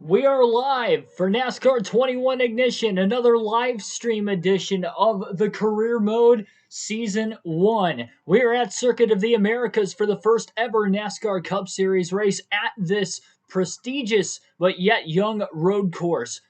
We are live for NASCAR 21 Ignition, another live stream edition of the Career Mode Season 1. We are at Circuit of the Americas for the first ever NASCAR Cup Series race at this prestigious but yet young road course.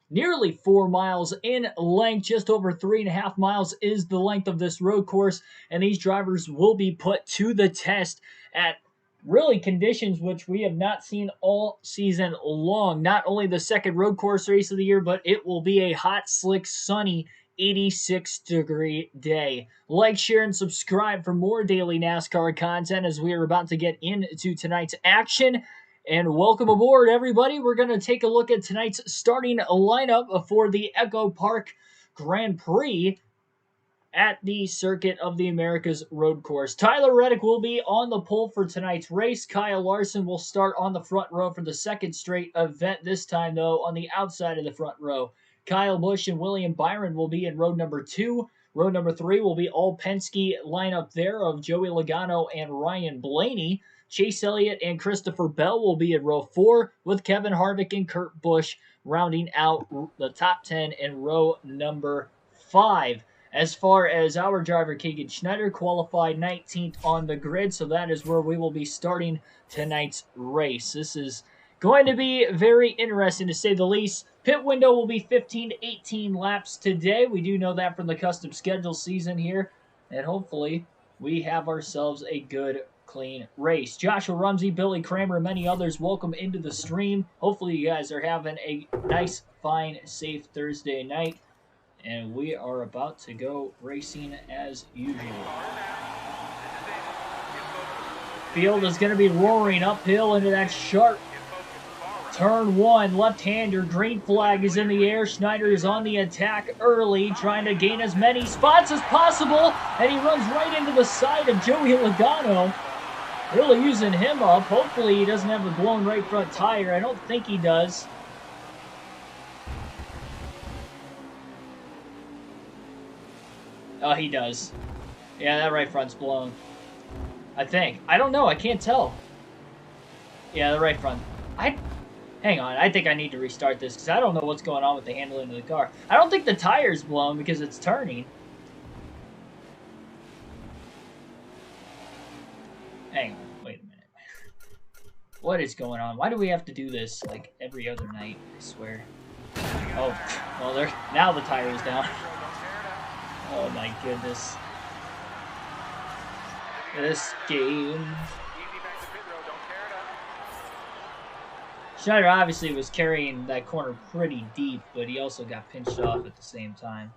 Nearly 4 miles in length, just over 3.5 miles is the length of this road course, and these drivers will be put to the test at really conditions which we have not seen all season long. Not only the second road course race of the year, but it will be a hot, slick, sunny 86-degree day. Like, share, and subscribe for more daily NASCAR content as we are about to get into tonight's action. And welcome aboard, everybody. We're going to take a look at tonight's starting lineup for the Echo Park Grand Prix at the Circuit of the Americas road course. Tyler Reddick will be on the pole for tonight's race. Kyle Larson will start on the front row for the second straight event, this time, though, on the outside of the front row. Kyle Busch and William Byron will be in row number 2. Row number 3 will be all Penske lineup there of Joey Logano and Ryan Blaney. Chase Elliott and Christopher Bell will be in row 4, with Kevin Harvick and Kurt Busch rounding out the top 10 in row number 5. As far as our driver, Keegan Schneider, qualified 19th on the grid, so that is where we will be starting tonight's race. This is going to be very interesting, to say the least. Pit window will be 15 to 18 laps today. We do know that from the custom schedule season here, and hopefully we have ourselves a good, clean race. Joshua Rumsey, Billy Kramer, and many others, welcome into the stream. Hopefully you guys are having a nice, fine, safe Thursday night. And we are about to go racing as usual. Field is going to be roaring uphill into that sharp turn 1. Left-hander, green flag is in the air. Schneider is on the attack early, trying to gain as many spots as possible. And he runs right into the side of Joey Logano. Really using him up. Hopefully he doesn't have a blown right front tire. I don't think he does. Oh, he does. Yeah, that right front's blown. I think. I don't know. I can't tell. Yeah, the right front. Hang on. I think I need to restart this because I don't know what's going on with the handling of the car. I don't think the tire's blown because it's turning. Hang on. Wait a minute. What is going on? Why do we have to do this like every other night? I swear. Oh, well, now the tire is down. Oh my goodness. This game. Schneider obviously was carrying that corner pretty deep, but he also got pinched off at the same time.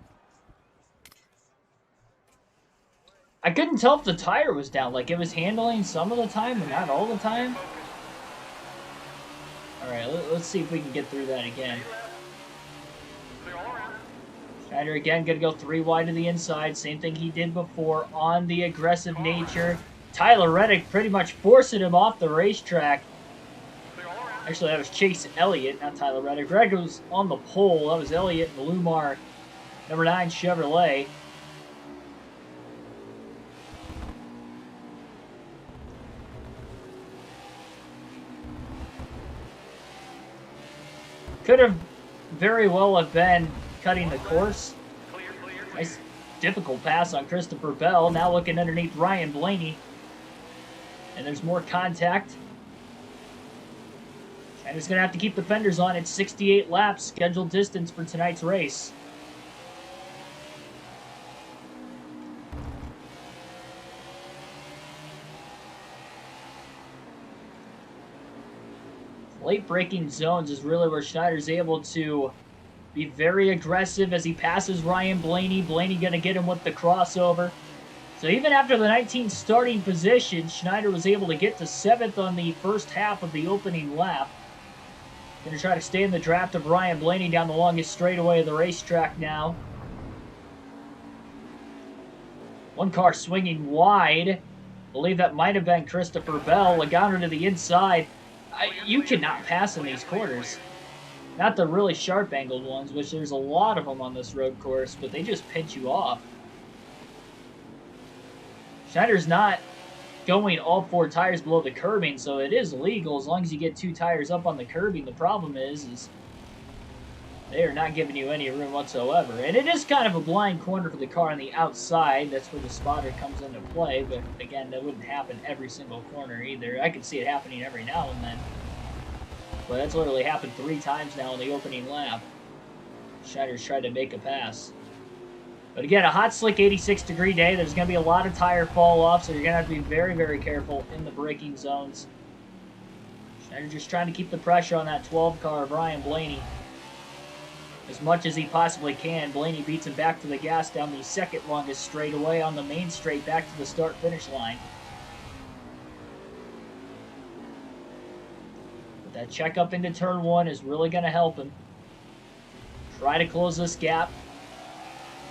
I couldn't tell if the tire was down. Like, it was handling some of the time, but not all the time. Alright, let's see if we can get through that again. Schneider again going to go 3 wide to the inside. Same thing he did before on the aggressive nature. Tyler Reddick pretty much forcing him off the racetrack. Actually, that was Chase Elliott, not Tyler Reddick. Reddick was on the pole. That was Elliott and the Lumar number 9 Chevrolet. Could have very well have been cutting the course. Nice difficult pass on Christopher Bell. Now looking underneath Ryan Blaney. And there's more contact. And he's going to have to keep the fenders on. It's 68 laps scheduled distance for tonight's race. Late braking zones is really where Schneider's able to be very aggressive as he passes Ryan Blaney. Blaney going to get him with the crossover. So even after the 19th starting position, Schneider was able to get to 7th on the first half of the opening lap. Going to try to stay in the draft of Ryan Blaney down the longest straightaway of the racetrack now. One car swinging wide. I believe that might have been Christopher Bell. Logano to the inside. You cannot pass in these corners. Not the really sharp angled ones, which there's a lot of them on this road course, but they just pinch you off. Schneider's not going all 4 tires below the curbing, so it is legal as long as you get 2 tires up on the curbing. The problem is they are not giving you any room whatsoever. And it is kind of a blind corner for the car on the outside. That's where the spotter comes into play. But again, that wouldn't happen every single corner either. I could see it happening every now and then. But that's literally happened 3 times now in the opening lap. Schneider's tried to make a pass. But again, a hot, slick 86-degree day. There's going to be a lot of tire fall-off, so you're going to have to be very, very careful in the braking zones. Schneider just trying to keep the pressure on that 12 car, Brian Blaney, as much as he possibly can. Blaney beats him back to the gas down the second longest straightaway on the main straight back to the start-finish line. But that check up into turn 1 is really going to help him. Try to close this gap.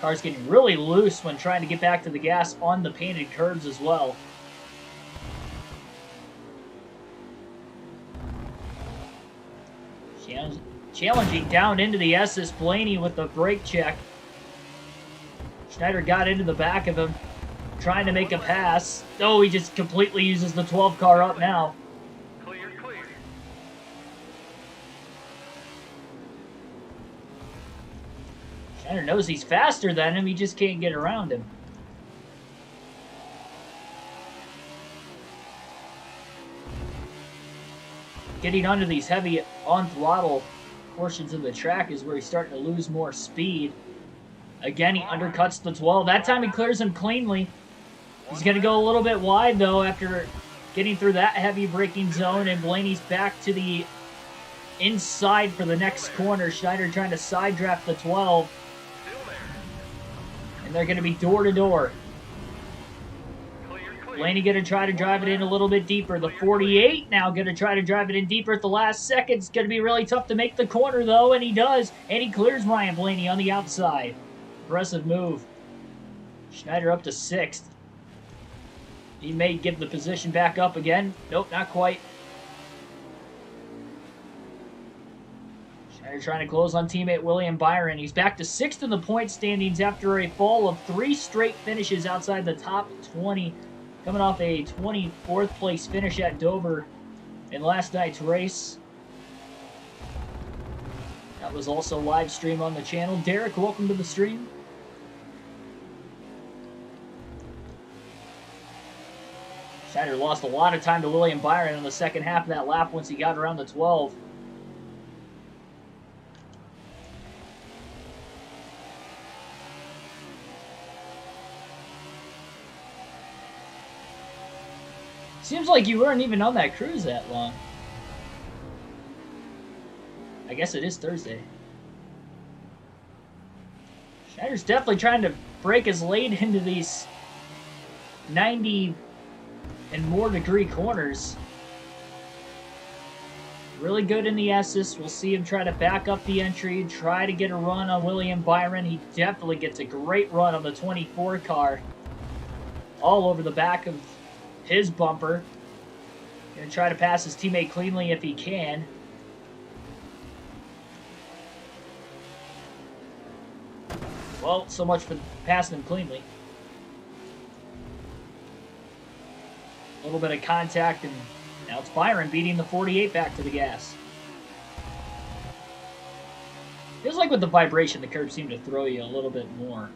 Car's getting really loose when trying to get back to the gas on the painted curbs as well. Challenging down into the S's. Blaney with the brake check. Schneider got into the back of him, trying to make a pass. Oh, he just completely uses the 12 car up now. Clear. Schneider knows he's faster than him, he just can't get around him. Getting under these heavy on-throttle portions of the track is where he's starting to lose more speed. Again, he undercuts the 12. That time he clears him cleanly. He's going to go a little bit wide, though, after getting through that heavy braking zone, and Blaney's back to the inside for the next corner. Schneider trying to side draft the 12. And they're going to be door-to-door. Blaney going to try to drive it in a little bit deeper. The 48 now going to try to drive it in deeper at the last second. It's going to be really tough to make the corner, though, and he does. And he clears Ryan Blaney on the outside. Impressive move. Schneider up to 6th. He may give the position back up again. Nope, not quite. Schneider trying to close on teammate William Byron. He's back to 6th in the point standings after a fall of 3 straight finishes outside the top 20. Coming off a 24th place finish at Dover in last night's race. That was also live stream on the channel. Derek, welcome to the stream. Schneider lost a lot of time to William Byron in the second half of that lap once he got around the 12. Seems like you weren't even on that cruise that long. I guess it is Thursday. Schneider's definitely trying to break his lane into these 90 and more degree corners. Really good in the S's. We'll see him try to back up the entry, try to get a run on William Byron. He definitely gets a great run on the 24 car. All over the back of his bumper. Gonna try to pass his teammate cleanly if he can. Well, so much for passing him cleanly. A little bit of contact, and now it's Byron beating the 48 back to the gas. Feels like with the vibration, the curbs seem to throw you a little bit more.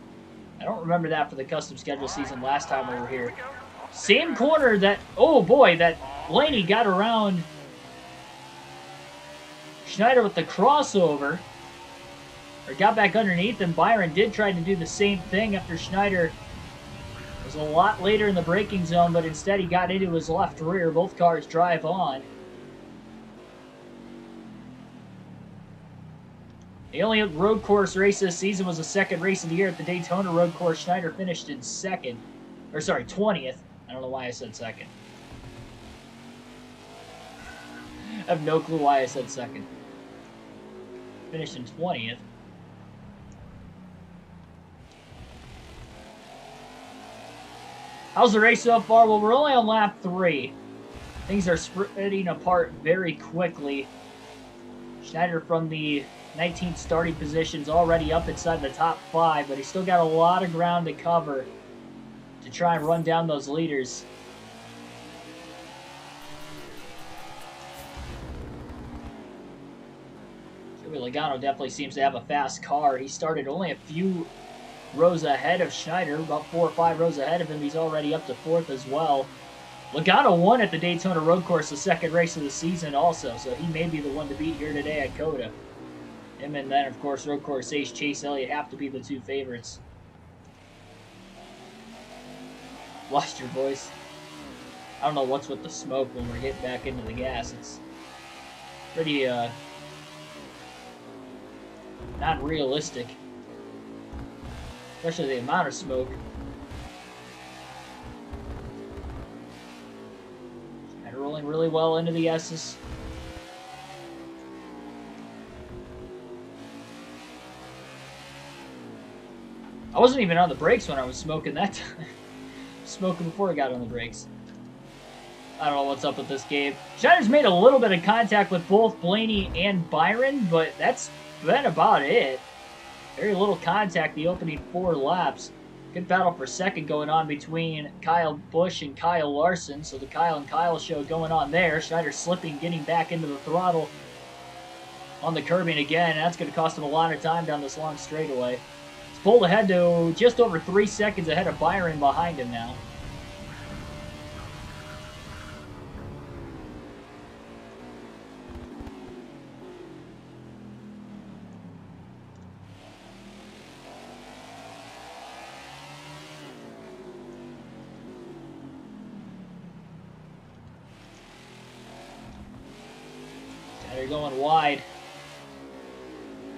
I don't remember that for the custom schedule season last time we were here. Same corner that, oh boy, that Blaney got around Schneider with the crossover. Or got back underneath, and Byron did try to do the same thing after Schneider was a lot later in the braking zone, but instead he got into his left rear. Both cars drive on. The only road course race this season was the second race of the year at the Daytona road course. Schneider finished in 2nd. Or sorry, 20th. I don't know why I said 2nd. I have no clue why I said 2nd. Finished in 20th. How's the race so far? Well, we're only on lap 3. Things are spreading apart very quickly. Schneider from the 19th starting position's already up inside the top 5, but he's still got a lot of ground to cover to try and run down those leaders. Joey Logano definitely seems to have a fast car. He started only a few rows ahead of Schneider, about 4 or 5 rows ahead of him. He's already up to 4th as well. Logano won at the Daytona Road Course, the second race of the season also, so he may be the one to beat here today at COTA. Him and then, of course, Road Course ace Chase Elliott have to be the 2 favorites. Lost your voice. I don't know what's with the smoke when we're getting back into the gas. It's pretty, not realistic. Especially the amount of smoke. And rolling really well into the S's. I wasn't even on the brakes when I was smoking that time. Smoking before I got on the brakes. I don't know what's up with this game. Schneider's made a little bit of contact with both Blaney and Byron, but that's been about it. Very little contact the opening 4 laps. Good battle for second going on between Kyle Busch and Kyle Larson. So the Kyle and Kyle show going on there. Schneider slipping, getting back into the throttle on the curbing again. That's going to cost him a lot of time down this long straightaway. He's pulled ahead to just over 3 seconds ahead of Byron behind him now. They're going wide.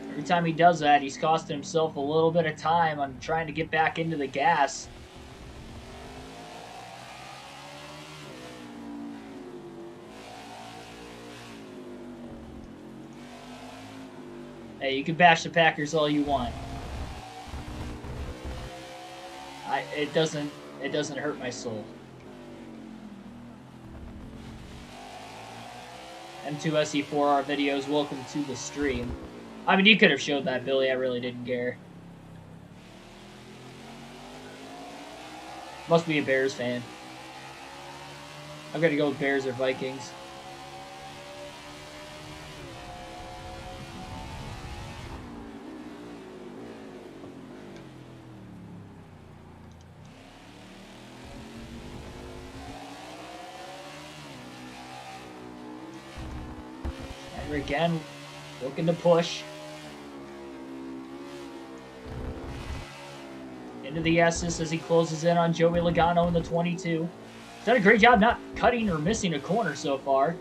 Every time he does that, he's costing himself a little bit of time on trying to get back into the gas. Hey, you can bash the Packers all you want. It doesn't hurt my soul. M2SE4R videos, welcome to the stream. I mean, you could have showed that, Billy. I really didn't care. Must be a Bears fan. I'm going to go with Bears or Vikings. Again, looking to push into the S's as he closes in on Joey Logano in the 22. He's done a great job not cutting or missing a corner so far.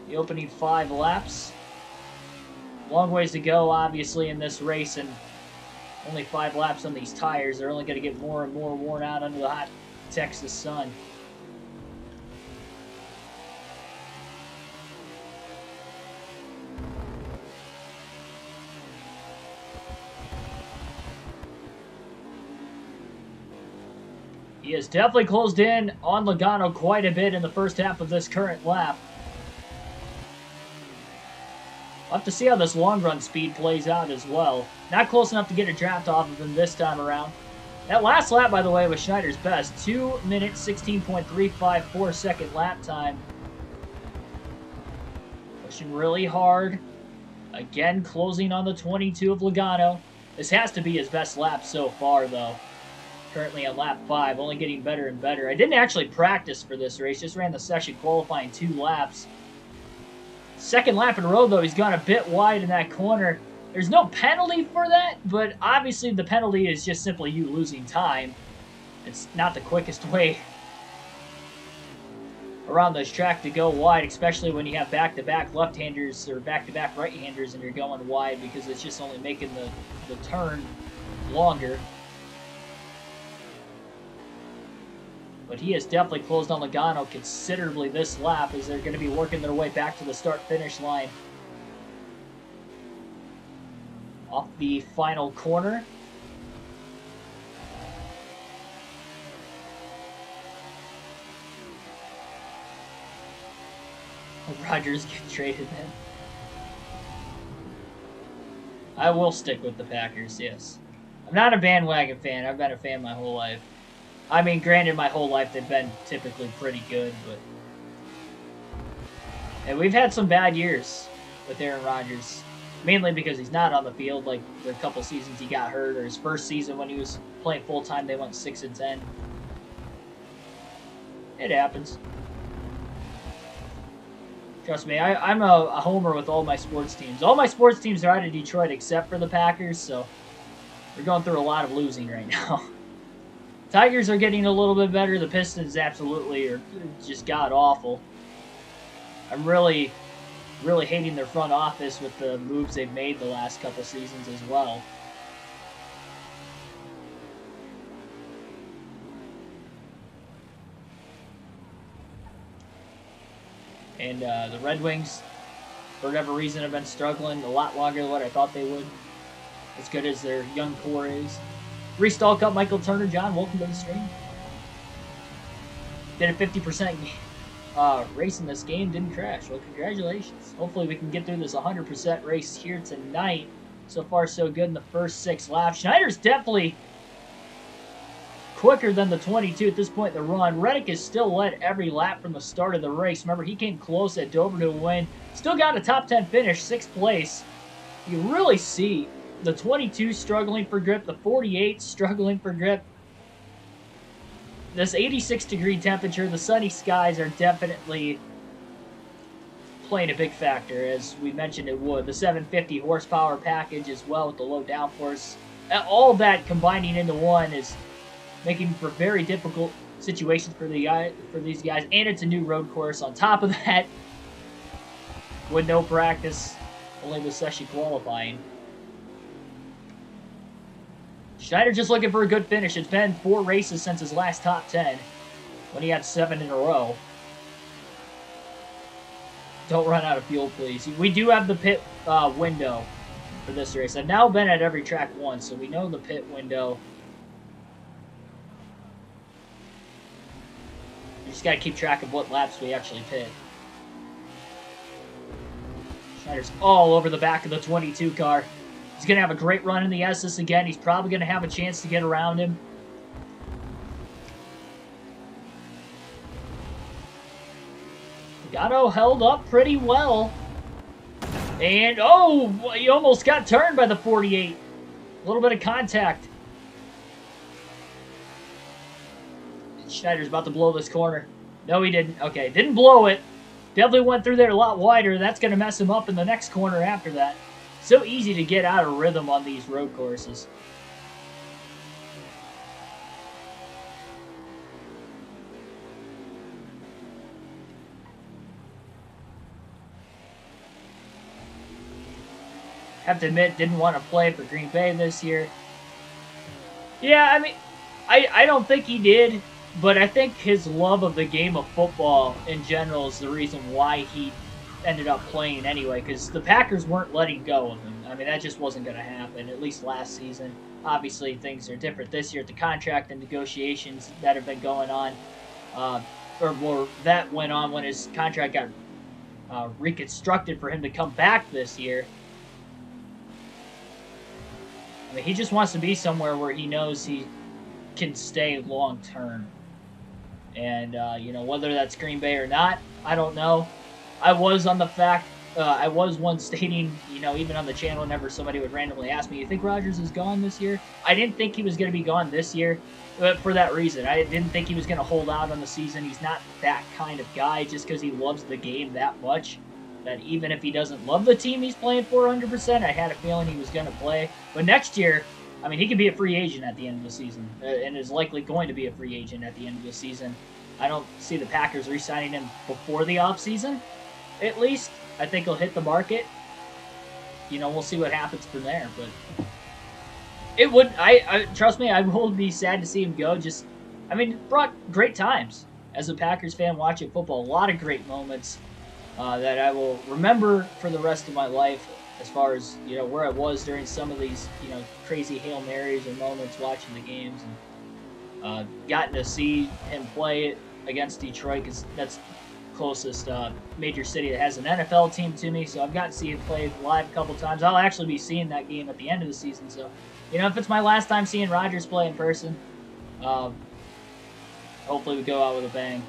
The opening 5 laps. Long ways to go, obviously, in this race, and only 5 laps on these tires. They're only going to get more and more worn out under the hot Texas sun. He has definitely closed in on Logano quite a bit in the first half of this current lap. We'll have to see how this long run speed plays out as well. Not close enough to get a draft off of him this time around. That last lap, by the way, was Schneider's best. 2 minutes, 16.354 second lap time. Pushing really hard. Again, closing on the 22 of Logano. This has to be his best lap so far, though. Currently on lap 5, only getting better and better. I didn't actually practice for this race, just ran the session qualifying 2 laps. Second lap in a row, though, he's gone a bit wide in that corner. There's no penalty for that, but obviously the penalty is just simply you losing time. It's not the quickest way around this track to go wide, especially when you have back-to-back left-handers or back-to-back right-handers and you're going wide, because it's just only making the turn longer. But he has definitely closed on Logano considerably this lap as they're going to be working their way back to the start-finish line. Off the final corner. Rodgers get traded then. I will stick with the Packers, yes. I'm not a bandwagon fan. I've been a fan my whole life. I mean, granted, my whole life they've been typically pretty good, but... And we've had some bad years. with Aaron Rodgers, mainly because he's not on the field. Like the couple seasons he got hurt, or his first season when he was playing full time, they went 6-10. It happens. Trust me, I'm a homer with all my sports teams. All my sports teams are out of Detroit except for the Packers, so we're going through a lot of losing right now. Tigers are getting a little bit better. The Pistons absolutely are just god-awful. I'm really hating their front office with the moves they've made the last couple seasons as well. And the Red Wings, for whatever reason, have been struggling a lot longer than what I thought they would. As good as their young core is. Restall Cup, Michael Turner. John, welcome to the stream. Did a 50% race in this game, didn't crash. Well, congratulations. Hopefully we can get through this 100% race here tonight. So far, so good in the first 6 laps. Schneider's definitely quicker than the 22 at this point in the run. Reddick has still led every lap from the start of the race. Remember, he came close at Dover to a win. Still got a top 10 finish, 6th place. You really see the 22 struggling for grip, the 48 struggling for grip. This 86-degree temperature, the sunny skies are definitely playing a big factor, as we mentioned it would. The 750 horsepower package as well with the low downforce. All that combining into one is making for very difficult situations for these guys, and it's a new road course on top of that, with no practice, only the session qualifying. Schneider just looking for a good finish. It's been 4 races since his last top 10, when he had 7 in a row. Don't run out of fuel, please. We do have the pit window for this race. I've now been at every track once, so we know the pit window. You just got to keep track of what laps we actually pit. Schneider's all over the back of the 22 car. He's going to have a great run in the SS again. He's probably going to have a chance to get around him. Gatto held up pretty well. And, oh, he almost got turned by the 48. A little bit of contact. Schneider's about to blow this corner. No, he didn't. Okay, didn't blow it. Definitely went through there a lot wider. That's going to mess him up in the next corner after that. So easy to get out of rhythm on these road courses. Have to admit, didn't want to play for Green Bay this year. Yeah, I mean, I don't think he did, but I think his love of the game of football in general is the reason why he ended up playing anyway, because the Packers weren't letting go of him. I mean, that just wasn't going to happen, at least last season. Obviously, things are different this year at the contract and negotiations that have been going on, or more, that went on when his contract got reconstructed for him to come back this year. I mean, he just wants to be somewhere where he knows he can stay long term. And, you know, whether that's Green Bay or not, I don't know. I was on the fact, I was one stating, you know, even on the channel, whenever somebody would randomly ask me, you think Rodgers is gone this year? I didn't think he was going to be gone this year, but for that reason. I didn't think he was going to hold out on the season. He's not that kind of guy, just because he loves the game that much, that even if he doesn't love the team he's playing for 100%, I had a feeling he was going to play. But next year, I mean, he could be a free agent at the end of the season, and is likely going to be a free agent at the end of the season. I don't see the Packers re-signing him before the offseason, at least. I think he'll hit the market. You know, we'll see what happens from there. But it would, I trust me, I will be sad to see him go. Just, I mean, it brought great times as a Packers fan watching football. A lot of great moments that I will remember for the rest of my life, as far as, you know, where I was during some of these, you know, crazy Hail Marys or moments watching the games, and gotten to see him play against Detroit, because that's closest major city that has an NFL team to me, so I've got to see him play live a couple times. I'll actually be seeing that game at the end of the season, so, you know, if it's my last time seeing Rodgers play in person, hopefully we go out with a bang.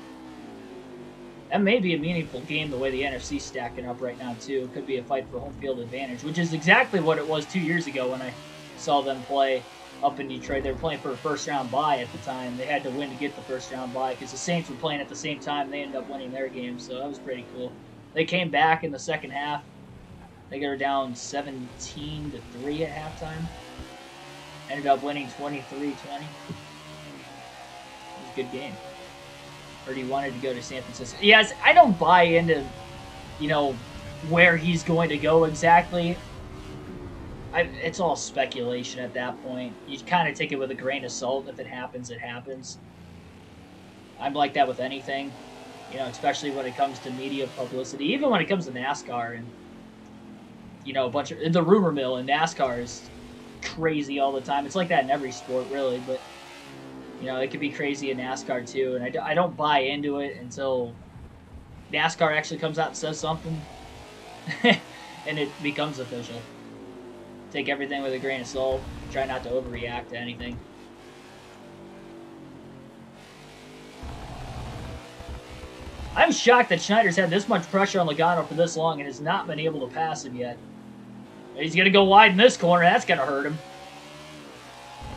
That may be a meaningful game the way the NFC's stacking up right now, too. It could be a fight for home field advantage, which is exactly what it was 2 years ago when I saw them play up in Detroit. They were playing for a first-round bye at the time. They had to win to get the first-round bye because the Saints were playing at the same time. And they ended up winning their game, so that was pretty cool. They came back in the second half. They were down 17-3 at halftime. Ended up winning 23-20. It was a good game. Or he wanted to go to San Francisco. Yes, I don't buy into, where he's going to go exactly. It's all speculation at that point. You kind of take it with a grain of salt. If it happens, it happens. I'm like that with anything, especially when it comes to media publicity. Even when it comes to NASCAR and, a bunch of the rumor mill in NASCAR is crazy all the time. It's like that in every sport, really, but. It could be crazy in NASCAR, too, and I don't buy into it until NASCAR actually comes out and says something, and it becomes official. Take everything with a grain of salt. Try not to overreact to anything. I'm shocked that Schneider's had this much pressure on Logano for this long and has not been able to pass him yet. He's going to go wide in this corner. That's going to hurt him.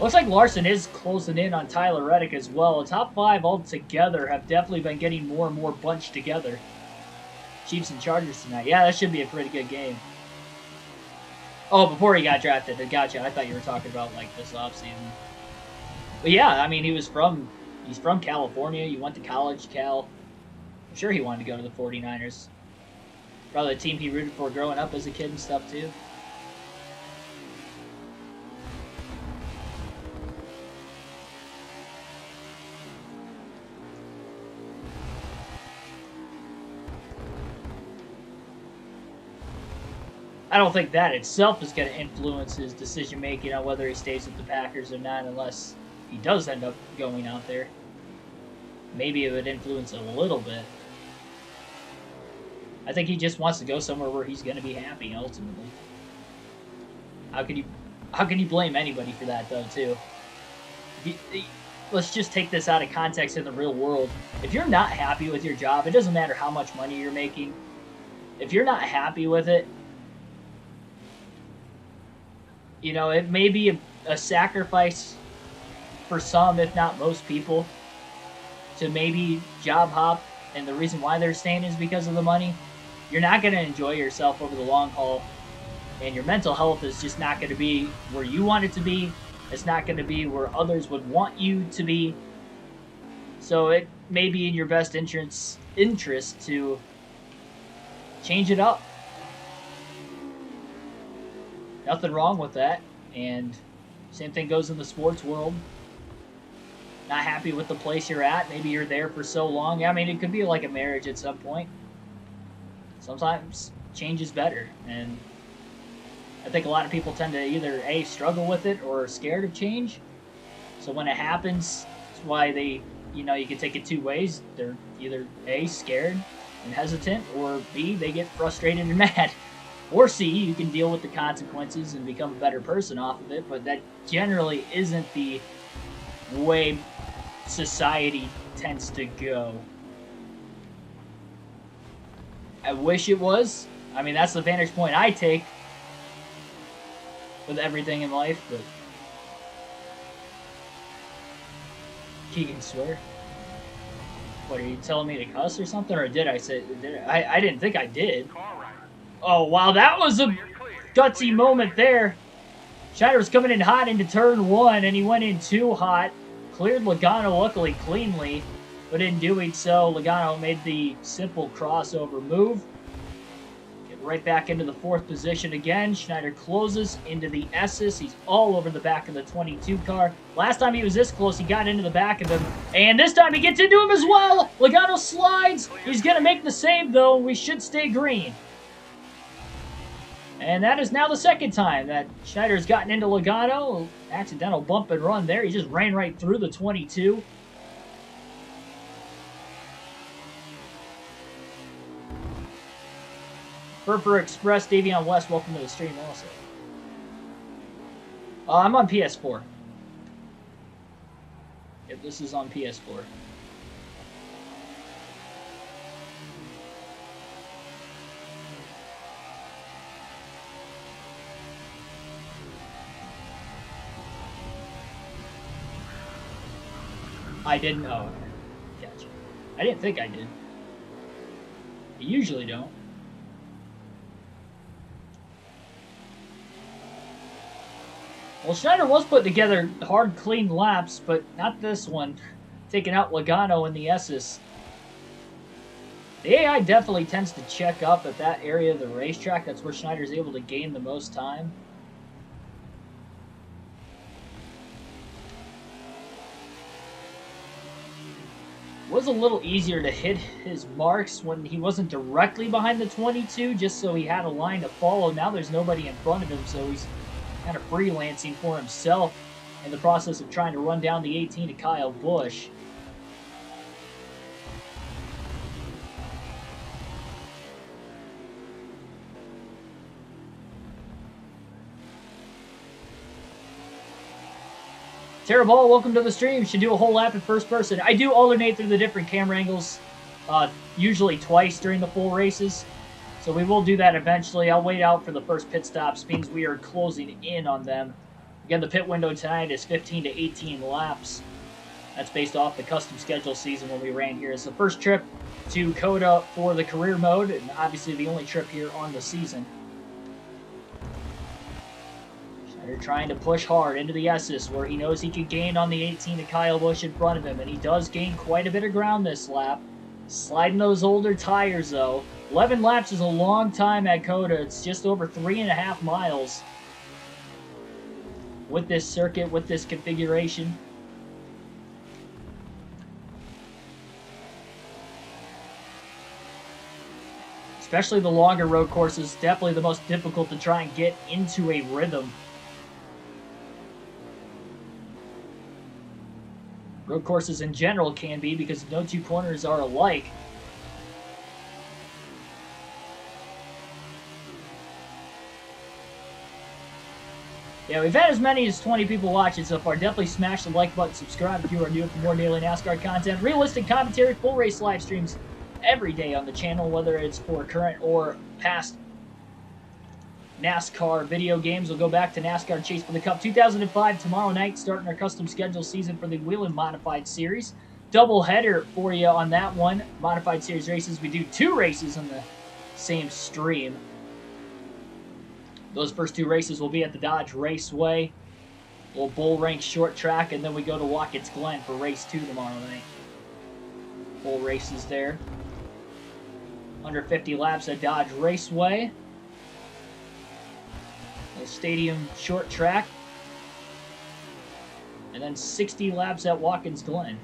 Looks like Larson is closing in on Tyler Reddick as well. The top 5 altogether have definitely been getting more and more bunched together. Chiefs and Chargers tonight. Yeah, that should be a pretty good game. Oh, before he got drafted. Gotcha. I thought you were talking about, this offseason. But yeah, I mean, he's from California. He went to college, Cal. I'm sure he wanted to go to the 49ers. Probably the team he rooted for growing up as a kid and stuff, too. I don't think that itself is going to influence his decision-making on whether he stays with the Packers or not, unless he does end up going out there. Maybe it would influence it a little bit. I think he just wants to go somewhere where he's going to be happy, ultimately. How can you blame anybody for that, though, too? Let's just take this out of context in the real world. If you're not happy with your job, it doesn't matter how much money you're making. If you're not happy with it, it may be a sacrifice for some, if not most people, to maybe job hop, and the reason why they're staying is because of the money. You're not going to enjoy yourself over the long haul, and your mental health is just not going to be where you want it to be. It's not going to be where others would want you to be. So it may be in your best interest to change it up. Nothing wrong with that, and same thing goes in the sports world. Not happy with the place you're at, maybe you're there for so long. I mean, it could be like a marriage at some point. Sometimes change is better, and I think a lot of people tend to either A, struggle with it or are scared of change. So when it happens, that's why they, you can take it two ways. They're either A, scared and hesitant, or B, they get frustrated and mad. Or C, you can deal with the consequences and become a better person off of it, but that generally isn't the way society tends to go. I wish it was. I mean, that's the vantage point I take with everything in life, but Keegan swear. What, are you telling me to cuss or something? Or did I say, I didn't think I did. Oh, wow, that was a gutsy moment there. Schneider was coming in hot into turn 1, and he went in too hot. Cleared Logano, luckily, cleanly. But in doing so, Logano made the simple crossover move. Get right back into the 4th position again. Schneider closes into the S's. He's all over the back of the 22 car. Last time he was this close, he got into the back of him. And this time he gets into him as well. Logano slides. He's going to make the save, though. We should stay green. And that is now the second time that Schneider's gotten into Logano. Accidental bump and run there. He just ran right through the 22. Furfur Express, Davion West, welcome to the stream also. I'm on PS4. Yep, this is on PS4. I didn't. Oh, gotcha. I didn't think I did. I usually don't. Well, Schneider was putting together hard, clean laps, but not this one. Taking out Logano in the S's. The AI definitely tends to check up at that area of the racetrack. That's where Schneider's able to gain the most time. It was a little easier to hit his marks when he wasn't directly behind the 22, just so he had a line to follow. Now there's nobody in front of him, so he's kind of freelancing for himself in the process of trying to run down the 18 to Kyle Busch. Terrible, welcome to the stream. Should do a whole lap in first person. I do alternate through the different camera angles, usually twice during the full races. So we will do that eventually. I'll wait out for the first pit stops, means we are closing in on them. Again, the pit window tonight is 15 to 18 laps. That's based off the custom schedule season when we ran here. It's the first trip to COTA for the career mode, and obviously the only trip here on the season. They're trying to push hard into the S's where he knows he can gain on the 18 to Kyle Busch in front of him, and he does gain quite a bit of ground this lap. Sliding those older tires, though. 11 laps is a long time at COTA. It's just over 3.5 miles with this circuit, with this configuration. Especially the longer road courses, definitely the most difficult to try and get into a rhythm. Road courses in general can be, because no two corners are alike. Yeah, we've had as many as 20 people watching so far. Definitely smash the like button, subscribe if you are new for more daily NASCAR content. Realistic commentary, full race live streams every day on the channel, whether it's for current or past NASCAR video games. We'll go back to NASCAR Chase for the Cup 2005 tomorrow night, starting our custom schedule season for the Whelen Modified Series. Double header for you on that one. Modified Series races. We do 2 races on the same stream. Those first 2 races will be at the Dodge Raceway, little bull rank short track, and then we go to Watkins Glen for race 2 tomorrow night. Full races there. 150 laps at Dodge Raceway. The stadium short track, and then 60 laps at Watkins Glen.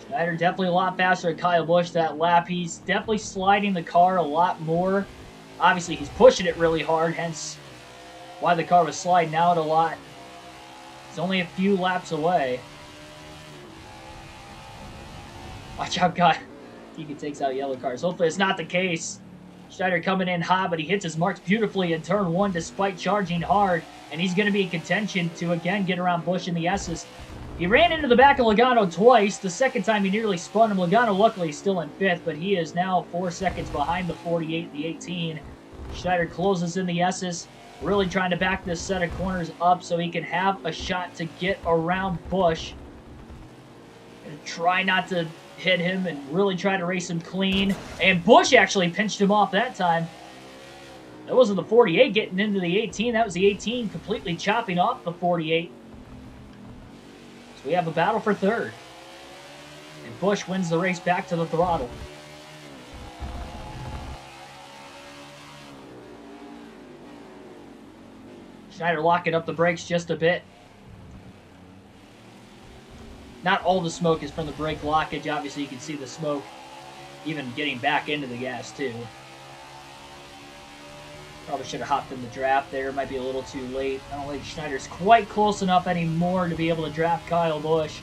Schneider definitely a lot faster than Kyle Busch that lap. He's definitely sliding the car a lot more. Obviously, he's pushing it really hard, hence why the car was sliding out a lot. He's only a few laps away. Watch out, guy. He takes out yellow cars. Hopefully it's not the case. Schneider coming in hot, but he hits his marks beautifully in turn 1 despite charging hard. And he's going to be in contention to, again, get around Busch in the S's. He ran into the back of Logano twice. The second time he nearly spun him. Logano luckily still in 5th, but he is now 4 seconds behind the 48, the 18. Schneider closes in the S's, really trying to back this set of corners up so he can have a shot to get around Busch. And try not to hit him and really try to race him clean. And Busch actually pinched him off that time. That wasn't the 48 getting into the 18. That was the 18 completely chopping off the 48. So we have a battle for 3rd. And Busch wins the race back to the throttle. Schneider locking up the brakes just a bit. Not all the smoke is from the brake lockage. Obviously, you can see the smoke even getting back into the gas, too. Probably should have hopped in the draft there. Might be a little too late. I don't think Schneider's quite close enough anymore to be able to draft Kyle Busch.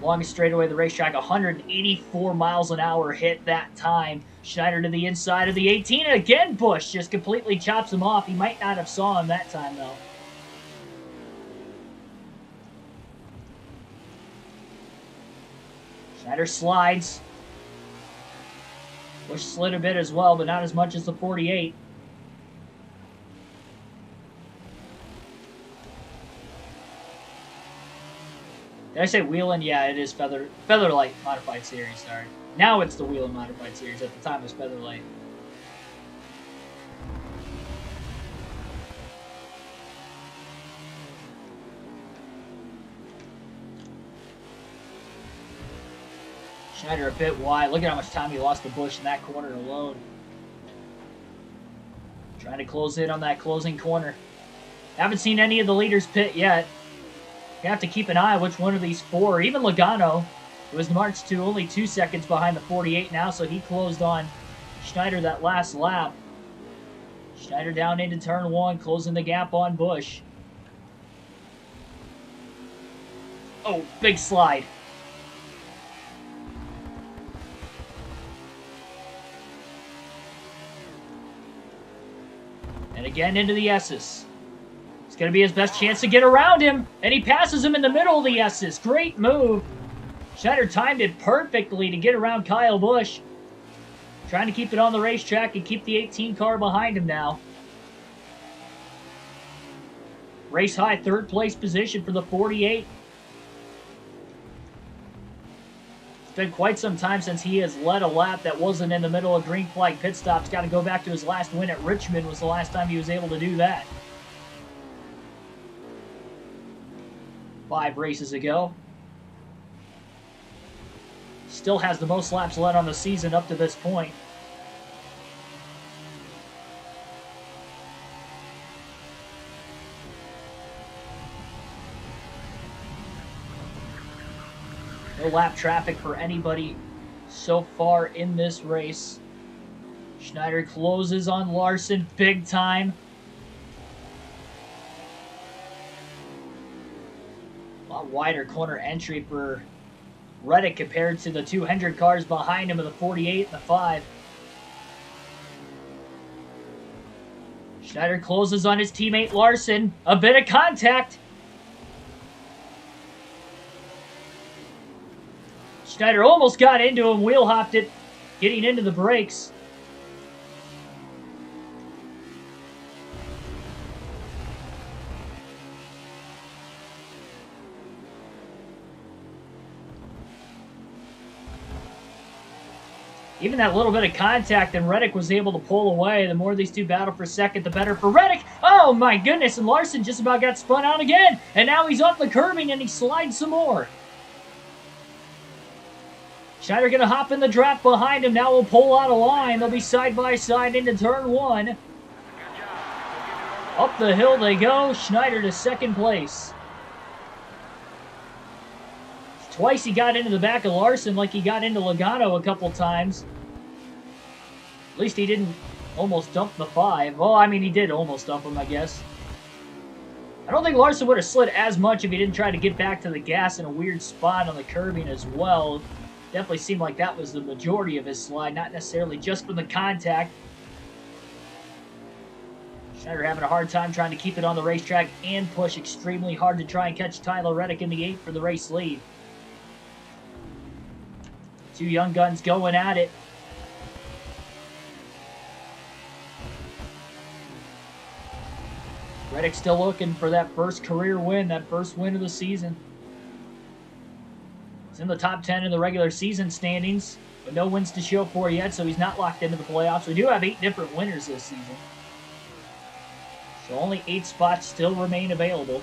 Longest straightaway of the racetrack, 184 miles an hour hit that time. Schneider to the inside of the 18. And again, Busch just completely chops him off. He might not have saw him that time, though. Schneider slides. Busch slid a bit as well, but not as much as the 48. Did I say Wheeling? Yeah, it is Featherlight Modified Series, sorry. Now it's the Wheeling Modified Series. At the time, it was Featherlight. Schneider a bit wide. Look at how much time he lost to Busch in that corner alone. Trying to close in on that closing corner. Haven't seen any of the leaders pit yet. You have to keep an eye on which one of these four, even Logano, who was marched to only 2 seconds behind the 48 now, so he closed on Schneider that last lap. Schneider down into turn 1, closing the gap on Busch. Oh, big slide. And again into the S's. It's going to be his best chance to get around him. And he passes him in the middle of the S's. Great move. Schneider timed it perfectly to get around Kyle Busch. Trying to keep it on the racetrack and keep the 18 car behind him now. Race high third place position for the 48. It's been quite some time since he has led a lap that wasn't in the middle of green flag pit stops. Got to go back to his last win at Richmond was the last time he was able to do that. 5 races ago. Still has the most laps led on the season up to this point. No lap traffic for anybody so far in this race. Schneider closes on Larson big time. A lot wider corner entry for Reddick compared to the 200 cars behind him of the 48 and the 5. Schneider closes on his teammate Larson. A bit of contact. Schneider almost got into him, wheel hopped it, getting into the brakes. Even that little bit of contact, and Reddick was able to pull away. The more these two battle for second, the better for Reddick. Oh my goodness, and Larson just about got spun out again. And now he's off the curbing and he slides some more. Schneider going to hop in the draft behind him. Now will pull out a line. They'll be side by side into turn 1. Up the hill they go. Schneider to second place. Twice he got into the back of Larson like he got into Logano a couple times. At least he didn't almost dump the 5. Well, I mean, he did almost dump him, I guess. I don't think Larson would have slid as much if he didn't try to get back to the gas in a weird spot on the curbing as well. Definitely seemed like that was the majority of his slide, not necessarily just from the contact. Schneider having a hard time trying to keep it on the racetrack and push extremely hard to try and catch Tyler Reddick in the 8 for the race lead. Two young guns going at it. Reddick still looking for that first career win, that first win of the season. He's in the top 10 in the regular season standings, but no wins to show for yet, so he's not locked into the playoffs. We do have 8 different winners this season. So only 8 spots still remain available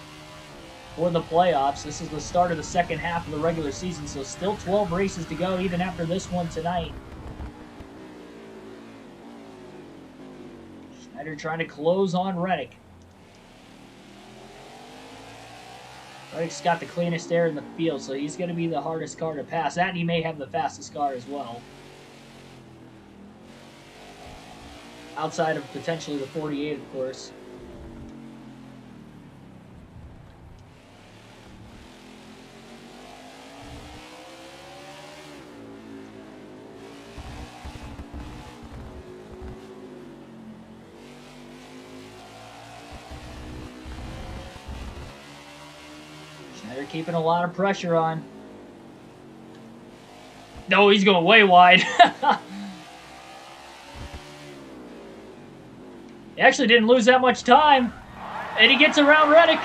for the playoffs. This is the start of the second half of the regular season, so still 12 races to go even after this one tonight. Schneider trying to close on Reddick. Reddick's got the cleanest air in the field, so he's going to be the hardest car to pass. And he may have the fastest car as well. Outside of potentially the 48, of course. They're keeping a lot of pressure on. No, he's going way wide. He actually didn't lose that much time. And he gets around Reddick.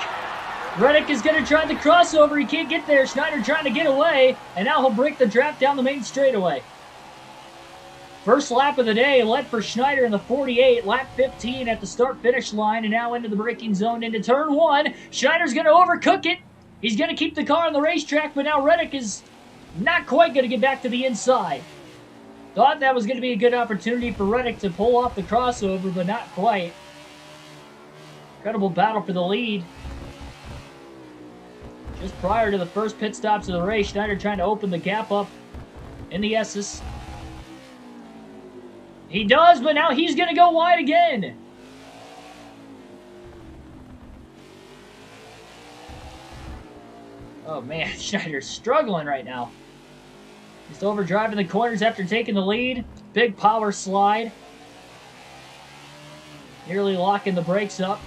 Reddick is going to try the crossover. He can't get there. Schneider trying to get away. And now he'll break the draft down the main straightaway. First lap of the day led for Schneider in the 48. Lap 15 at the start-finish line. And now into the braking zone into turn 1. Schneider's going to overcook it. He's going to keep the car on the racetrack. But now Reddick is not quite going to get back to the inside. Thought that was going to be a good opportunity for Reddick to pull off the crossover, but not quite. Incredible battle for the lead. Just prior to the first pit stops of the race, Schneider trying to open the gap up in the S's. He does, but now he's going to go wide again. Oh man, Schneider's struggling right now. He's overdriving the corners after taking the lead. Big power slide. Nearly locking the brakes up.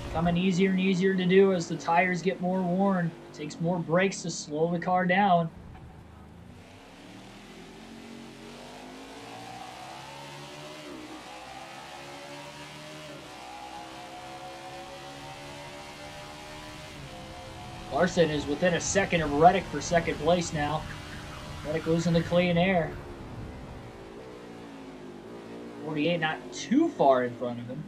Becoming easier and easier to do as the tires get more worn. It takes more brakes to slow the car down. Larson is within a second of Reddick for second place now. Reddick losing the clean air. 48 not too far in front of him.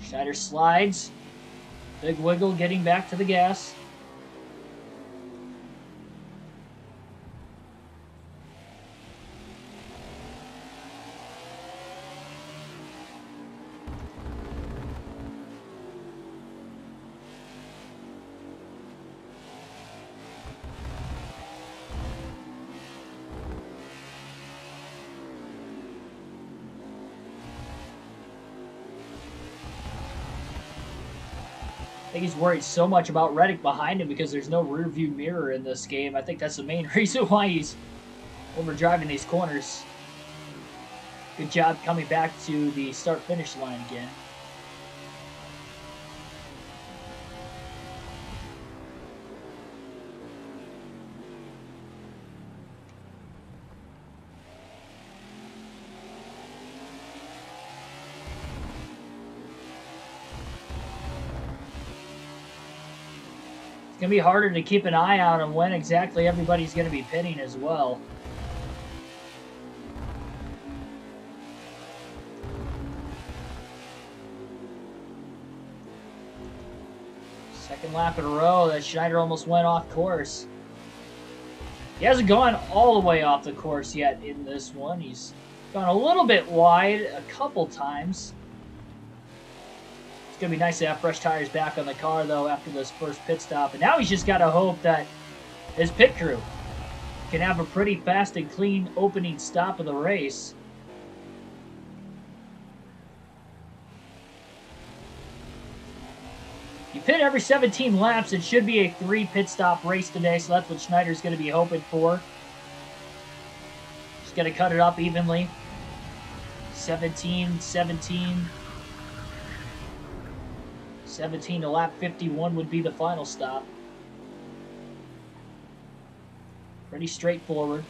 Schneider slides. Big wiggle getting back to the gas. I think he's worried so much about Reddick behind him because there's no rear view mirror in this game. I think that's the main reason why he's overdriving these corners. Good job coming back to the start-finish line again. It's going to be harder to keep an eye out on when exactly everybody's going to be pitting as well. Second lap in a row that Schneider almost went off course. He hasn't gone all the way off the course yet in this one. He's gone a little bit wide a couple times. It's going to be nice to have fresh tires back on the car, though, after this first pit stop. And now he's just got to hope that his pit crew can have a pretty fast and clean opening stop of the race. You pit every 17 laps. It should be a 3 pit stop race today, so that's what Schneider's going to be hoping for. Just got to cut it up evenly. 17, 17. 17 to lap 51 would be the final stop. Pretty straightforward.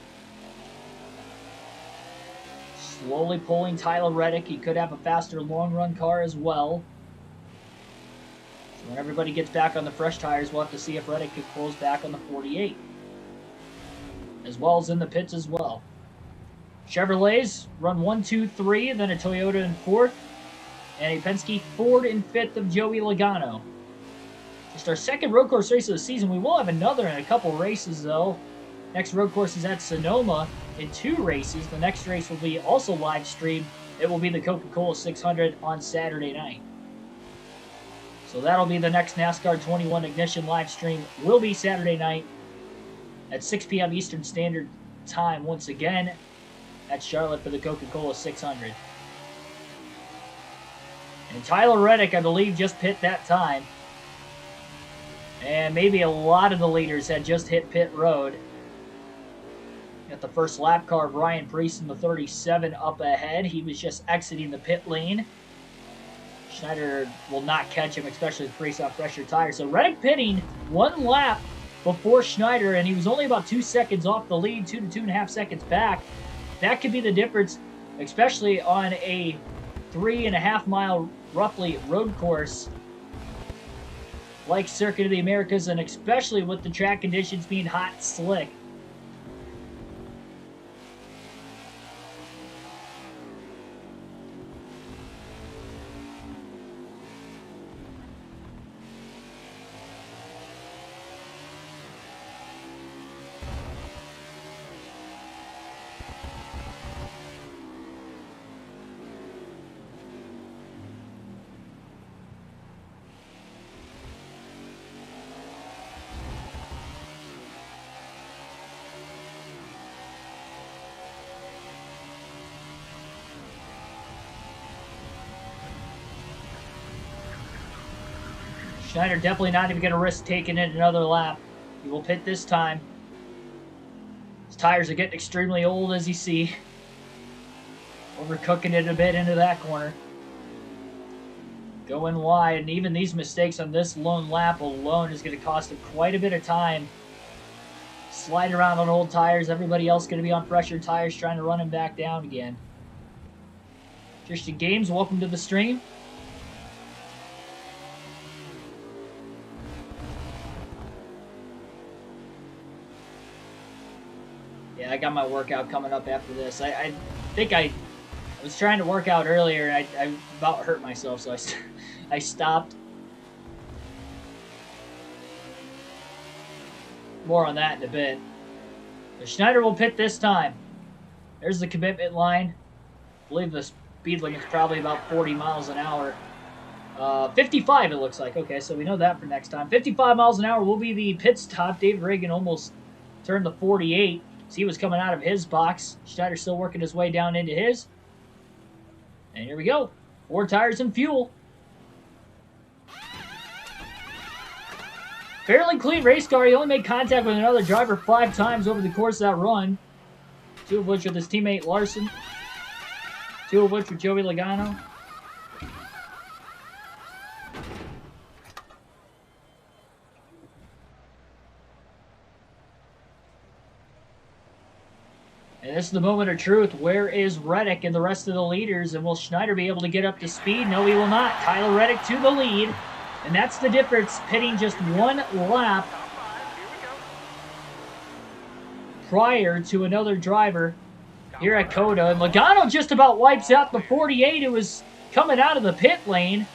Slowly pulling Tyler Reddick. He could have a faster long-run car as well. So when everybody gets back on the fresh tires, we'll have to see if Reddick can close back on the 48. As well as in the pits as well. Chevrolets run 1, 2, 3, then a Toyota in 4th. And a Penske Ford in 5th of Joey Logano. Just our second road course race of the season. We will have another in a couple races, though. Next road course is at Sonoma in 2 races. The next race will be also live streamed. It will be the Coca-Cola 600 on Saturday night. So that'll be the next NASCAR 21 Ignition live stream. Will be Saturday night at 6 p.m. Eastern Standard Time once again at Charlotte for the Coca-Cola 600. And Tyler Reddick, I believe, just hit that time. And maybe a lot of the leaders had just hit pit road. Got the first lap car, Brian Priest in the 37 up ahead. He was just exiting the pit lane. Schneider will not catch him, especially with race-off pressure tires. So Reddick pitting 1 lap before Schneider, and he was only about 2 seconds off the lead, 2 to 2.5 seconds back. That could be the difference, especially on a 3.5 mile, roughly, road course like Circuit of the Americas, and especially with the track conditions being hot and slick. Schneider definitely not even going to risk taking it another lap. He will pit this time. His tires are getting extremely old, as you see. Overcooking it a bit into that corner. Going wide, and even these mistakes on this lone lap alone is going to cost him quite a bit of time. Sliding around on old tires. Everybody else going to be on fresher tires trying to run him back down again. Christian Games, welcome to the stream. Yeah, I got my workout coming up after this. I think I was trying to work out earlier, and I about hurt myself, so I stopped. More on that in a bit. But Schneider will pit this time. There's the commitment line. I believe the speed limit is probably about 40 miles an hour. 55 it looks like. Okay, so we know that for next time. 55 miles an hour will be the pit stop. David Reagan almost turned the 48. So he was coming out of his box. Schneider still working his way down into his. And here we go. 4 tires and fuel. Fairly clean race car. He only made contact with another driver 5 times over the course of that run. 2 of which with his teammate Larson. 2 of which with Joey Logano. And this is the moment of truth. Where is Reddick and the rest of the leaders? And will Schneider be able to get up to speed? No, he will not. Tyler Reddick to the lead. And that's the difference, pitting just 1 lap prior to another driver here at COTA. And Logano just about wipes out the 48 who was coming out of the pit lane.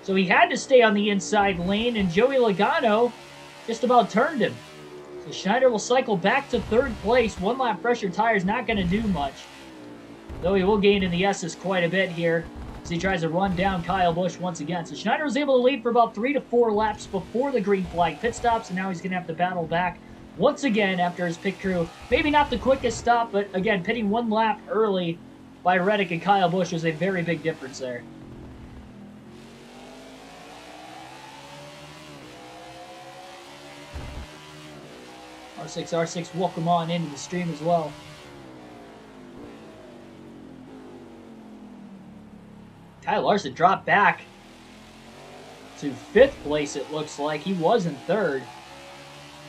So he had to stay on the inside lane, and Joey Logano just about turned him. So Schneider will cycle back to 3rd place. 1 lap fresher tire is not going to do much. Though he will gain in the S's quite a bit here as he tries to run down Kyle Busch once again. So Schneider was able to lead for about 3 to 4 laps before the green flag pit stops, and now he's going to have to battle back once again after his pit crew. Maybe not the quickest stop, but again, pitting 1 lap early by Reddick and Kyle Busch was a very big difference there. R6, welcome on into the stream as well. Kyle Larson dropped back to 5th place, it looks like. He was in 3rd.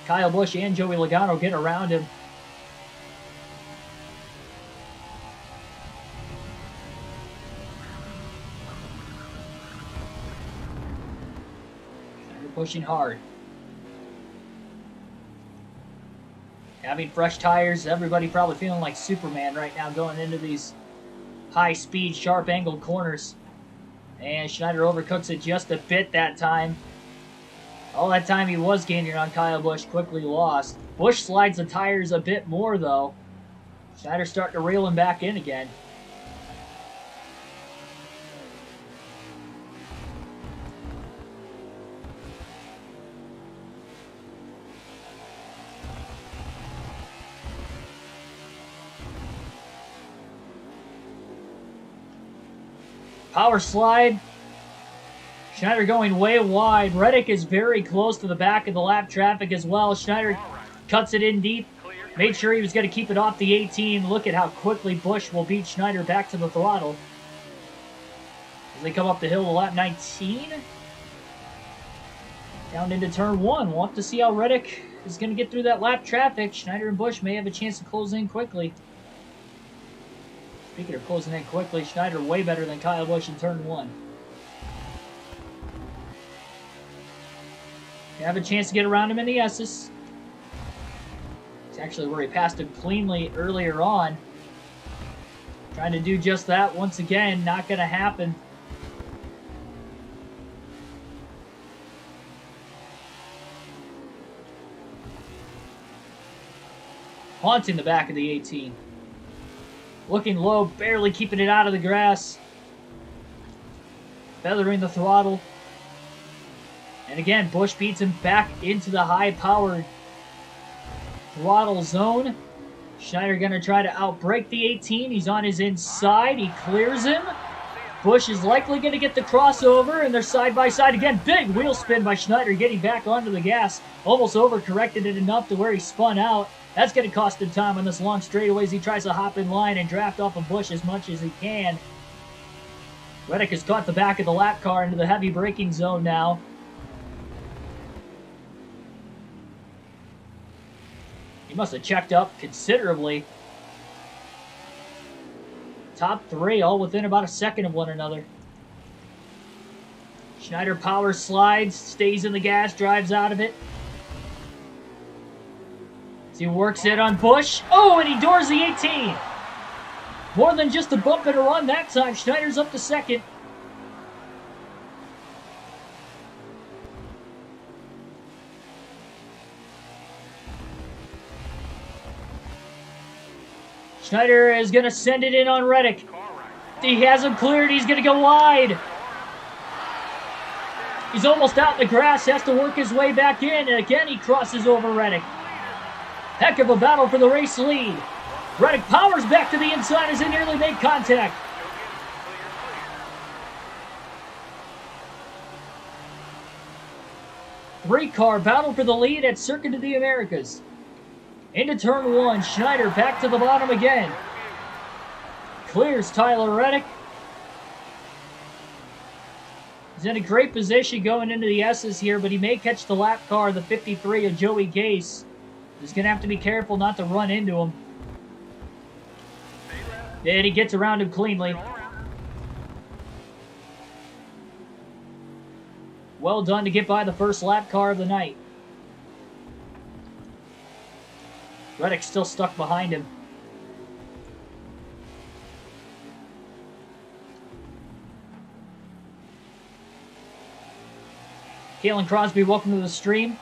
Kyle Busch and Joey Logano get around him. They're pushing hard. Having fresh tires, everybody probably feeling like Superman right now going into these high-speed, sharp-angled corners. And Schneider overcooks it just a bit that time. All that time he was gaining on Kyle Busch, quickly lost. Busch slides the tires a bit more, though. Schneider starting to reel him back in again. Power slide. Schneider going way wide. Reddick is very close to the back of the lap traffic as well. Schneider cuts it in deep. Made sure he was going to keep it off the 18. Look at how quickly Busch will beat Schneider back to the throttle. As they come up the hill to lap 19. Down into turn 1. We'll have to see how Reddick is going to get through that lap traffic. Schneider and Busch may have a chance to close in quickly. Speaking of closing in quickly, Schneider way better than Kyle Busch in turn 1. You have a chance to get around him in the S's. It's actually where he passed him cleanly earlier on. Trying to do just that once again. Not going to happen. Haunting the back of the 18. Looking low, barely keeping it out of the grass. Feathering the throttle. And again, Busch beats him back into the high-powered throttle zone. Schneider going to try to outbrake the 18. He's on his inside. He clears him. Busch is likely going to get the crossover, and they're side by side again. Big wheel spin by Schneider, getting back onto the gas. Almost overcorrected it enough to where he spun out. That's going to cost him time on this long straightaway as he tries to hop in line and draft off of Busch as much as he can. Reddick has caught the back of the lap car into the heavy braking zone now. He must have checked up considerably. Top 3 all within about a second of one another. Schneider power slides, stays in the gas, drives out of it. As he works it on Busch. Oh, and he doors the 18. More than just a bump and a run that time. Schneider's up to second. Schneider is going to send it in on Reddick. He has him cleared. He's going to go wide. He's almost out in the grass. Has to work his way back in. And again, he crosses over Reddick. Heck of a battle for the race lead. Reddick powers back to the inside as they nearly make contact. Three-car battle for the lead at Circuit of the Americas. Into turn 1, Schneider back to the bottom again. Clears Tyler Reddick. He's in a great position going into the S's here, but he may catch the lap car, the 53 of Joey Gase. He's going to have to be careful not to run into him. And he gets around him cleanly. Well done to get by the first lap car of the night. Reddick's still stuck behind him. Kalen Crosby, welcome to the stream.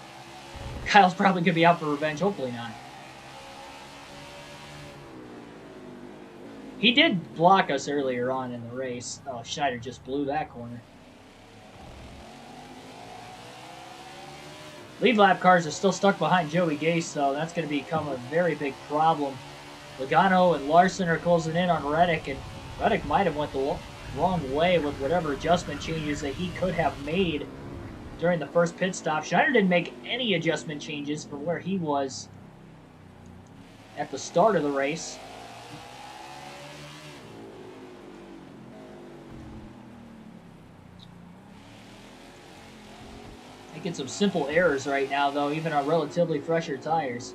Kyle's probably going to be out for revenge. Hopefully not. He did block us earlier on in the race. Oh, Schneider just blew that corner. Lead lap cars are still stuck behind Joey Gase, so that's going to become a very big problem. Logano and Larson are closing in on Reddick, and Reddick might have went the wrong way with whatever adjustment changes that he could have made during the first pit stop. Schneider didn't make any adjustment changes from where he was at the start of the race. Making some simple errors right now, though, even on relatively fresher tires.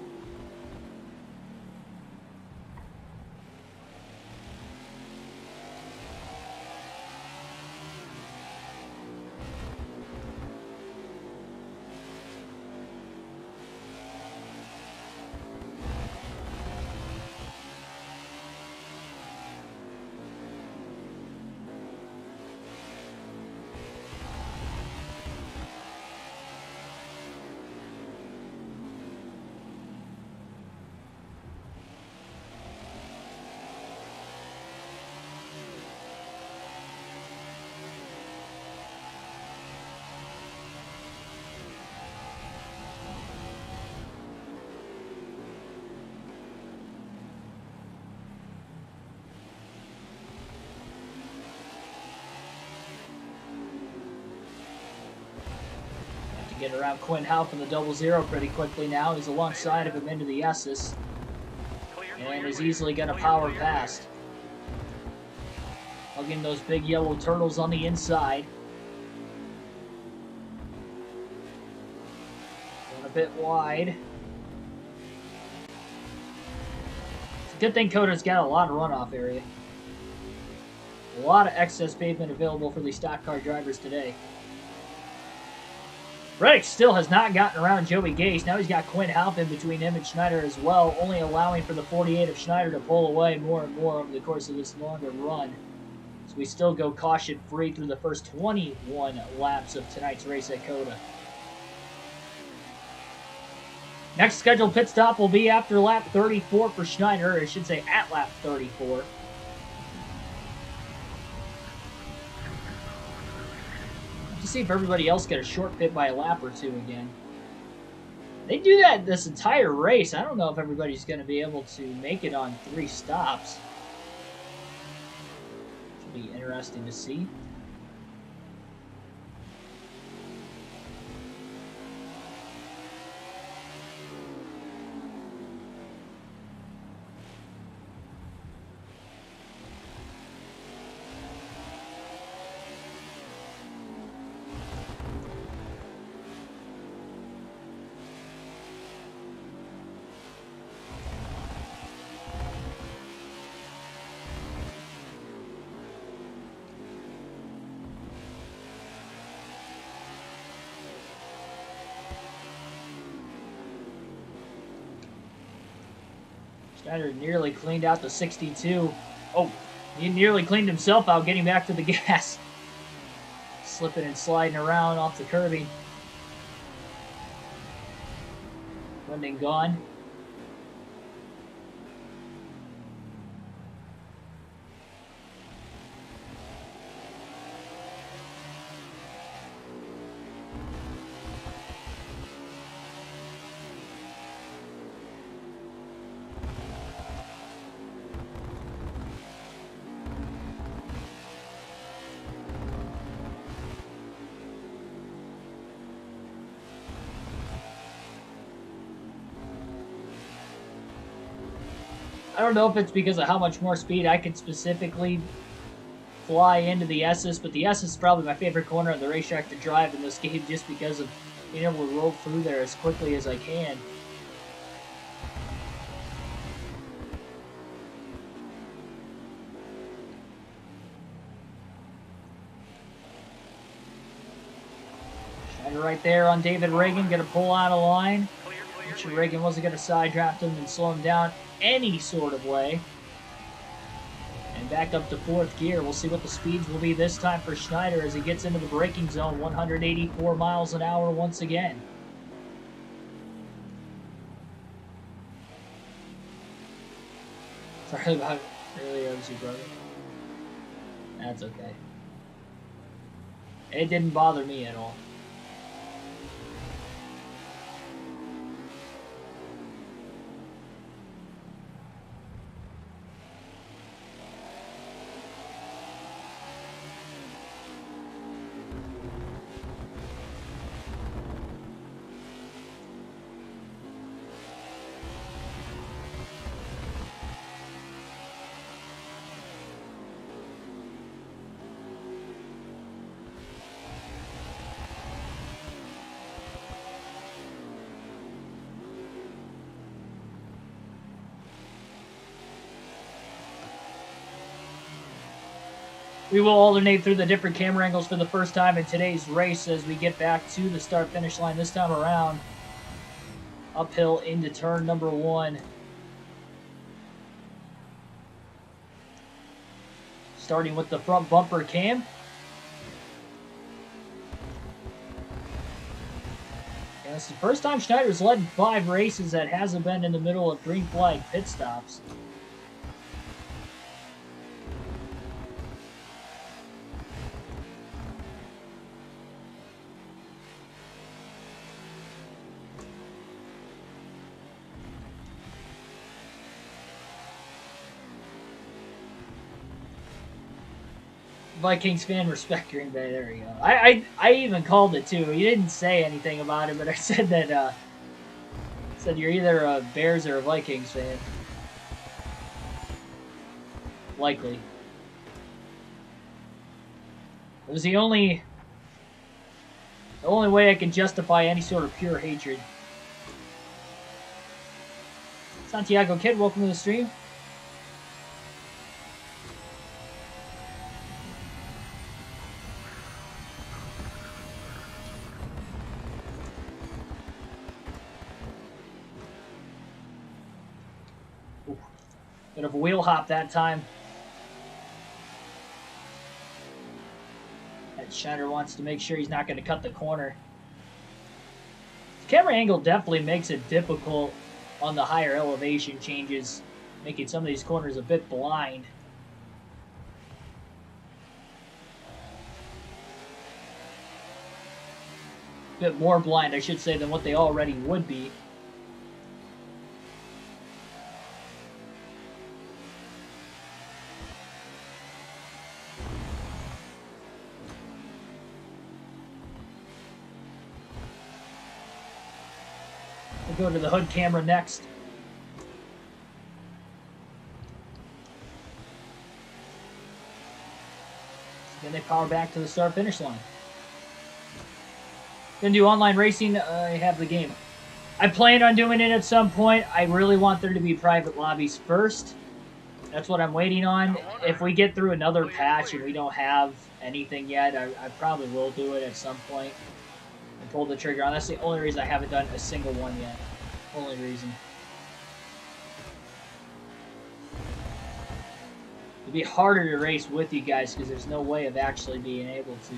Get around Quinn Houff in the 00 pretty quickly now. He's alongside of him into the S's and is easily going to power past. Hugging those big yellow turtles on the inside. Going a bit wide. It's a good thing COTA's got a lot of runoff area. A lot of excess pavement available for these stock car drivers today. Reddick still has not gotten around Joey Gase. Now he's got Quinn Halpin between him and Schneider as well, only allowing for the 48 of Schneider to pull away more and more over the course of this longer run. So we still go caution-free through the first 21 laps of tonight's race at COTA. Next scheduled pit stop will be after lap 34 for Schneider, or I should say at lap 34. See if everybody else get a short pit by a lap or two again. They do that this entire race. I don't know if everybody's going to be able to make it on 3 stops. Should be interesting to see. Schneider nearly cleaned out the 62. Oh, he nearly cleaned himself out getting back to the gas. Slipping and sliding around off the curbing. Winding gone. I don't know if it's because of how much more speed I could specifically fly into the S's, but the S is probably my favorite corner on the racetrack to drive in this game just because of being able to roll through there as quickly as I can. Schneider right there on David Reagan, going to pull out of line. I'm sure Reagan wasn't going to side draft him and slow him down any sort of way. And back up to 4th gear. We'll see what the speeds will be this time for Schneider as he gets into the braking zone. 184 miles an hour once again. Sorry about earlier, OC brother. That's okay. It didn't bother me at all. We will alternate through the different camera angles for the first time in today's race as we get back to the start-finish line this time around. Uphill into turn number 1. Starting with the front bumper cam. And it's the first time Schneider's led 5 races that hasn't been in the middle of green flag pit stops. Vikings fan, respect Green Bay. There you go. I even called it too. You didn't say anything about it, but I said that said you're either a Bears or a Vikings fan. Likely. It was the only way I can justify any sort of pure hatred. Santiago Kid, welcome to the stream. Ooh, bit of a wheel hop that time. And Schneider wants to make sure he's not going to cut the corner. The camera angle definitely makes it difficult on the higher elevation changes, making some of these corners a bit blind. A bit more blind, I should say, than what they already would be. We'll go to the hood camera next. Then they power back to the start-finish line. Gonna do online racing. I have the game. I plan on doing it at some point. I really want there to be private lobbies first. That's what I'm waiting on. If we get through another patch and we don't have anything yet, I probably will do it at some point and pull the trigger on. That's the only reason I haven't done a single one yet. Only reason. It'd be harder to race with you guys because there's no way of actually being able to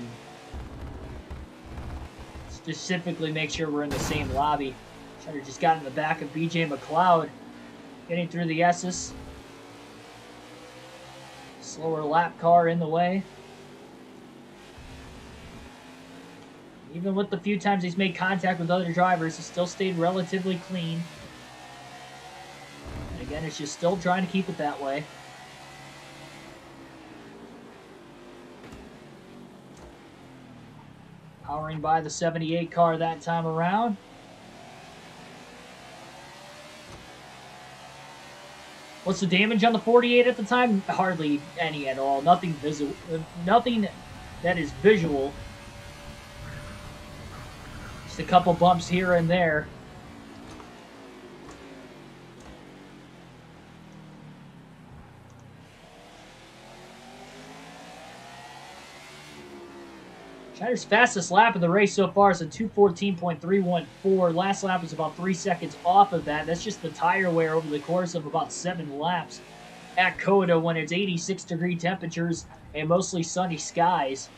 specifically make sure we're in the same lobby. Should have just got in the back of BJ McLeod, getting through the S's. Slower lap car in the way. Even with the few times he's made contact with other drivers, he's still stayed relatively clean. And again, it's just still trying to keep it that way. Powering by the 78 car that time around. What's the damage on the 48 at the time? Hardly any at all. Nothing visible. Nothing that is visual. Just a couple bumps here and there. Schneider's fastest lap of the race so far is a 2:14.314. Last lap was about 3 seconds off of that. That's just the tire wear over the course of about 7 laps at COTA when it's 86-degree temperatures and mostly sunny skies.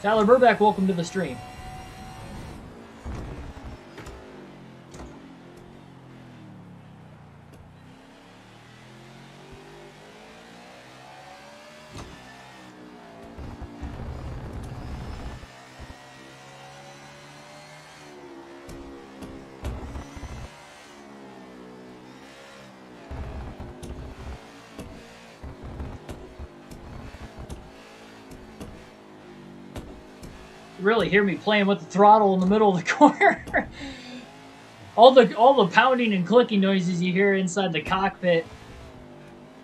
Tyler Burback, welcome to the stream. Really hear me playing with the throttle in the middle of the corner. all the pounding and clicking noises you hear inside the cockpit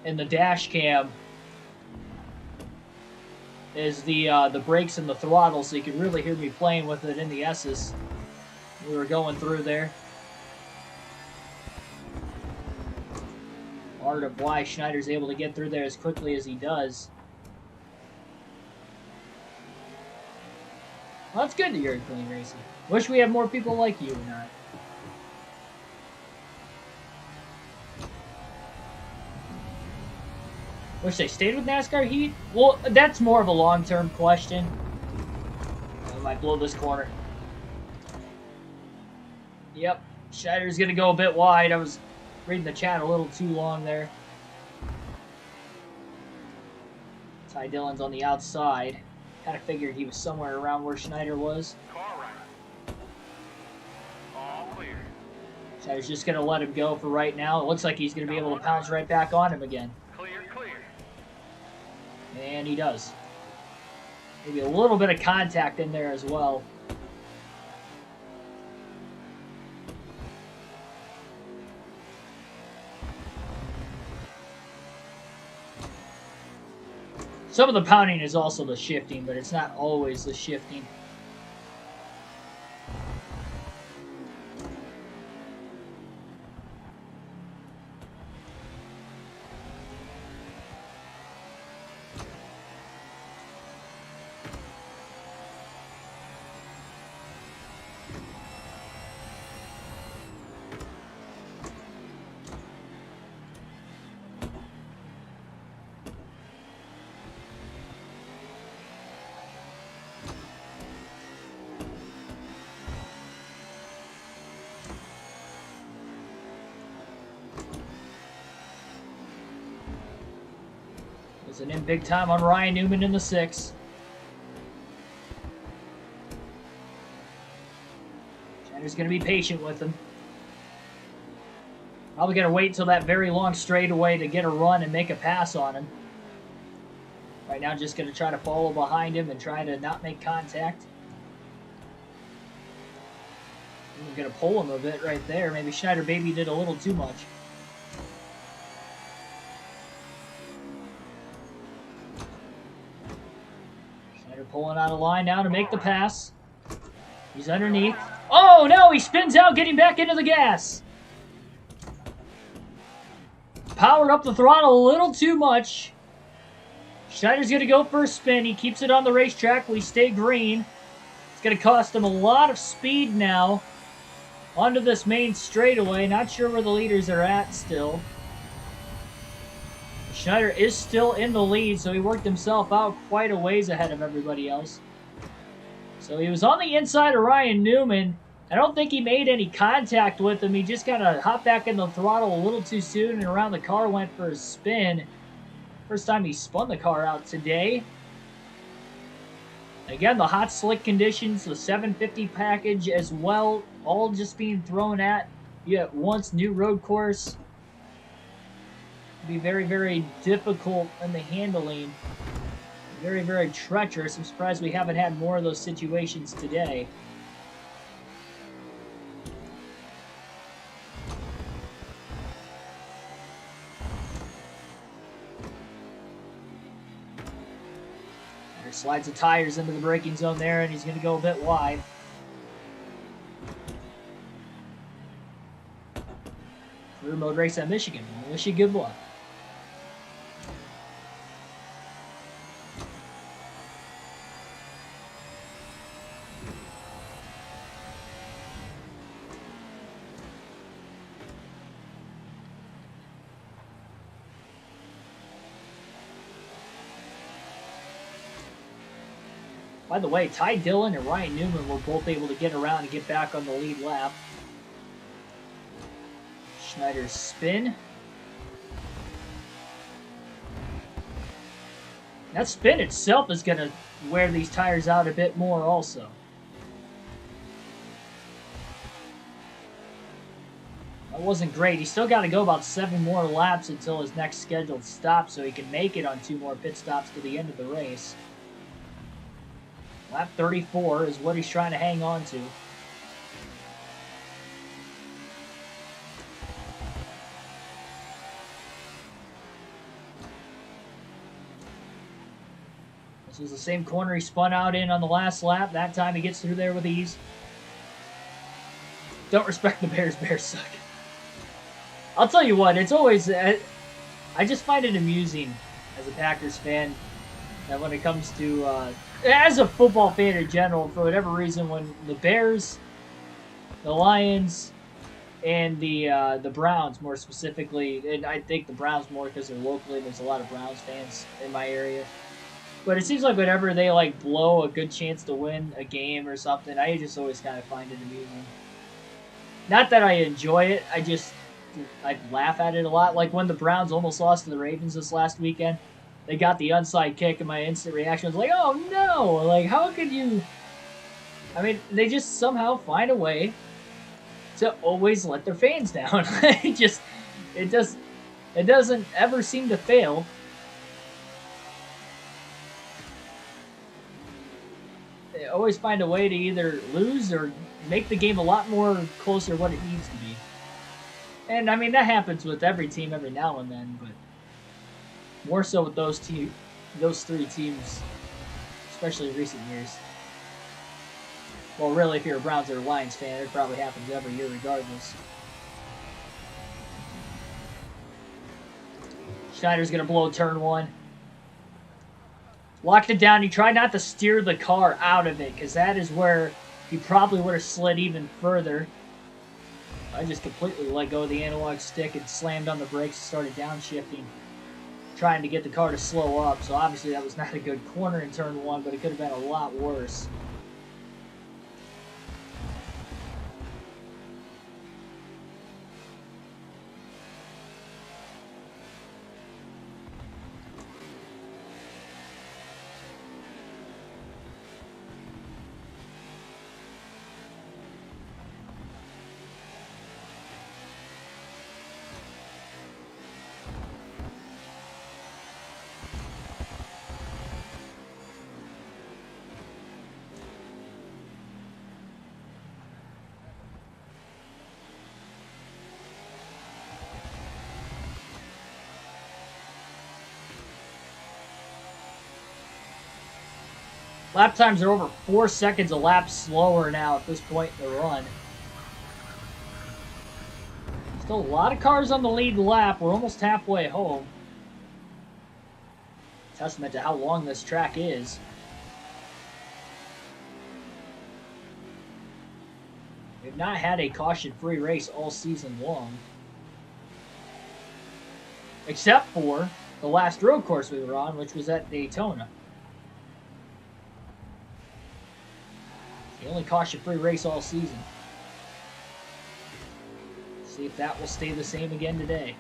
and the dash cam is the brakes and the throttle, so you can really hear me playing with it in the S's. We were going through there. Part of why Schneider's able to get through there as quickly as he does. Well, that's good that you're in clean racing. Wish we had more people like you or not. Wish they stayed with NASCAR Heat? Well, that's more of a long-term question. I might blow this corner. Yep, Schneider's going to go a bit wide. I was reading the chat a little too long there. Ty Dillon's on the outside. Kind of figured he was somewhere around where Schneider was. Schneider's just going to let him go for right now. It looks like he's going to be able to pounce right back on him again. And he does. Maybe a little bit of contact in there as well. Some of the pounding is also the shifting, but it's not always the shifting. An in big time on Ryan Newman in the 6. Schneider's going to be patient with him. Probably going to wait till that very long straightaway to get a run and make a pass on him. Right now, just going to try to follow behind him and try to not make contact. I'm going to pull him a bit right there. Maybe Schneider baby did a little too much. Pulling out a line now to make the pass. He's underneath. Oh, no! He spins out, getting back into the gas. Powered up the throttle a little too much. Schneider's going to go for a spin. He keeps it on the racetrack. We stay green. It's going to cost him a lot of speed now onto this main straightaway. Not sure where the leaders are at still. Schneider is still in the lead, so he worked himself out quite a ways ahead of everybody else. So he was on the inside of Ryan Newman. I don't think he made any contact with him. He just kind of hopped back in the throttle a little too soon and around the car went for a spin. First time he spun the car out today. Again, the hot slick conditions, the 750 package as well, all just being thrown at you at once. New road course. Be very, very difficult in the handling. Very, very treacherous. I'm surprised we haven't had more of those situations today. There slides the tires into the braking zone there, and he's going to go a bit wide. Career mode race at Michigan. I wish you good luck. By the way, Ty Dillon and Ryan Newman were both able to get around and get back on the lead lap. Schneider's spin. That spin itself is going to wear these tires out a bit more also. That wasn't great. He's still got to go about 7 more laps until his next scheduled stop so he can make it on 2 more pit stops to the end of the race. Lap 34 is what he's trying to hang on to. This was the same corner he spun out in on the last lap. That time he gets through there with ease. Don't respect the Bears. Bears suck. I'll tell you what, it's always... I just find it amusing as a Packers fan that when it comes to... as a football fan in general, for whatever reason, when the Bears, the Lions, and the Browns more specifically, and I think the Browns more because they're locally, there's a lot of Browns fans in my area. But it seems like whenever they like blow a good chance to win a game or something, I just always kind of find it amusing. Not that I enjoy it, I laugh at it a lot. Like when the Browns almost lost to the Ravens this last weekend. they got the onside kick, and my instant reaction was like, "Oh no! Like, how could you?" I mean, they just somehow find a way to always let their fans down. It doesn't ever seem to fail. They always find a way to either lose or make the game a lot more closer what it needs to be. And I mean, that happens with every team every now and then, but more so with those three teams, especially in recent years. Well, really, if you're a Browns or a Lions fan, it probably happens every year regardless. Schneider's going to blow turn one. Locked it down. He tried not to steer the car out of it, because that is where he probably would have slid even further. I just completely let go of the analog stick and slammed on the brakes and started downshifting, trying to get the car to slow up. So obviously that was not a good corner in turn one, but it could have been a lot worse. Lap times are over 4 seconds a lap slower now at this point in the run. Still a lot of cars on the lead lap. We're almost halfway home. Testament to how long this track is. We've not had a caution-free race all season long. Except for the last road course we were on, which was at Daytona. The only caution-free race all season. See if that will stay the same again today.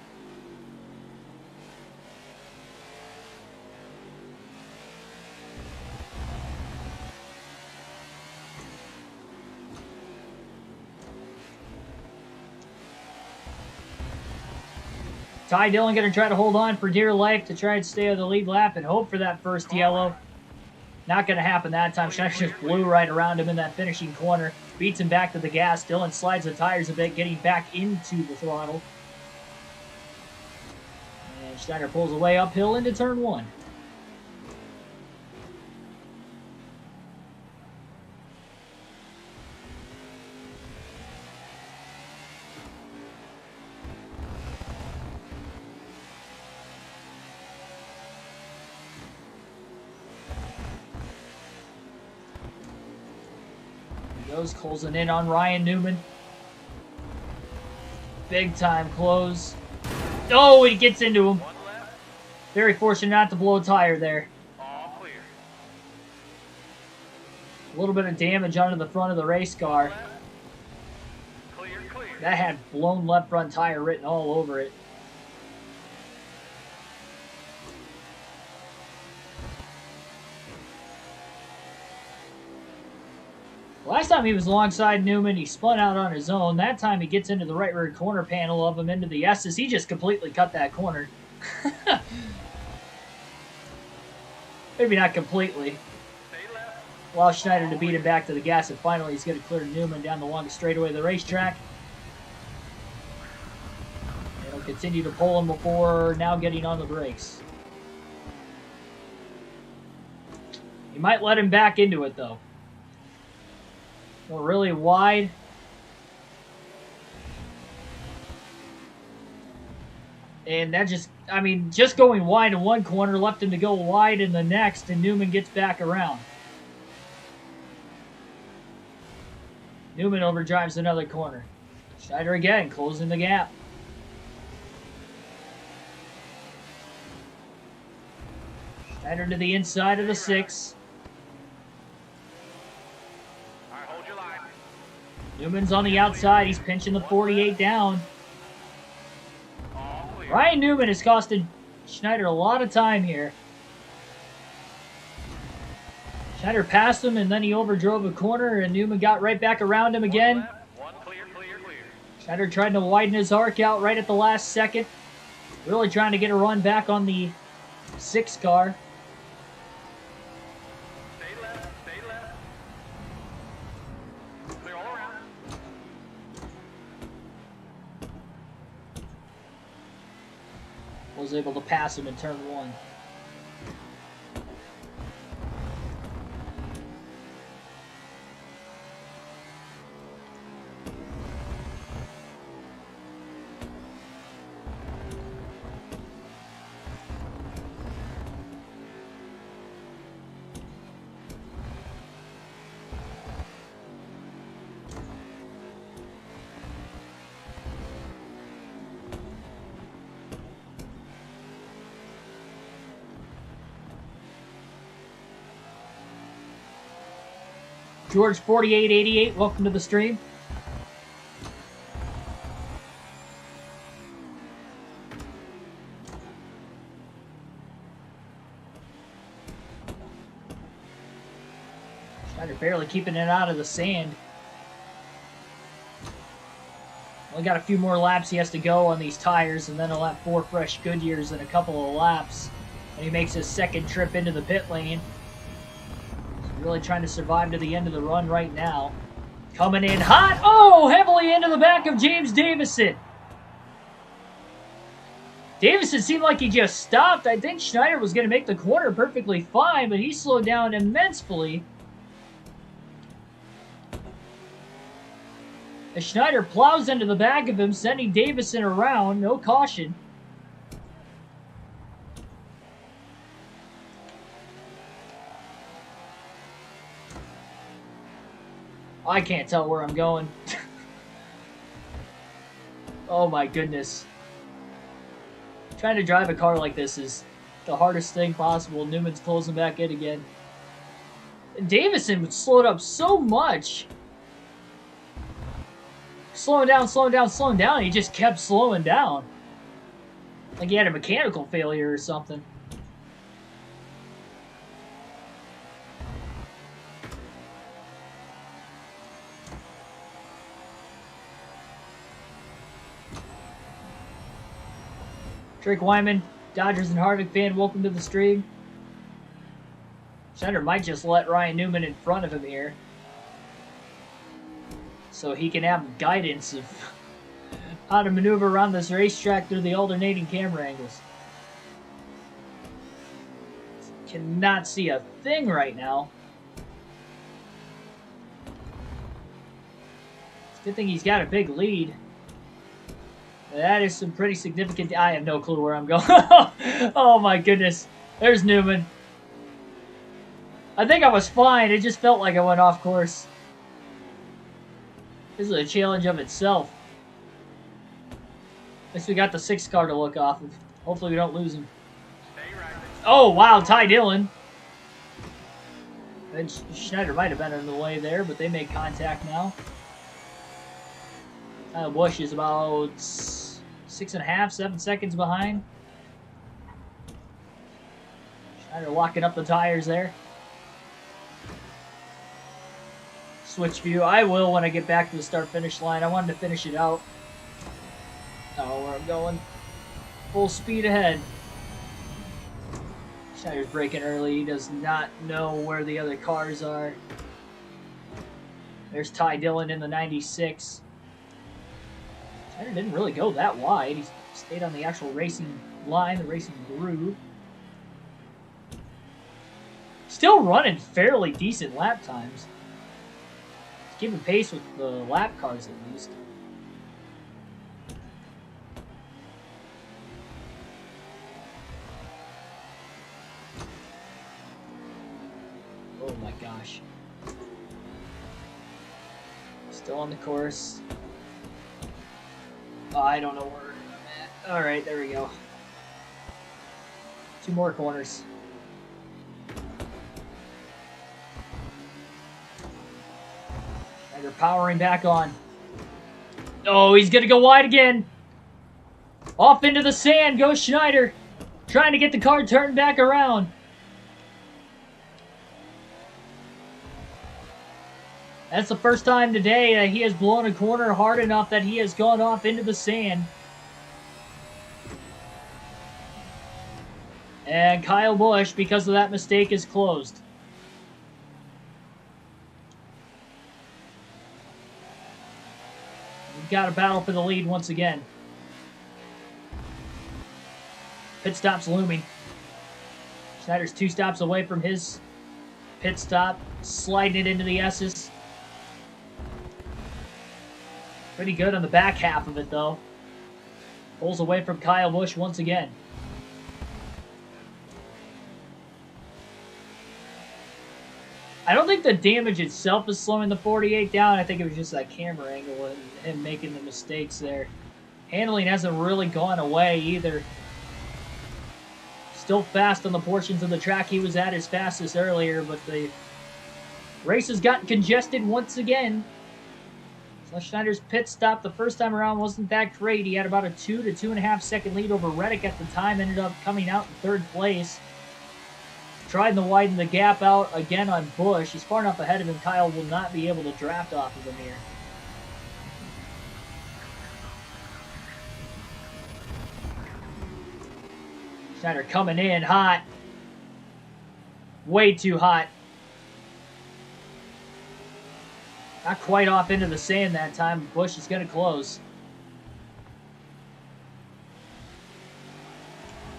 Ty Dillon going to try to hold on for dear life to try and stay on the lead lap and hope for that first yellow. Not going to happen that time. Schneider just blew right around him in that finishing corner. Beats him back to the gas. Dillon slides the tires a bit, getting back into the throttle. And Schneider pulls away uphill into turn one. Goes closing in on Ryan Newman. Big time close. Oh, he gets into him. Very fortunate not to blow a tire there. All clear. A little bit of damage onto the front of the race car. Clear, clear. That had blown left front tire written all over it. Last time he was alongside Newman, he spun out on his own. That time he gets into the right rear corner panel of him into the S's. He just completely cut that corner. Maybe not completely. Allows Schneider to beat him back to the gas, and finally he's going to clear Newman down the longest straightaway of the racetrack. And he'll continue to pull him before now getting on the brakes. He might let him back into it, though. Really wide. And that just, I mean, just going wide in one corner left him to go wide in the next, and Newman gets back around. Newman overdrives another corner. Schneider again, closing the gap. Schneider to the inside of the 6. Newman's on the outside. He's pinching the 48 down. Ryan Newman has costed Schneider a lot of time here. Schneider passed him, and then he overdrove a corner, and Newman got right back around him again. One left, one clear, clear, clear. Schneider tried to widen his arc out right at the last second. Really trying to get a run back on the 6 car. Stay left, stay left. Clear all around. Was able to pass him in turn 1. George 4888, welcome to the stream. Schneider barely keeping it out of the sand. Only got a few more laps he has to go on these tires, and then he'll have 4 fresh Goodyears in a couple of laps. And he makes his second trip into the pit lane. Really trying to survive to the end of the run right now. Coming in hot. Oh, heavily into the back of James Davison. Davison seemed like he just stopped. I think Schneider was going to make the corner perfectly fine, but he slowed down immensely. As Schneider plows into the back of him, sending Davison around. No caution. I can't tell where I'm going. Oh my goodness. Trying to drive a car like this is the hardest thing possible. Newman's closing back in again. And Davison slowed up so much. Slowing down, slowing down, slowing down. He just kept slowing down. Like he had a mechanical failure or something. Drake Wyman, Dodgers and Harvick fan, welcome to the stream. Schneider might just let Ryan Newman in front of him here, so he can have guidance of how to maneuver around this racetrack through the alternating camera angles. Cannot see a thing right now. It's a good thing he's got a big lead. That is some pretty significant... I have no clue where I'm going. Oh my goodness. There's Newman. I think I was fine. It just felt like I went off course. This is a challenge of itself. At least we got the 6 car to look off of. Hopefully we don't lose him. Oh, wow. Ty Dillon. And Schneider might have been in the way there, but they make contact now. Busch is about 6.5, 7 seconds behind. Schneider locking up the tires there. Switch view. I will when I get back to the start-finish line. I wanted to finish it out. Oh, where I'm going. Full speed ahead. Schneider's braking early. He does not know where the other cars are. There's Ty Dillon in the 96. Schneider didn't really go that wide. He stayed on the actual racing line, the racing groove. Still running fairly decent lap times. He's keeping pace with the lap cars at least. Oh my gosh. Still on the course. Oh, I don't know where I'm at. Alright, there we go. 2 more corners. Schneider powering back on. Oh, he's going to go wide again. Off into the sand goes Schneider. Trying to get the car turned back around. That's the first time today that he has blown a corner hard enough that he has gone off into the sand. And Kyle Busch, because of that mistake, is closed. We've got a battle for the lead once again. Pit stop's looming. Schneider's 2 stops away from his pit stop, sliding it into the S's. Pretty good on the back half of it, though. Pulls away from Kyle Busch once again. I don't think the damage itself is slowing the 48 down. I think it was just that camera angle and him making the mistakes there. Handling hasn't really gone away either. Still fast on the portions of the track he was at his fastest earlier, but the race has gotten congested once again. So Schneider's pit stop the first time around wasn't that great. He had about a 2 to 2.5 second lead over Reddick at the time, ended up coming out in 3rd place. Tried to widen the gap out again on Busch. He's far enough ahead of him, Kyle will not be able to draft off of him here. Schneider coming in hot. Way too hot. Not quite off into the sand that time. Busch is going to close.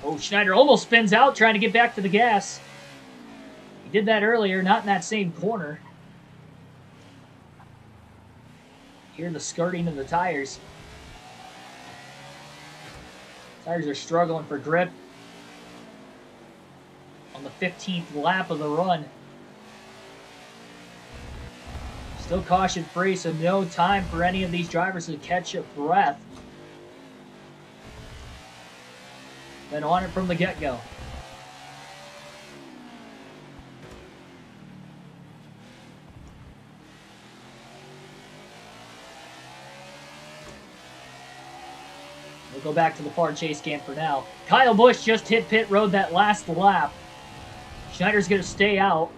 Oh, Schneider almost spins out trying to get back to the gas. He did that earlier, not in that same corner. Hear the skirting of the tires. Tires are struggling for grip on the 15th lap of the run. Still caution free, so no time for any of these drivers to catch a breath. Been on it from the get-go. We'll go back to the far chase cam for now. Kyle Busch just hit pit road that last lap. Schneider's going to stay out.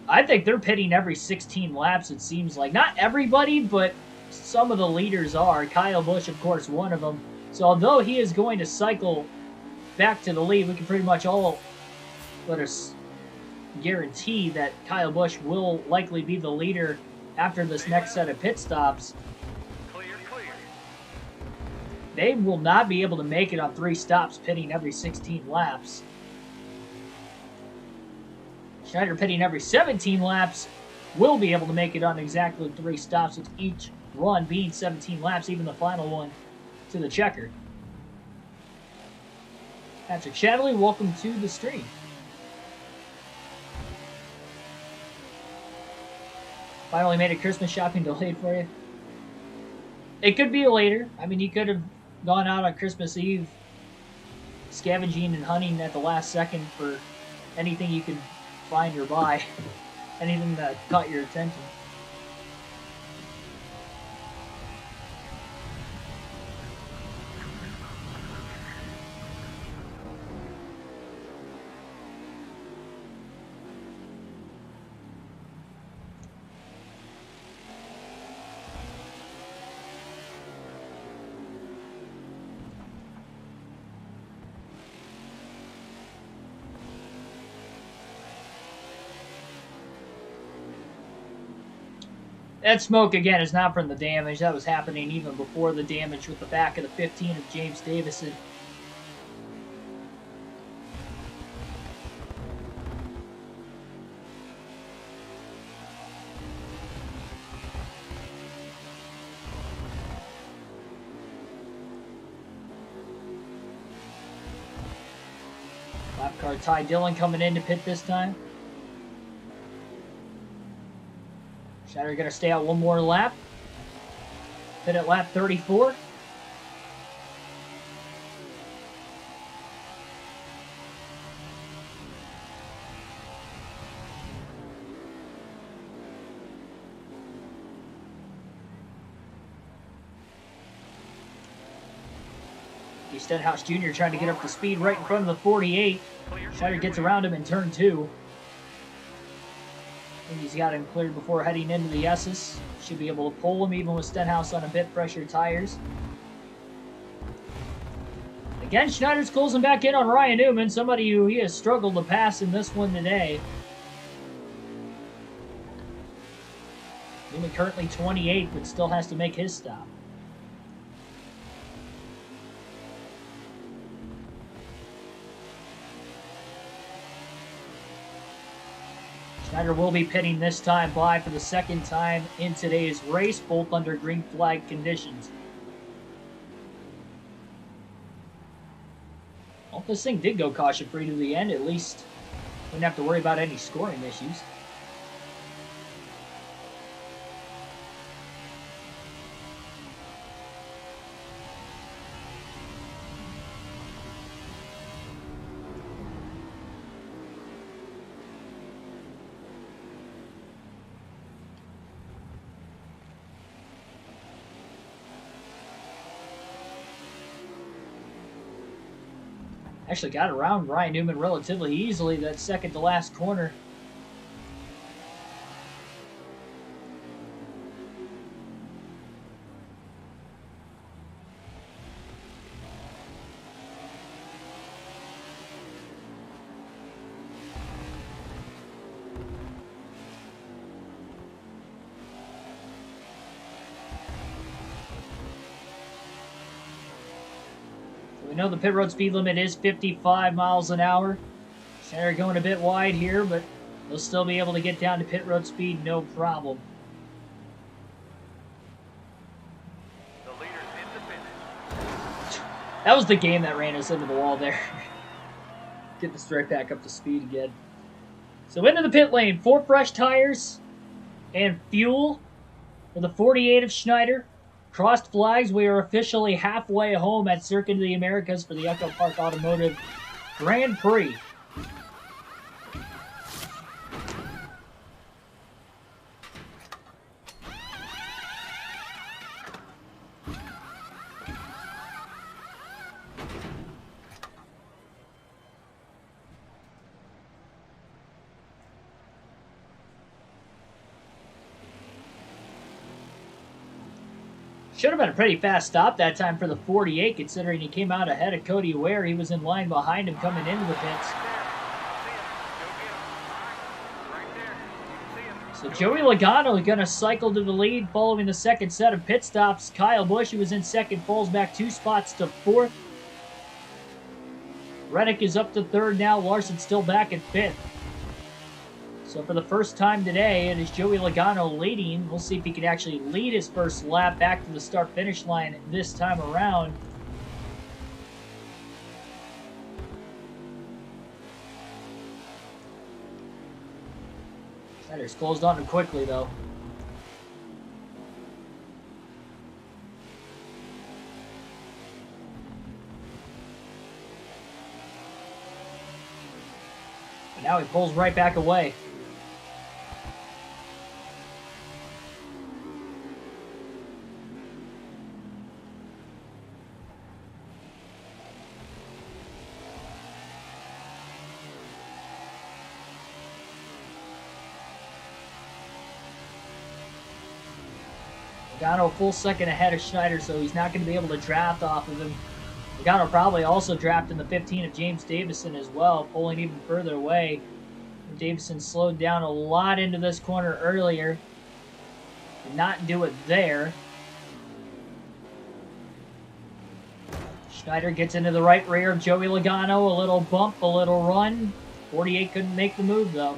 I think they're pitting every 16 laps, it seems like. Not everybody, but some of the leaders are. Kyle Busch, of course, one of them. So although he is going to cycle back to the lead, we can pretty much all let us guarantee that Kyle Busch will likely be the leader after this next set of pit stops. Clear. They will not be able to make it on 3 stops pitting every 16 laps. Schneider pitting every 17 laps will be able to make it on exactly 3 stops, with each run being 17 laps, even the final one to the checker. Patrick Shadley, welcome to the stream. Finally made a Christmas shopping delayed for you. It could be later. I mean, you could have gone out on Christmas Eve scavenging and hunting at the last second for anything you could find or buy. Anything that caught your attention. That smoke, again, is not from the damage. That was happening even before the damage with the back of the 15 of James Davison. Lap car Ty Dillon coming in to pit this time. Schneider going to stay out one more lap. Pit at lap 34. Stenhouse Jr. trying to get up to speed right in front of the 48. Schneider gets around him in turn 2. I think he's got him cleared before heading into the S's. Should be able to pull him even with Stenhouse on a bit fresher tires. Again, Schneider's closing back in on Ryan Newman, somebody who he has struggled to pass in this one today. Newman currently 28, but still has to make his stop. Schneider will be pitting this time by for the second time in today's race, both under green flag conditions. Well, if this thing did go caution-free to the end, at least wouldn't have to worry about any scoring issues. Actually got around Ryan Newman relatively easily that second to last corner. We know the pit road speed limit is 55 miles an hour. Schneider going a bit wide here, but they'll still be able to get down to pit road speed, no problem. The leader's in the finish. That was the game that ran us into the wall there. Get this right back up to speed again. So into the pit lane, 4 fresh tires and fuel for the 48 of Schneider. Crossed flags, we are officially halfway home at Circuit of the Americas for the Echo Park Automotive Grand Prix. Should have been a pretty fast stop that time for the 48, considering he came out ahead of Cody Ware. He was in line behind him coming into the pits. So Joey Logano is going to cycle to the lead following the second set of pit stops. Kyle Busch, who was in second, falls back 2 spots to 4th. Reddick is up to 3rd now. Larson still back at 5th. So for the first time today, it is Joey Logano leading. We'll see if he can actually lead his first lap back to the start-finish line this time around. Schneider's closed on him quickly, though. But now he pulls right back away. Logano a full second ahead of Schneider, so he's not going to be able to draft off of him. Logano probably also drafting the 15 of James Davison as well, pulling even further away. Davison slowed down a lot into this corner earlier. Did not do it there. Schneider gets into the right rear of Joey Logano. A little bump, a little run. 48 couldn't make the move, though.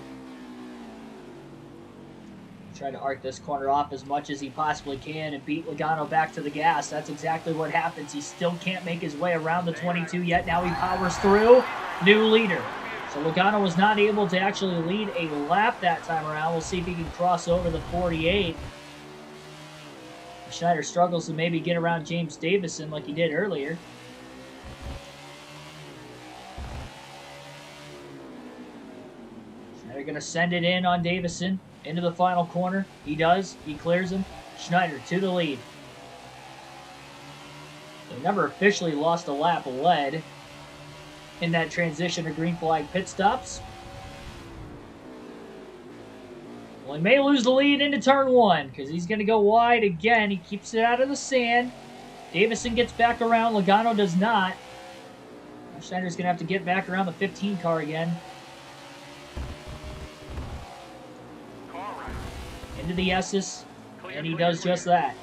Try to arc this corner off as much as he possibly can and beat Logano back to the gas. That's exactly what happens. He still can't make his way around the 22 yet. Now he powers through. New leader. So Logano was not able to actually lead a lap that time around. We'll see if he can cross over the 48. Schneider struggles to maybe get around James Davison like he did earlier. Schneider going to send it in on Davison. Into the final corner. He does. He clears him. Schneider to the lead. They never officially lost a lap led in that transition to green flag pit stops. Well, he may lose the lead into turn 1 because he's going to go wide again. He keeps it out of the sand. Davison gets back around. Logano does not. Schneider's going to have to get back around the 15 car again. Into the S's, and he does just that.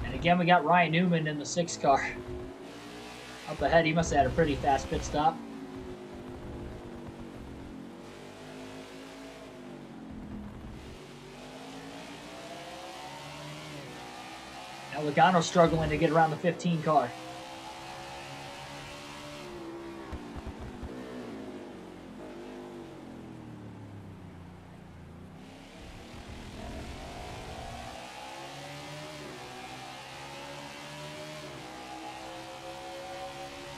And again, we got Ryan Newman in the 6 car. Up ahead, he must have had a pretty fast pit stop. Now Logano struggling to get around the 15 car.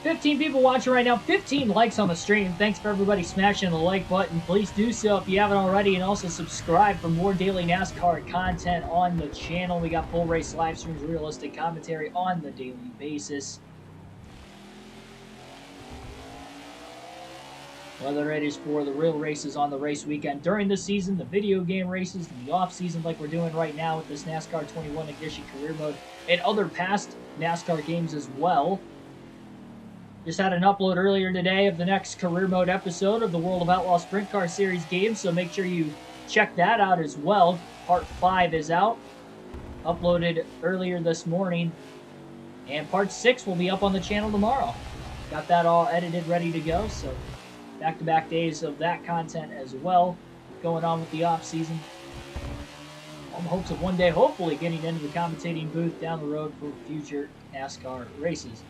$15 people watching right now. 15 likes on the stream. Thanks for everybody smashing the like button. Please do so if you haven't already, and also subscribe for more daily NASCAR content on the channel. We got full race live streams, realistic commentary on the daily basis. Whether it is for the real races on the race weekend during the season, the video game races, the off season like we're doing right now with this NASCAR 21 Ignition Career Mode, and other past NASCAR games as well. Just had an upload earlier today of the next Career Mode episode of the World of Outlaw Sprint Car Series game, so make sure you check that out as well. Part 5 is out, uploaded earlier this morning, and Part 6 will be up on the channel tomorrow. Got that all edited, ready to go, so back-to-back days of that content as well, going on with the off-season. On the hopes of one day, hopefully, getting into the commentating booth down the road for future NASCAR races.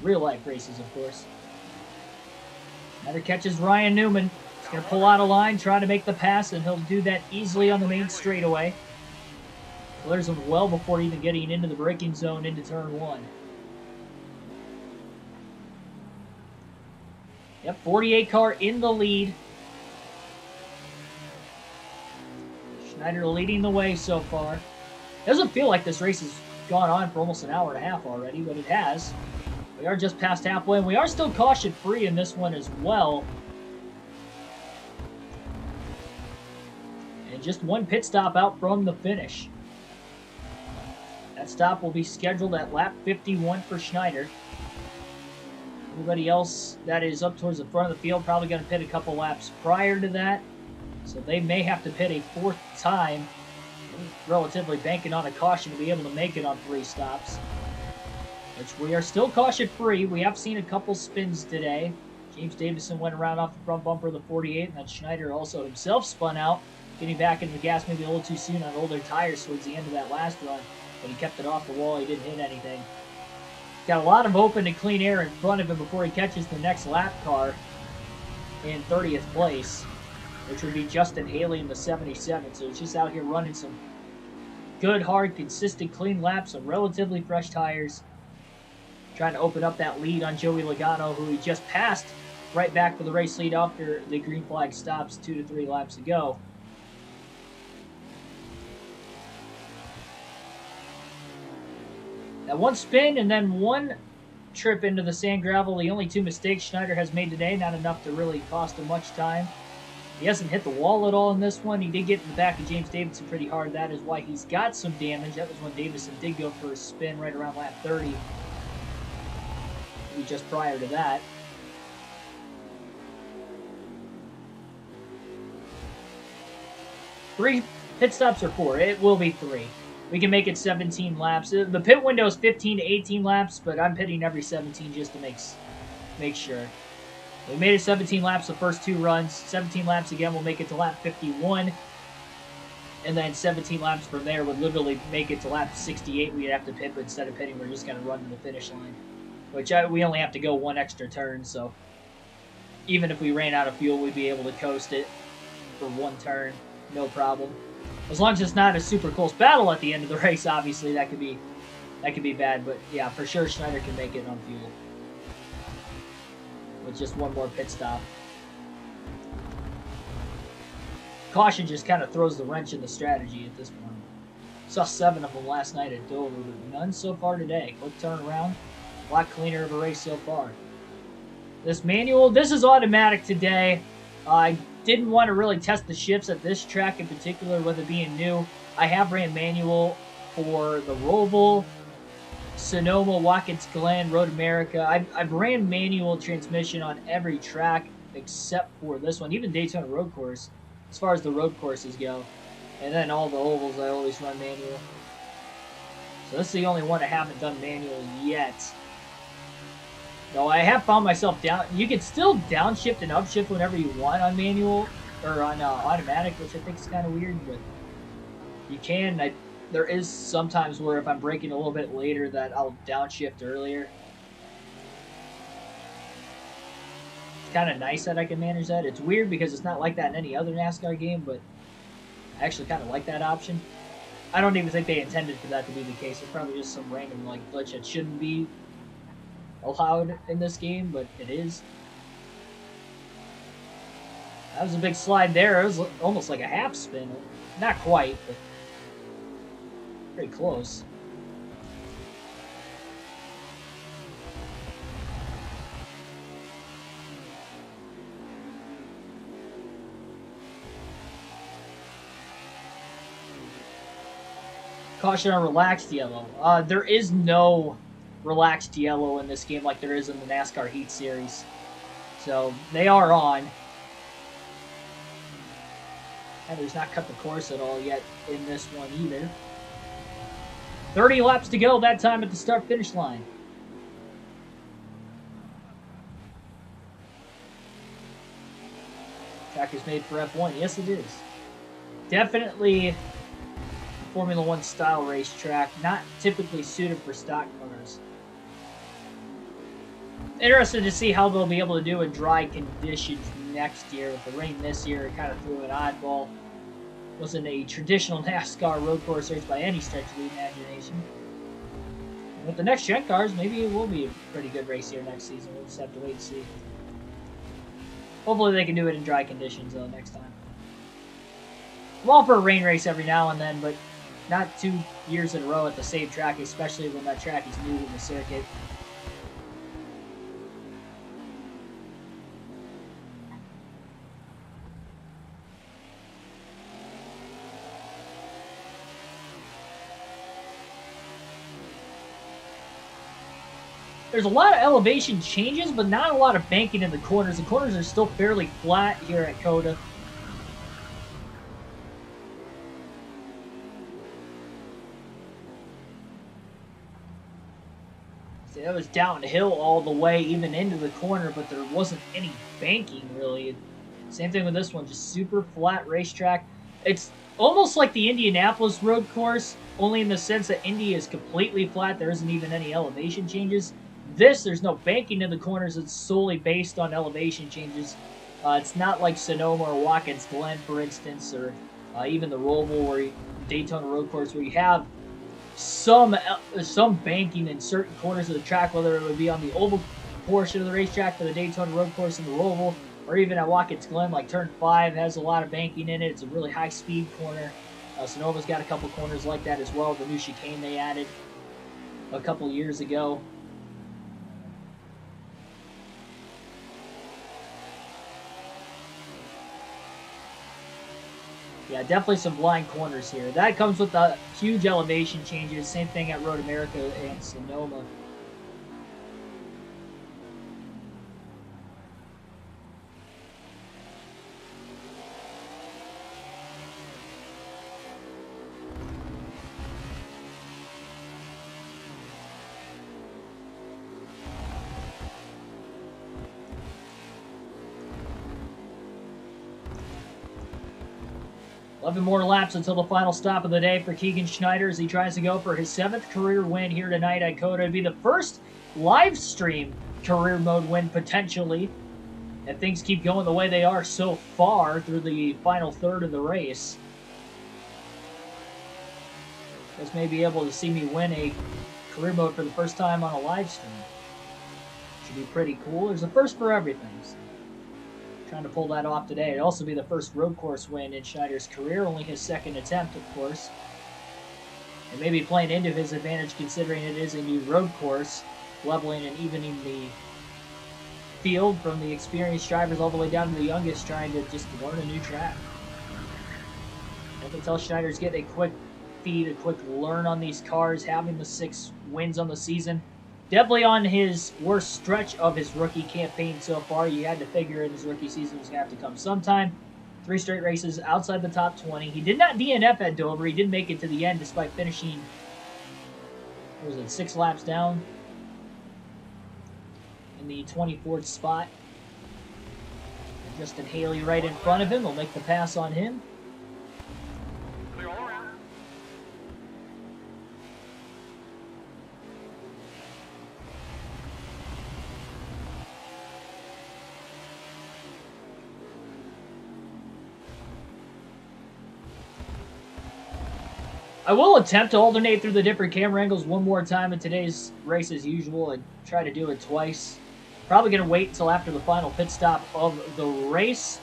Real-life races, of course. Another catches Ryan Newman. He's going to pull out a line, try to make the pass, and he'll do that easily on the main straightaway. Clears him well before even getting into the braking zone into turn 1. Yep, 48 car in the lead. Schneider leading the way so far. It doesn't feel like this race has gone on for almost an hour and a half already, but it has. We are just past halfway, and we are still caution-free in this one as well. And just one pit stop out from the finish. That stop will be scheduled at lap 51 for Schneider. Everybody else that is up towards the front of the field probably going to pit a couple laps prior to that. So they may have to pit a 4th time. Relatively banking on a caution to be able to make it on 3 stops. Which we are still caution-free. We have seen a couple spins today. James Davison went around off the front bumper of the 48, and then Schneider also himself spun out, getting back into the gas maybe a little too soon on older tires towards the end of that last run. But he kept it off the wall. He didn't hit anything. Got a lot of open and clean air in front of him before he catches the next lap car in 30th place, which would be Justin Haley in the 77. So he's just out here running some good, hard, consistent, clean laps on relatively fresh tires. Trying to open up that lead on Joey Logano, who he just passed right back for the race lead after the green flag stops 2 to 3 laps ago. That one spin and then one trip into the sand gravel, the only 2 mistakes Schneider has made today, not enough to really cost him much time. He hasn't hit the wall at all in this one. He did get in the back of James Davison pretty hard. That is why he's got some damage. That was when Davison did go for a spin right around lap 30. Just prior to that. 3 pit stops or 4? It will be 3. We can make it 17 laps. The pit window is 15 to 18 laps, but I'm pitting every 17 just to make sure. We made it 17 laps the first 2 runs. 17 laps again will make it to lap 51. And then 17 laps from there would literally make it to lap 68. We'd have to pit, but instead of pitting, we're just going to run to the finish line. Which we only have to go 1 extra turn, so even if we ran out of fuel, we'd be able to coast it for 1 turn, no problem. As long as it's not a super close battle at the end of the race, obviously that could be bad. But yeah, for sure Schneider can make it on fuel with just 1 more pit stop. Caution just kind of throws the wrench in the strategy at this point. Saw 7 of them last night at Dover, but none so far today. Quick turnaround. A lot cleaner of a race so far. This manual, this is automatic today. I didn't want to really test the shifts at this track in particular with it being new. I have ran manual for the Roval, Sonoma, Watkins Glen, Road America. I've ran manual transmission on every track except for this one, even Daytona Road Course, as far as the road courses go. And then all the ovals, I always run manual. So this is the only one I haven't done manual yet. Though I have found myself down. You can still downshift and upshift whenever you want on manual or on automatic, which I think is kind of weird, but you can. There is sometimes where if I'm braking a little bit later that I'll downshift earlier. It's kind of nice that I can manage that. It's weird because it's not like that in any other NASCAR game, but I actually kind of like that option. I don't even think they intended for that to be the case. It's probably just some random like glitch that shouldn't be allowed in this game, but it is. That was a big slide there. It was almost like a half spin. Not quite, but pretty close. Caution on relaxed yellow. There is no relaxed yellow in this game like there is in the NASCAR Heat Series. So they are on. Heather's not cut the course at all yet in this one either. 30 laps to go that time at the start-finish line. Track is made for F1. Yes, it is. Definitely Formula One style racetrack. Not typically suited for stock cars. Interested to see how they'll be able to do in dry conditions next year. With the rain this year, it kind of threw an oddball. Wasn't a traditional NASCAR road course race by any stretch of the imagination. With the next gen cars, maybe it will be a pretty good race here next season. We'll just have to wait and see. Hopefully they can do it in dry conditions though next time. I'm all for a rain race every now and then, but not 2 years in a row at the same track, especially when that track is new in the circuit. There's a lot of elevation changes, but not a lot of banking in the corners. The corners are still fairly flat here at COTA. See, that was downhill all the way, even into the corner, but there wasn't any banking, really. Same thing with this one, just super flat racetrack. It's almost like the Indianapolis road course, only in the sense that Indy is completely flat. There isn't even any elevation changes. This, there's no banking in the corners. It's solely based on elevation changes. It's not like Sonoma or Watkins Glen, for instance, or even the Roval or Daytona Road Course, where you have some banking in certain corners of the track, whether it would be on the oval portion of the racetrack for the Daytona Road Course and the Roval, or even at Watkins Glen, like Turn 5 has a lot of banking in it. It's a really high-speed corner. Sonoma's got a couple corners like that as well. The new chicane they added a couple years ago. Yeah, definitely some blind corners here. That comes with the huge elevation changes. Same thing at Road America and Sonoma. Eleven more laps until the final stop of the day for Keegan Schneider as he tries to go for his 7th career win here tonight at COTA. It'd be the first live stream career mode win potentially. And things keep going the way they are so far through the final third of the race. Guys may be able to see me win a career mode for the first time on a live stream. Should be pretty cool. There's a first for everything. So trying to pull that off today. It'd also be the first road course win in Schneider's career, only his 2nd attempt, of course. And maybe playing into his advantage considering it is a new road course. leveling and evening the field from the experienced drivers all the way down to the youngest, trying to just learn a new track. I can tell Schneider's getting a quick feed, a quick learn on these cars, having the 6 wins on the season. Definitely on his worst stretch of his rookie campaign so far. You had to figure in his rookie season was going to have to come sometime. 3 straight races outside the top 20. He did not DNF at Dover. He did make it to the end despite finishing, 6 laps down in the 24th spot. And Justin Haley right in front of him will make the pass on him. Clear all around. I will attempt to alternate through the different camera angles one more time in today's race as usual and try to do it twice. Probably going to wait until after the final pit stop of the race.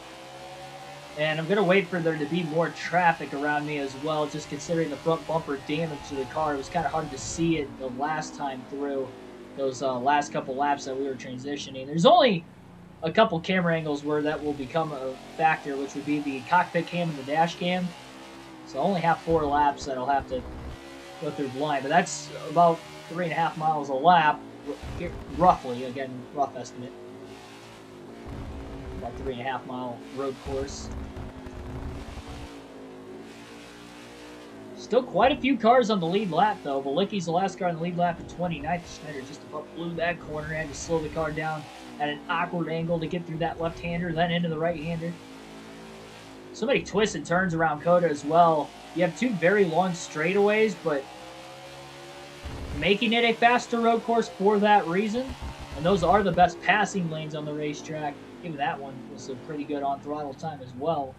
And I'm going to wait for there to be more traffic around me as well, just considering the front bumper damage to the car. It was kind of hard to see it the last time through those last couple laps that we were transitioning. There's only a couple camera angles where that will become a factor, which would be the cockpit cam and the dash cam. So I only have 4 laps that I'll have to go through blind, but that's about 3.5 miles a lap, roughly, again, rough estimate. About 3.5 mile road course. Still quite a few cars on the lead lap, though. Balicki's the last car on the lead lap at 29th. Schneider just about blew that corner, had to slow the car down at an awkward angle to get through that left-hander, then into the right-hander. So many twists and turns around COTA as well. You have 2 very long straightaways, but making it a faster road course for that reason. And those are the best passing lanes on the racetrack. Even that one was a pretty good on-throttle time as well.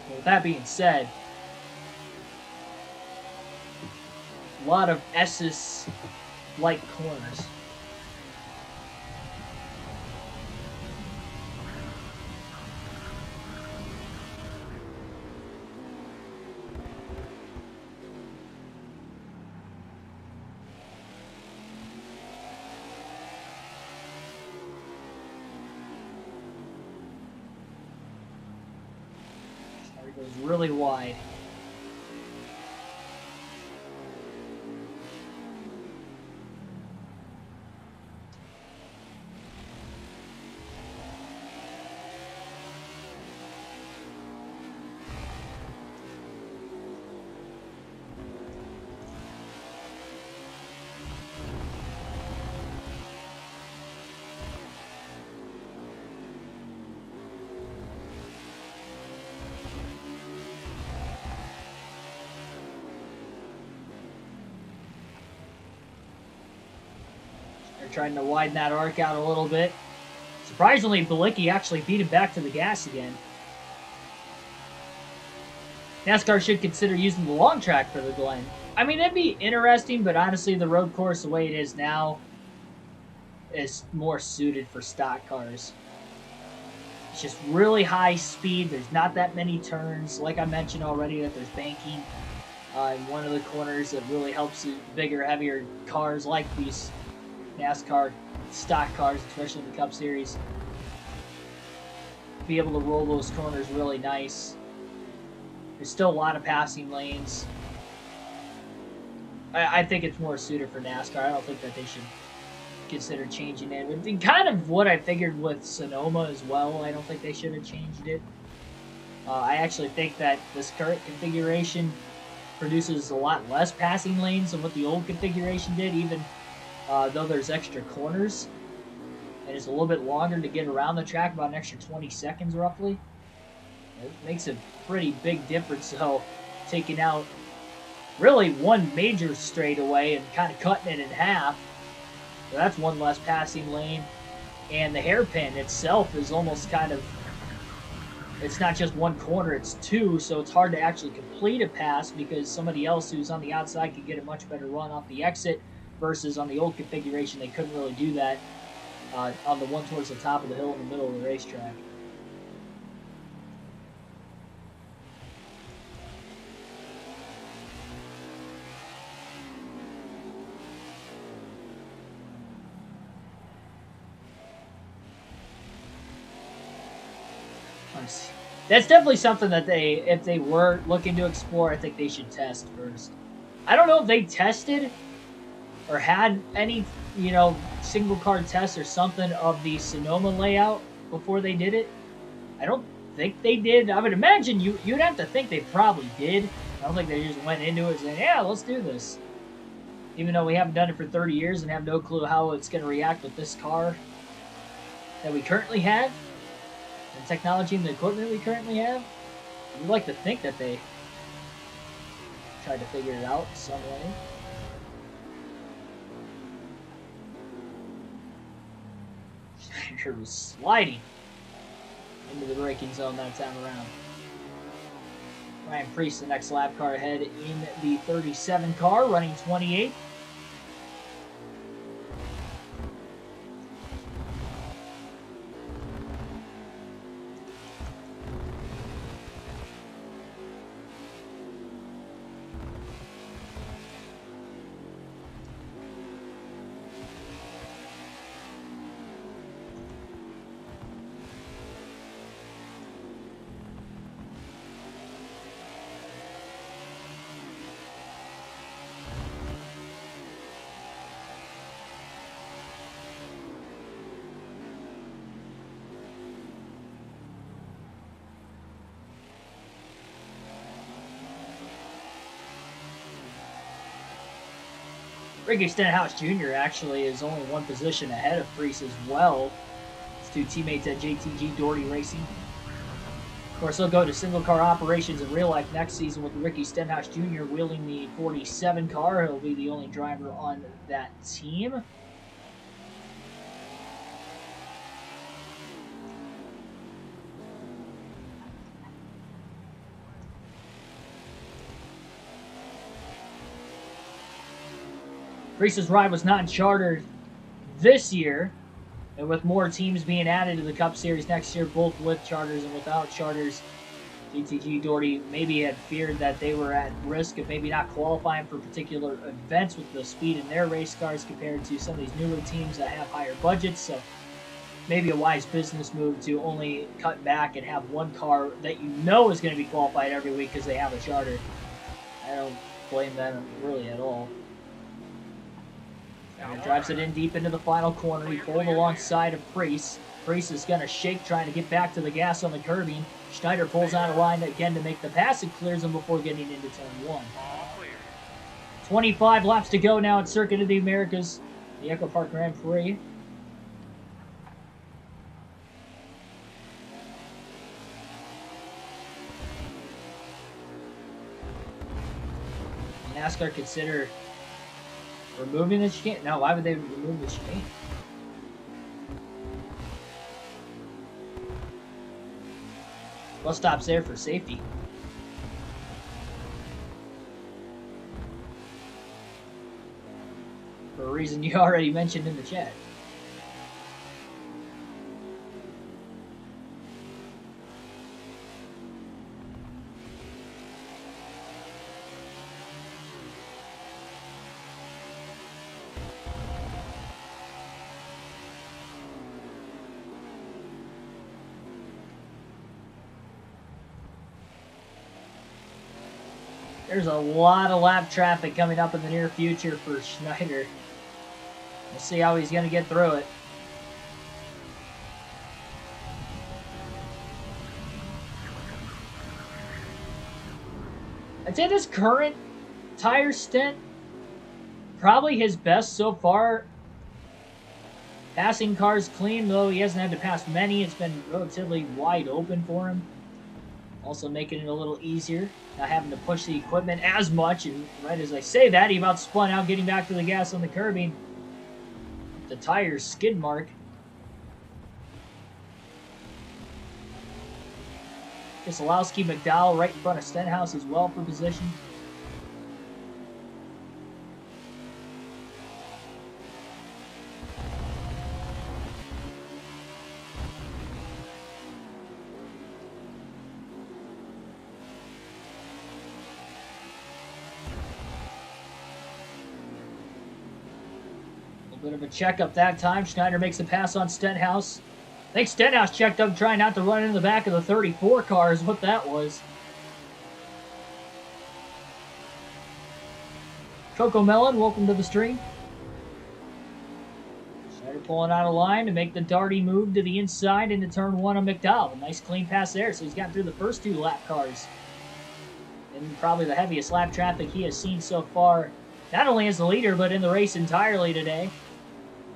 But with that being said, a lot of S's-like corners. Goes really wide. Trying to widen that arc out a little bit. Surprisingly, Balicki actually beat him back to the gas again. NASCAR should consider using the long track for the Glen. I mean, it'd be interesting, but honestly, the road course, the way it is now, is more suited for stock cars. It's just really high speed. There's not that many turns. Like I mentioned already, that there's banking in one of the corners that really helps the bigger, heavier cars like these NASCAR stock cars, especially in the Cup Series, be able to roll those corners really nice. There's still a lot of passing lanes. I think it's more suited for NASCAR. I don't think that they should consider changing it. And kind of what I figured with Sonoma as well. I don't think they should have changed it. I actually think that this current configuration produces a lot less passing lanes than what the old configuration did, even though there's extra corners, and it's a little bit longer to get around the track, about an extra 20 seconds roughly. It makes a pretty big difference, so taking out really one major straightaway and kind of cutting it in half. So that's one less passing lane, and the hairpin itself is almost kind of, it's not just one corner, it's 2, so it's hard to actually complete a pass because somebody else who's on the outside could get a much better run off the exit. Versus on the old configuration, they couldn't really do that on the one towards the top of the hill in the middle of the racetrack. That's definitely something that if they were looking to explore, I think they should test first. I don't know if they tested or had any, single car tests or something of the Sonoma layout before they did it. I don't think they did. I would imagine you'd have to think they probably did. I don't think they just went into it saying, yeah, let's do this. Even though we haven't done it for 30 years and have no clue how it's going to react with this car that we currently have, the technology and the equipment we currently have. We'd like to think that they tried to figure it out some way. Schneider was sliding into the braking zone that time around. Ryan Preece, the next lap car ahead in the 37 car, running 28. Ricky Stenhouse Jr. actually is only one position ahead of Preece as well. His two teammates at JTG Doherty Racing. Of course, he'll go to single car operations in real life next season with Ricky Stenhouse Jr. wheeling the 47 car. He'll be the only driver on that team. Preece's ride was not chartered this year, and with more teams being added to the Cup Series next year, both with charters and without charters, GTG Doherty maybe had feared that they were at risk of maybe not qualifying for particular events with the speed in their race cars compared to some of these newer teams that have higher budgets. So maybe a wise business move to only cut back and have one car that you know is going to be qualified every week because they have a charter. I don't blame them really at all. And drives it in deep into the final corner. He pulled alongside of Preece. Preece is going to shake, trying to get back to the gas on the curbing. Schneider pulls out of line again to make the pass and clears him before getting into turn 1. 25 laps to go now at Circuit of the Americas, the Echo Park Grand Prix. NASCAR consider removing the chicane? No, why would they remove the chicane? Bus stop's there for safety. For a reason you already mentioned in the chat. There's a lot of lap traffic coming up in the near future for Schneider. We'll see how he's going to get through it. I'd say this current tire stint, probably his best so far. Passing cars clean, though he hasn't had to pass many. It's been relatively wide open for him. Also making it a little easier, not having to push the equipment as much. And right as I say that, he about spun out, getting back to the gas on the curbing. The tire's skid mark. Keselowski, McDowell right in front of Stenhouse as well for position. Bit of a checkup that time. Schneider makes a pass on Stenhouse. I think Stenhouse checked up trying not to run into the back of the 34 car is what that was. Coco Melon, welcome to the stream. Schneider pulling out of line to make the darty move to the inside into turn 1 on McDowell. Nice clean pass there, so he's gotten through the first 2 lap cars. And probably the heaviest lap traffic he has seen so far, not only as the leader, but in the race entirely today.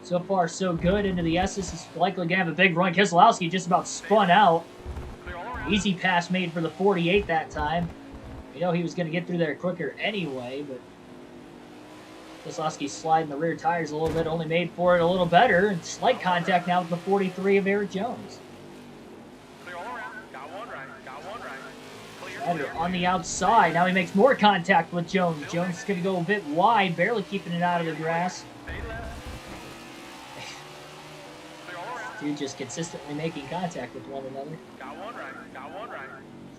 So far, so good. Into the S's is likely going to have a big run. Keselowski just about spun out. Easy pass made for the 48 that time. You know he was going to get through there quicker anyway, but Keselowski sliding the rear tires a little bit, only made for it a little better. And slight contact now with the 43 of Eric Jones. Schneider on the outside. Now he makes more contact with Jones. Jones is going to go a bit wide, barely keeping it out of the grass. Dude just consistently making contact with one another.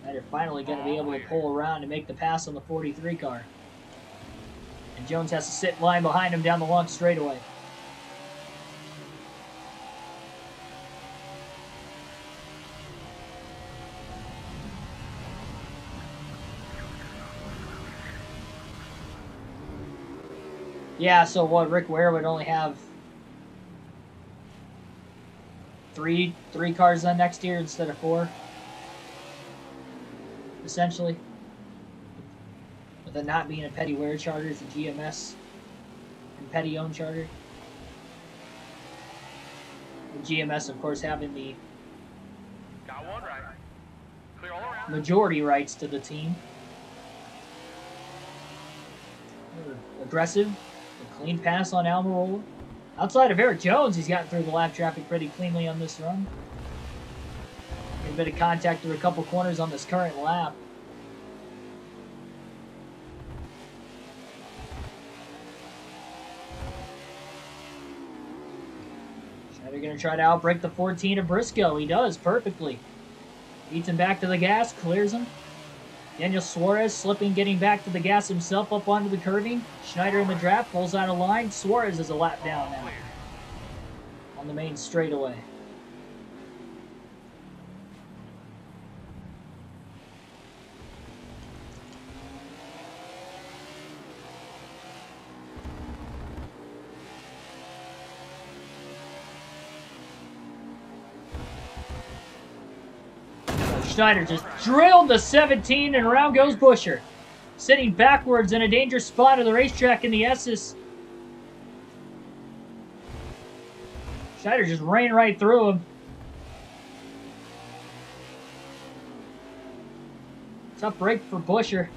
Schneider finally going to be able to pull around and make the pass on the 43 car. And Jones has to sit in line behind him down the long straightaway. Yeah, so what, Rick Ware would only have three cars then next year instead of 4, essentially. With it not being a Petty Ware charter, it's a GMS and Petty owned charter. And GMS, of course, having the majority rights to the team. Aggressive, a clean pass on Almirola. Outside of Eric Jones, he's gotten through the lap traffic pretty cleanly on this run. A bit of contact through a couple corners on this current lap. Schneider going to try to outbreak the 14 of Briscoe. He does perfectly. Beats him back to the gas, clears him. Daniel Suarez slipping, getting back to the gas himself up onto the curving. Schneider in the draft, pulls out of line. Suarez is a lap down now on the main straightaway. Schneider just drilled the 17 and around goes Buescher. Sitting backwards in a dangerous spot of the racetrack in the S's. Schneider just ran right through him. Tough break for Buescher.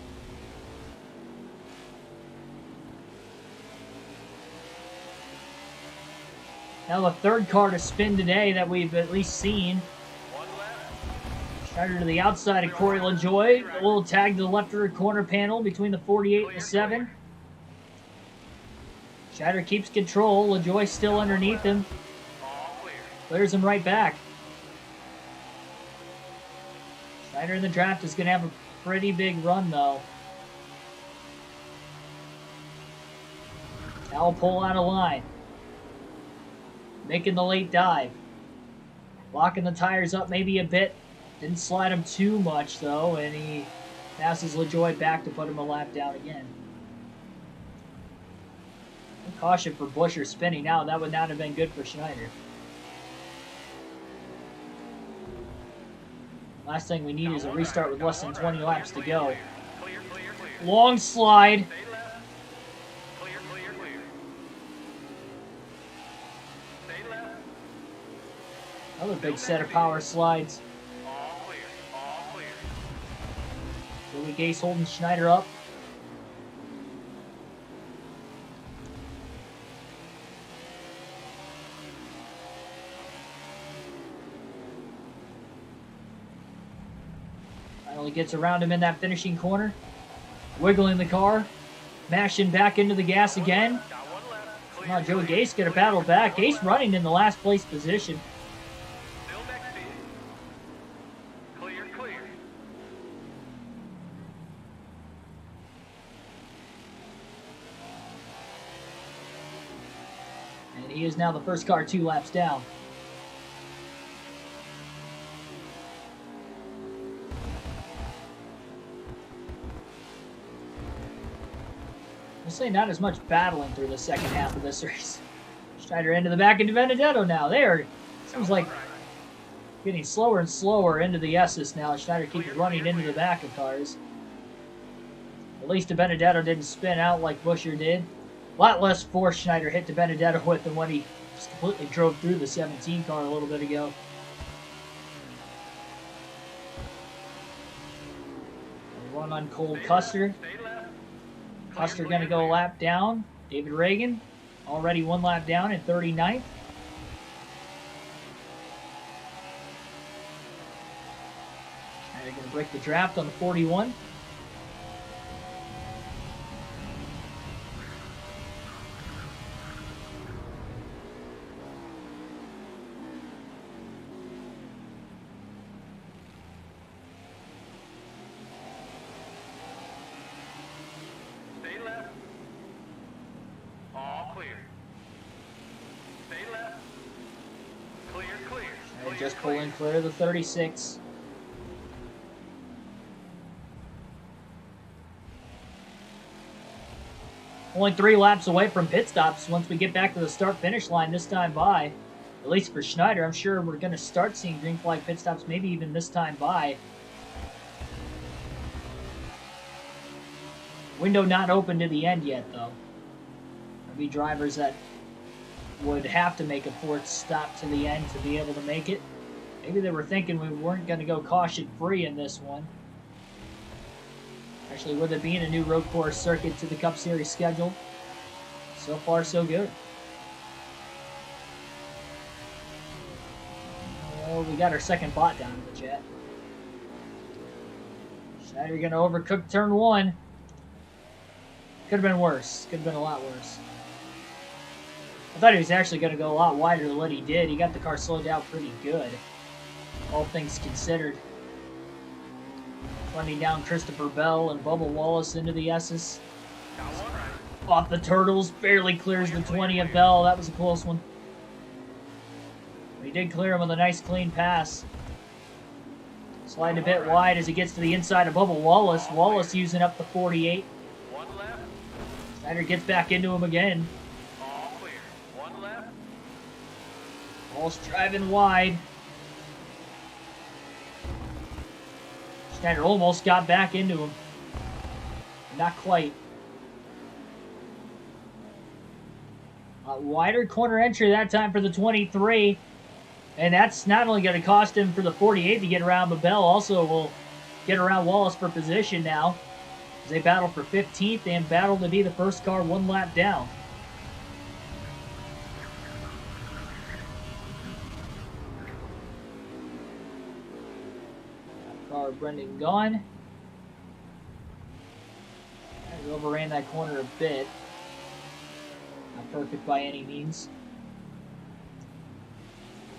Now the third car to spin today that we've at least seen. Schneider to the outside of Corey LaJoie. A little tag to the left rear corner panel between the 48 and the 7. Schneider keeps control. LaJoie still underneath him. Clears him right back. Schneider in the draft is going to have a pretty big run, though. Now will pull out of line. Making the late dive. Locking the tires up maybe a bit. Didn't slide him too much, though, and he passes LaJoie back to put him a lap down again. Caution for Buescher spinning out. That would not have been good for Schneider. Last thing we need is a restart with less than 20 laps to go. Long slide. Another big set of power slides. Joey Gase holding Schneider up. Finally gets around him in that finishing corner. Wiggling the car. Mashing back into the gas again. Come on, Joey Gase gonna battle back. Gase running in the last place position. He is now the first car 2 laps down. I'll say not as much battling through the second half of this race. Schneider into the back into Benedetto now. There, seems like getting slower and slower into the S's now. Schneider keeps running into the back of cars. At least Benedetto didn't spin out like Buescher did. A lot less force Schneider hit Benedetto with than when he just completely drove through the 17 car a little bit ago. Run on Cole Custer. Custer going to go a lap down. David Reagan already 1 lap down in 39th. They're going to break the draft on the 41. Stay left. All clear. Stay left. Clear, clear. They're just pulling clear of the 36. Only 3 laps away from pit stops once we get back to the start-finish line this time by. At least for Schneider, I'm sure we're going to start seeing green flag pit stops maybe even this time by. Window not open to the end yet, though. There'll be drivers that would have to make a 4th stop to the end to be able to make it. Maybe they were thinking we weren't going to go caution-free in this one. Actually, with it being a new road course circuit to the Cup Series schedule, so far so good. Oh, we got our second bot down in the chat. Schneider going to overcook turn 1. Could have been worse. Could have been a lot worse. I thought he was actually going to go a lot wider than what he did. He got the car slowed down pretty good, all things considered. Running down Christopher Bell and Bubba Wallace into the S's. Off the turtles, barely clears the 20 of Bell. That was a close one. But he did clear him with a nice clean pass. Sliding a bit wide as he gets to the inside of Bubba Wallace. Wallace using up the 48. Schneider gets back into him again. All clear. 1 left. Wallace driving wide. Schneider almost got back into him. Not quite. A wider corner entry that time for the 23. And that's not only going to cost him for the 48 to get around, but Bell also will get around Wallace for position now. As they battle for 15th and battle to be the first car 1 lap down. Car Brendan gone. I overran that corner a bit. Not perfect by any means.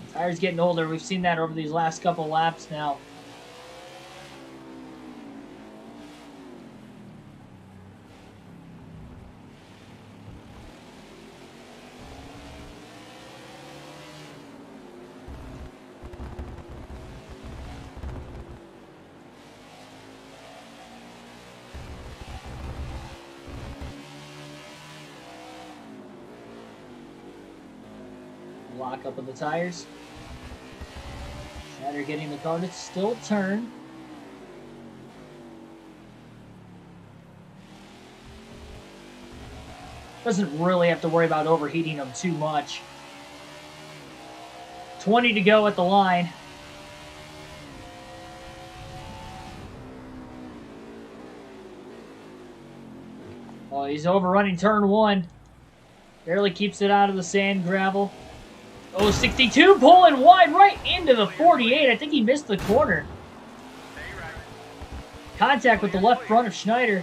The tires getting older. We've seen that over these last couple laps now. Lock up of the tires. Schneider getting the car to still turn. Doesn't really have to worry about overheating them too much. 20 to go at the line. Oh, he's overrunning turn 1. Barely keeps it out of the sand gravel. Oh, 62 pulling wide right into the 48. I think he missed the corner. Contact with the left front of Schneider.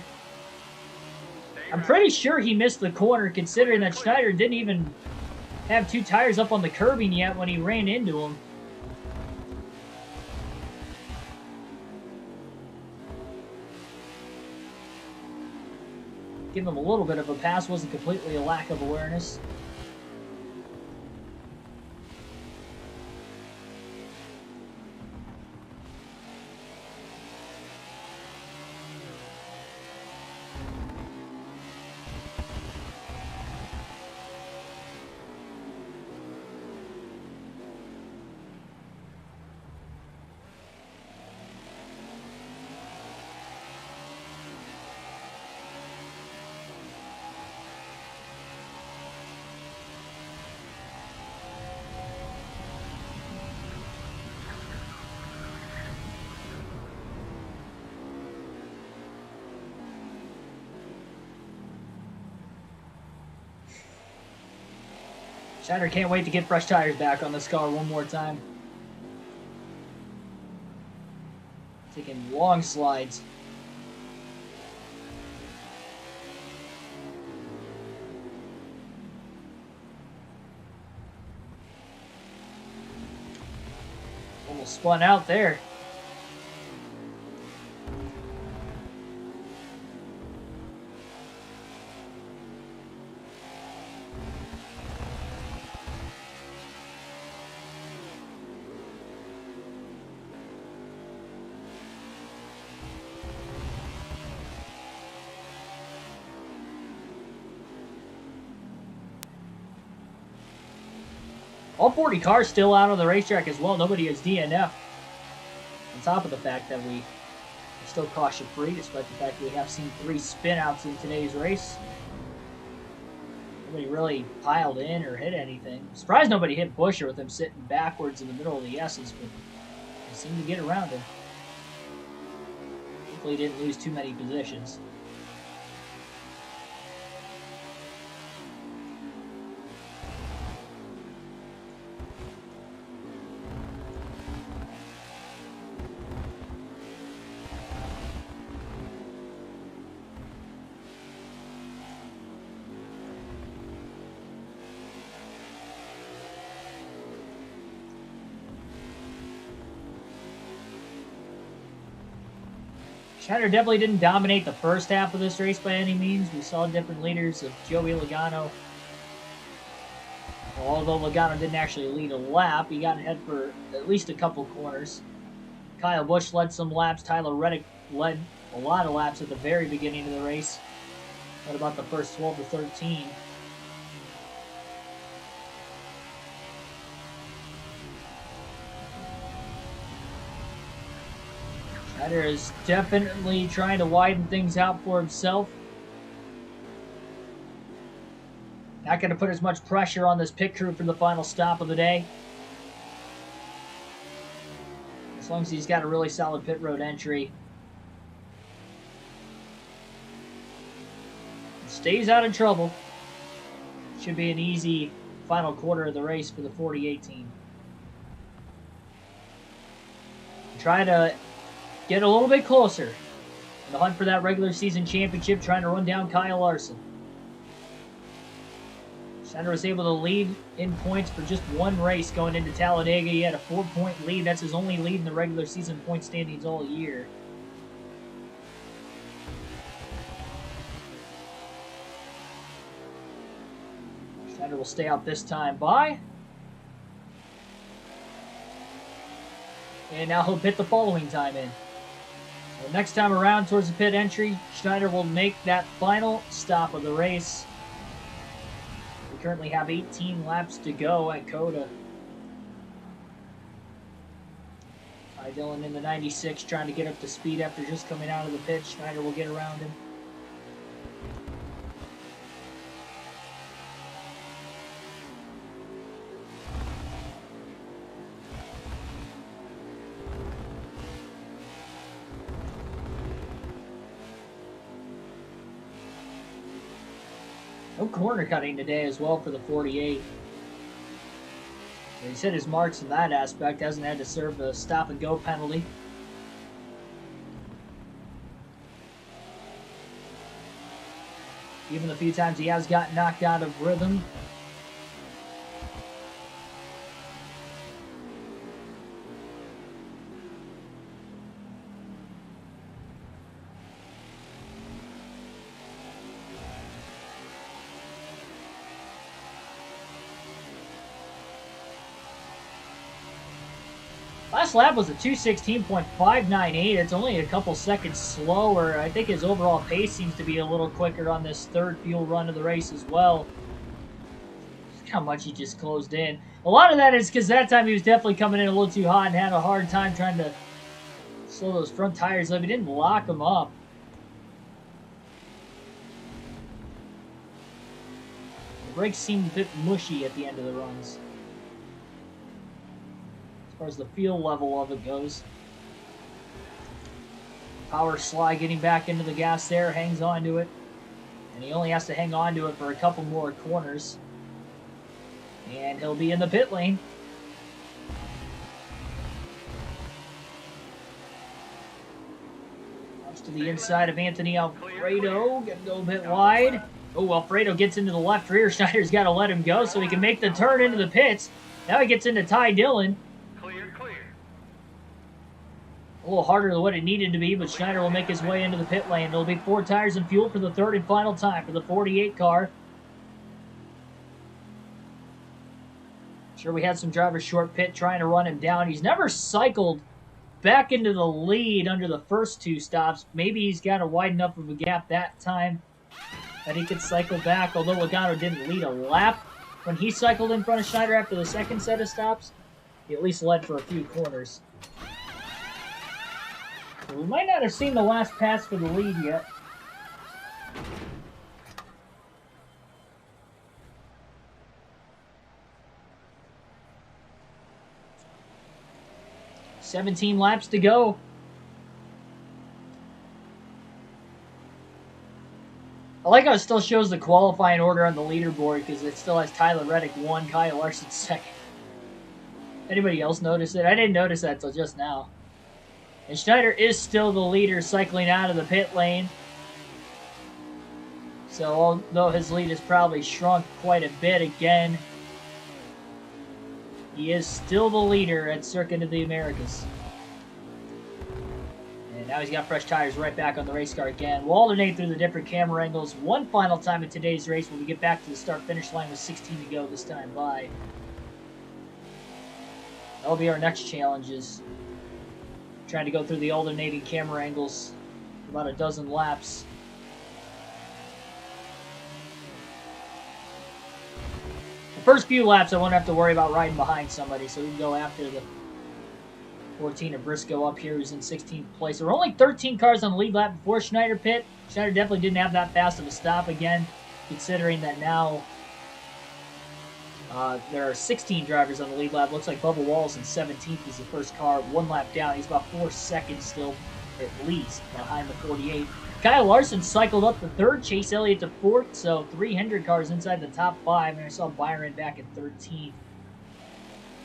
I'm pretty sure he missed the corner considering that Schneider didn't even have 2 tires up on the curbing yet when he ran into him. Give him a little bit of a pass, wasn't completely a lack of awareness. Schneider can't wait to get fresh tires back on this car one more time. Taking long slides. Almost spun out there. All 40 cars still out on the racetrack as well. Nobody has DNF. On top of the fact that we are still caution-free, despite the fact that we have seen 3 spin-outs in today's race. Nobody really piled in or hit anything. I'm surprised nobody hit Buescher with him sitting backwards in the middle of the S's, but they seemed to get around him. Hopefully he didn't lose too many positions. Schneider definitely didn't dominate the first half of this race by any means. We saw different leaders of Joey Logano. Although Logano didn't actually lead a lap, he got ahead for at least a couple corners. Kyle Busch led some laps. Tyler Reddick led a lot of laps at the very beginning of the race. What about the first 12 to 13? Schneider is definitely trying to widen things out for himself. Not going to put as much pressure on this pit crew for the final stop of the day. As long as he's got a really solid pit road entry. Stays out of trouble. Should be an easy final quarter of the race for the 40-18. Try to get a little bit closer in the hunt for that regular season championship, trying to run down Kyle Larson. Schneider was able to lead in points for just one race going into Talladega. He had a 4-point lead. That's his only lead in the regular season point standings all year. Schneider will stay out this time by. And now he'll pit the following time in. So next time around towards the pit entry, Schneider will make that final stop of the race. We currently have 18 laps to go at COTA. Ty Dillon in the 96 trying to get up to speed after just coming out of the pit. Schneider will get around him. No corner cutting today as well for the 48. He's hit his marks in that aspect. Hasn't had to serve a stop-and-go penalty. Even the few times he has gotten knocked out of rhythm. Last lap was a 2:16.598. It's only a couple seconds slower. I think his overall pace seems to be a little quicker on this third fuel run of the race as well. Look how much he just closed in. A lot of that is because that time he was definitely coming in a little too hot and had a hard time trying to slow those front tires up. He didn't lock them up. The brakes seemed a bit mushy at the end of the runs. As far as the feel level of it goes. Power slide getting back into the gas there, hangs on to it. And he only has to hang on to it for a couple more corners. And he'll be in the pit lane. Comes to the inside of Anthony Alfredo. Gonna go a bit wide. Oh, Alfredo gets into the left rear. Schneider's got to let him go so he can make the turn into the pits. Now he gets into Ty Dillon. Clear, clear. A little harder than what it needed to be, but Schneider will make his way into the pit lane. There'll be 4 tires and fuel for the third and final time for the 48 car. Sure, we had some drivers short pit trying to run him down. He's never cycled back into the lead under the first 2 stops. Maybe he's got a wide enough of a gap that time that he could cycle back, although Logano didn't lead a lap. When he cycled in front of Schneider after the second set of stops, he at least led for a few corners. So we might not have seen the last pass for the lead yet. "17 laps to go." I like how it still shows the qualifying order on the leaderboard because it still has Tyler Reddick 1, Kyle Larson 2nd. Anybody else notice it? I didn't notice that until just now. And Schneider is still the leader, cycling out of the pit lane. So although his lead has probably shrunk quite a bit again, he is still the leader at Circuit of the Americas. And now he's got fresh tires right back on the race car again. We'll alternate through the different camera angles one final time in today's race when we get back to the start-finish line with 16 to go this time by. That'll be our next challenges. Trying to go through the alternating camera angles for about a dozen laps. The first few laps I won't have to worry about riding behind somebody, so we can go after the 14 of Briscoe up here, who's in 16th place. There were only 13 cars on the lead lap before Schneider pit. Schneider definitely didn't have that fast of a stop again, considering that now there are 16 drivers on the lead lap. Looks like Bubba Wallace in 17th is the first car, 1 lap down. He's about 4 seconds still, at least, behind the 48. Kyle Larson cycled up the 3rd, Chase Elliott to 4th, so 3 Hendrick cars inside the top 5, and I saw Byron back in 13th.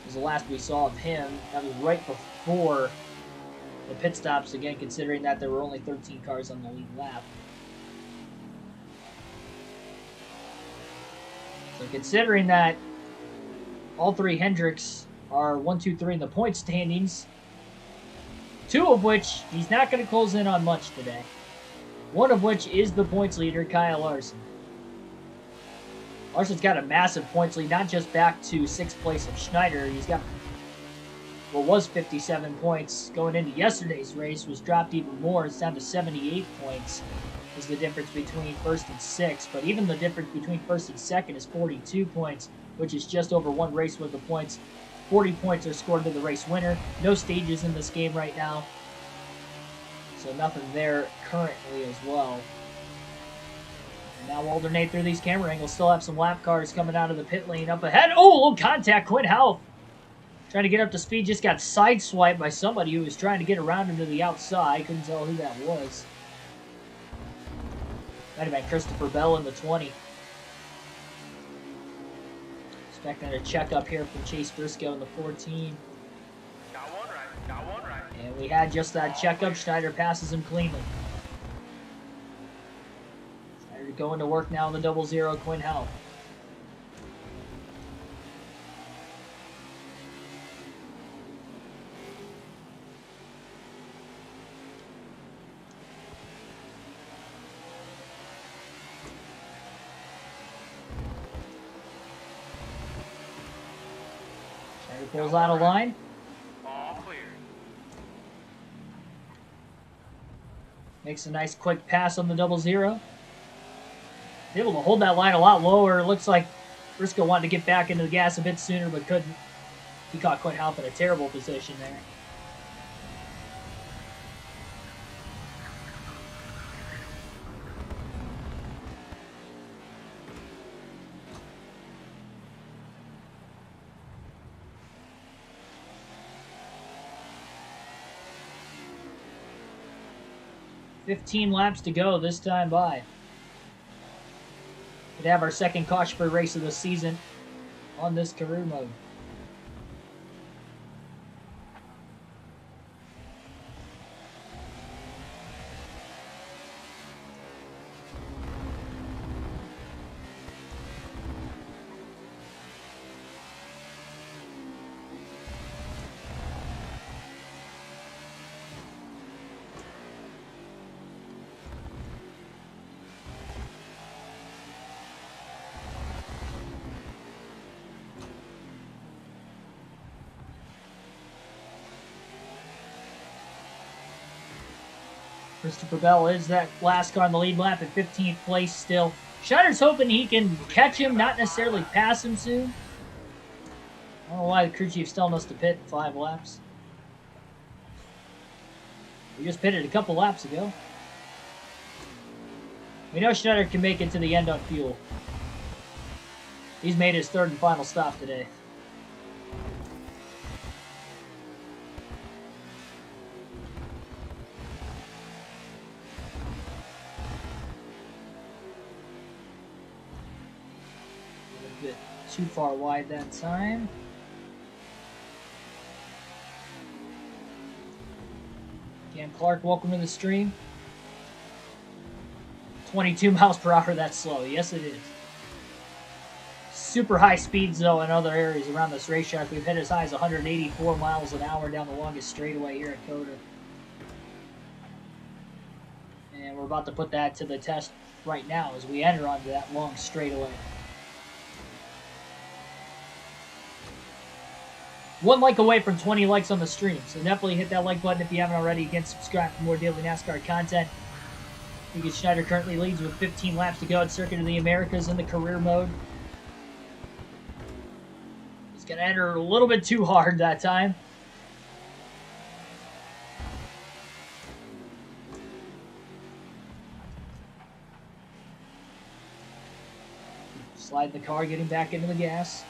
Was the last we saw of him. That was right before the pit stops again, considering that there were only 13 cars on the lead lap. So considering that all 3 Hendricks are 1, 2, 3 in the point standings, 2 of which he's not going to close in on much today. 1 of which is the points leader, Kyle Larson. Larson's got a massive points lead, not just back to 6th place of Schneider. He's got what was 57 points going into yesterday's race, was dropped even more. It's down to 78 points is the difference between 1st and 6th. But even the difference between 1st and 2nd is 42 points, which is just over 1 race worth of points. 40 points are scored to the race winner. No stages in this game right now, so nothing there currently as well. And now we'll alternate through these camera angles. Still have some lap cars coming out of the pit lane up ahead. Oh, a little contact. Quinn Houff trying to get up to speed. Just got sideswiped by somebody who was trying to get around him to the outside. Couldn't tell who that was. Might have been Christopher Bell in the 20. Expecting a checkup here from Chase Briscoe in the 14. Got one right, got one right. And we had just that checkup. Schneider passes him cleanly. Schneider going to work now in the 00, Quinn Houff. Schneider pulls out of line. All clear. Makes a nice quick pass on the 00. Able to hold that line a lot lower. It looks like Briscoe wanted to get back into the gas a bit sooner, but couldn't. He caught Quinn Houff in a terrible position there. "15 laps to go this time by. Could have our second caution-free race of the season on this career mode. Christopher Bell is that last car on the lead lap at 15th place still. Schneider's hoping he can catch him, not necessarily pass him soon. I don't know why the crew chief's telling us to pit 5 laps. We just pitted a couple laps ago. We know Schneider can make it to the end on fuel. He's made his 3rd and final stop today. Too far wide that time. Cam Clark, welcome to the stream. 22 miles per hour, that's slow. Yes, it is. Super high speeds, though, in other areas around this racetrack. We've hit as high as 184 miles an hour down the longest straightaway here at COTA. And we're about to put that to the test right now as we enter onto that long straightaway. 1 like away from 20 likes on the stream, so definitely hit that like button if you haven't already. Again, subscribe for more daily NASCAR content. Egan Schneider currently leads with 15 laps to go at Circuit of the Americas in the career mode. He's going to enter a little bit too hard that time. Sliding the car, getting back into the gas.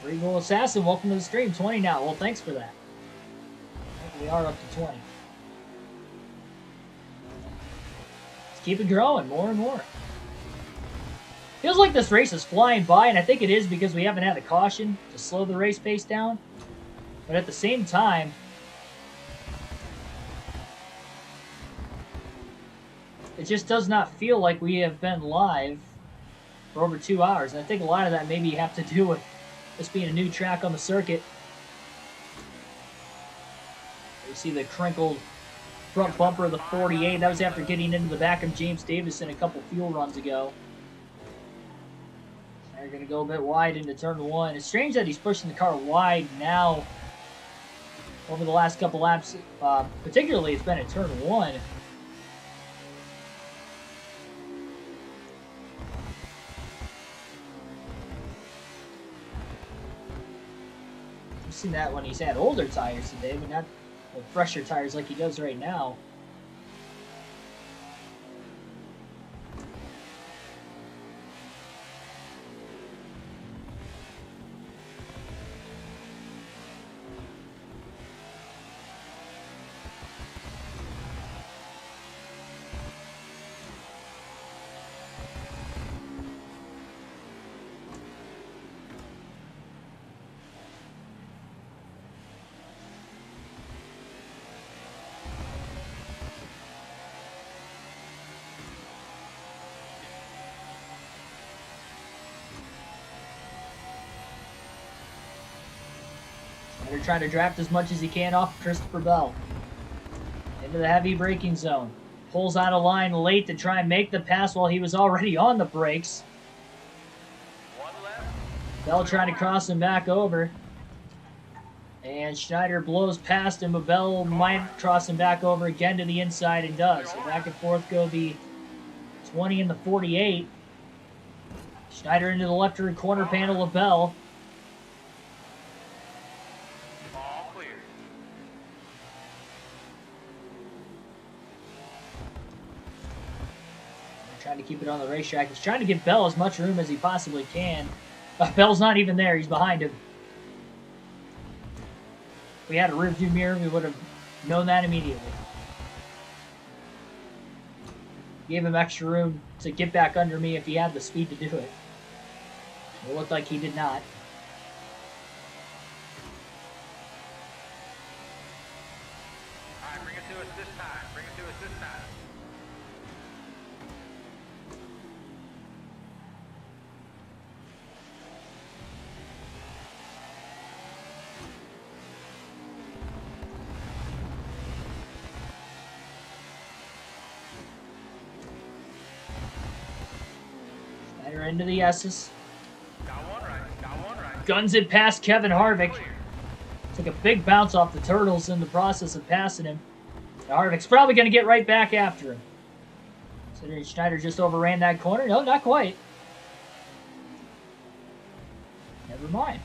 Free Goal Assassin, welcome to the stream. 20 now. Well, thanks for that. We are up to 20. Let's keep it growing more and more. Feels like this race is flying by, and I think it is because we haven't had a caution to slow the race pace down. But at the same time, it just does not feel like we have been live for over 2 hours. And I think a lot of that maybe have to do with this being a new track on the circuit. You see the crinkled front bumper of the 48. That was after getting into the back of James Davison a couple fuel runs ago. They're going to go a bit wide into turn 1. It's strange that he's pushing the car wide now over the last couple laps. Particularly, it's been at turn 1. Seen that when he's had older tires today, but not fresher tires like he does right now. They're trying to draft as much as he can off Christopher Bell. Into the heavy braking zone. Pulls out of line late to try and make the pass while he was already on the brakes. Bell trying to cross him back over. And Schneider blows past him, but Bell might cross him back over again to the inside and does. So back and forth go the 20 and the 48. Schneider into the left rear corner panel of Bell. Trying to keep it on the racetrack. He's trying to give Bell as much room as he possibly can. Bell's not even there. He's behind him. If we had a rearview mirror, we would have known that immediately. Gave him extra room to get back under me if he had the speed to do it. It looked like he did not. All right, bring it to us this time. Bring it to us this time. Schneider into the S's. Got one right. Got one right. Guns it past Kevin Harvick. Clear. Took a big bounce off the turtles in the process of passing him. Now Harvick's probably going to get right back after him. Considering Schneider just overran that corner. No, not quite. Never mind.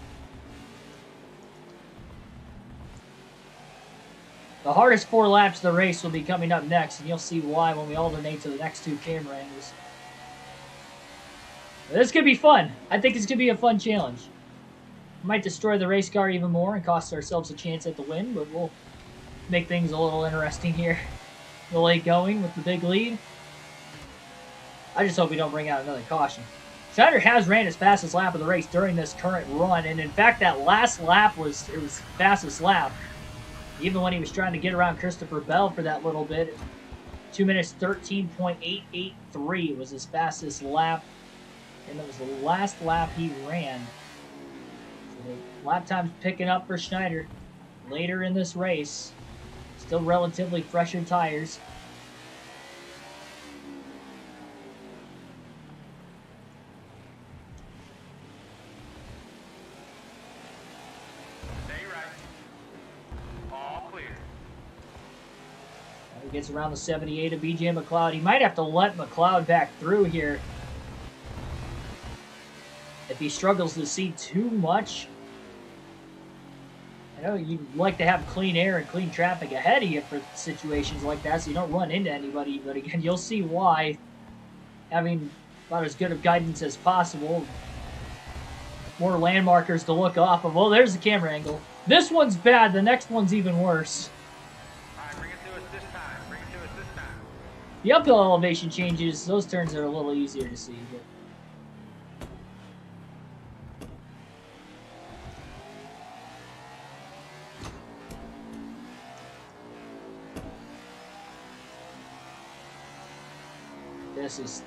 The hardest 4 laps of the race will be coming up next, and you'll see why when we alternate to the next 2 camera angles. This could be fun. I think it's going to be a fun challenge. We might destroy the race car even more and cost ourselves a chance at the win, but we'll make things a little interesting here. The late going with the big lead. I just hope we don't bring out another caution. Schneider has ran his fastest lap of the race during this current run, and in fact that last lap was his fastest lap. Even when he was trying to get around Christopher Bell for that little bit. 2 minutes 13.883 was his fastest lap. And that was the last lap he ran. So the lap time's picking up for Schneider later in this race. Still relatively fresher tires. Stay right. All clear. Now he gets around the 78 of BJ McLeod. He might have to let McLeod back through here. If he struggles to see too much. I know you'd like to have clean air and clean traffic ahead of you for situations like that so you don't run into anybody. But again, you'll see why having about as good of guidance as possible. More landmarkers to look off of. Well, there's the camera angle. This one's bad. The next one's even worse. All right, bring it to us this time. Bring it to us this time. The uphill elevation changes. Those turns are a little easier to see. But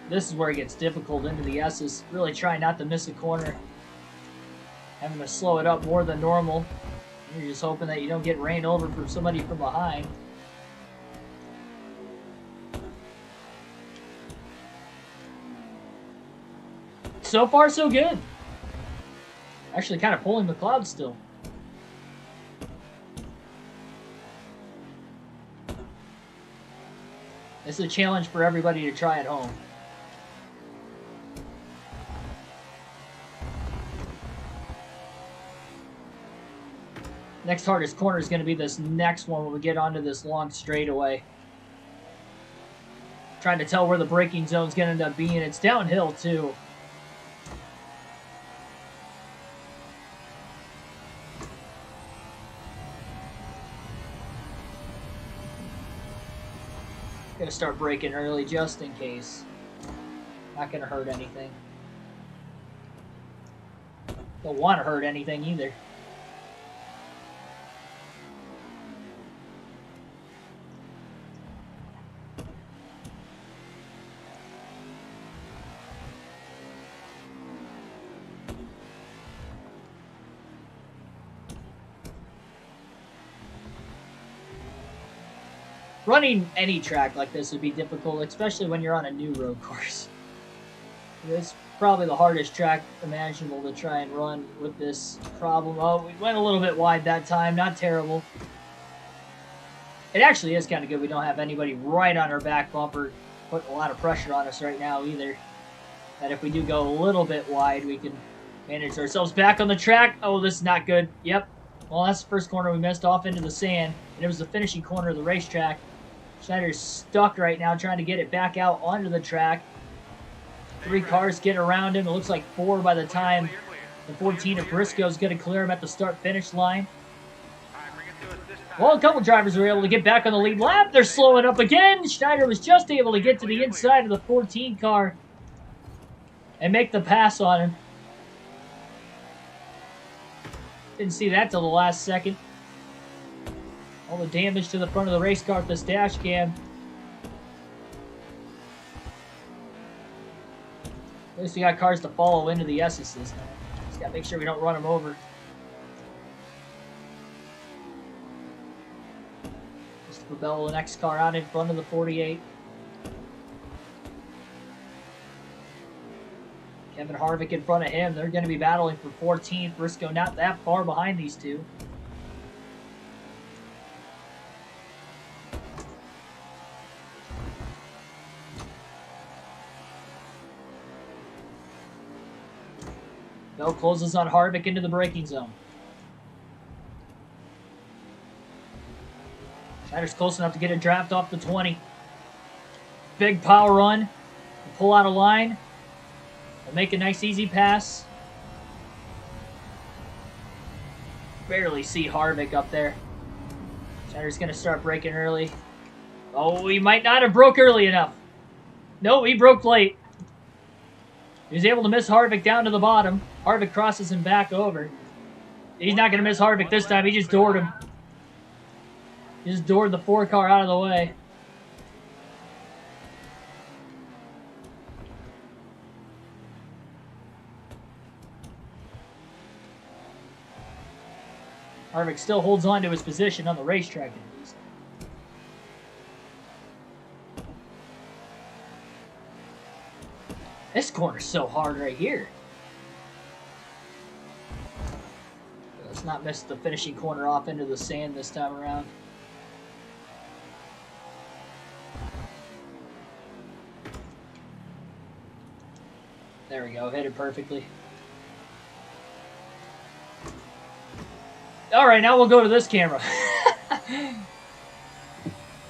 this is where it gets difficult into the S's. Really try not to miss a corner. Having to slow it up more than normal. You're just hoping that you don't get ran over from somebody from behind. So far, so good. Actually kind of pulling McLeod still. This is a challenge for everybody to try at home. Next hardest corner is going to be this next one when we get onto this long straightaway. Trying to tell where the braking zone is going to end up being. It's downhill too. Gonna start braking early just in case. Not gonna hurt anything. Don't want to hurt anything either. Running any track like this would be difficult, especially when you're on a new road course. It's probably the hardest track imaginable to try and run with this problem. Oh, we went a little bit wide that time, not terrible. It actually is kind of good we don't have anybody right on our back bumper putting a lot of pressure on us right now either. That if we do go a little bit wide, we can manage ourselves back on the track. Oh, this is not good. Yep. Well, that's the first corner we missed off into the sand. And it was the finishing corner of the racetrack. Schneider's stuck right now trying to get it back out onto the track. 3 cars get around him. It looks like 4 by the time the 14 of Briscoe's going to clear him at the start-finish line. Well, a couple drivers were able to get back on the lead lap. They're slowing up again. Schneider was just able to get to the inside of the 14 car and make the pass on him. Didn't see that till the last second. All the damage to the front of the race car with this dash cam. At least we got cars to follow into the S's this time. Just gotta make sure we don't run them over. Just to propel the next car out in front of the 48. Kevin Harvick in front of him. They're going to be battling for 14th. Briscoe not that far behind these two. Bell closes on Harvick into the braking zone. Schneider's close enough to get a draft off the 20. Big power run. Pull out a line. And make a nice easy pass. Barely see Harvick up there. Schneider's going to start braking early. Oh, he might not have broke early enough. No, he broke late. He was able to miss Harvick down to the bottom. Harvick crosses him back over. He's not going to miss Harvick this time. He just doored him. He just doored the 4 car out of the way. Harvick still holds on to his position on the racetrack at least. This corner's so hard right here. Let's not miss the finishing corner off into the sand this time around. There we go, hit it perfectly. Alright, now we'll go to this camera.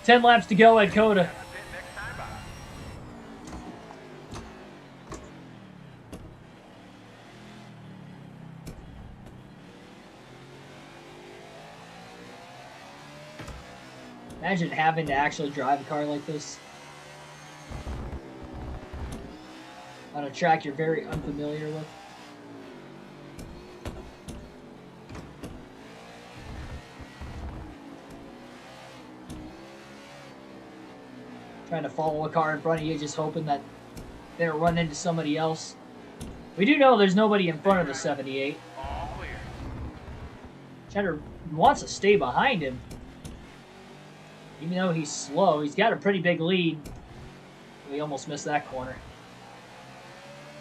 10 laps to go at COTA. Imagine having to actually drive a car like this on a track you're very unfamiliar with. Trying to follow a car in front of you, just hoping that they don't run into somebody else. We do know there's nobody in front of the 78. Cheddar wants to stay behind him. Even though he's slow, he's got a pretty big lead. We almost missed that corner.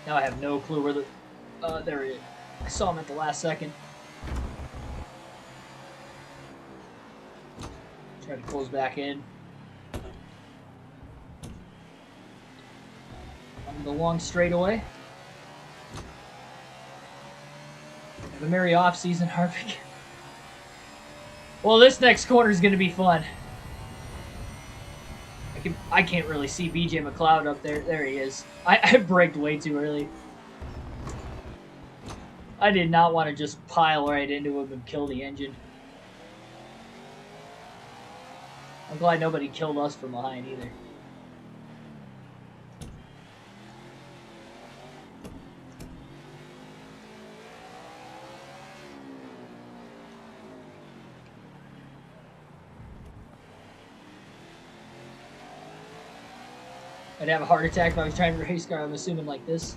Now I have no clue where the... there he is. I saw him at the last second. Try to close back in. On the long straightaway. Have a merry off-season, Harvick. Well, this next corner is going to be fun. I can't really see BJ McLeod up there. There he is. I braked way too early. I did not want to just pile right into him and kill the engine. I'm glad nobody killed us from behind either. I'd have a heart attack if I was trying to race car, I'm assuming like this.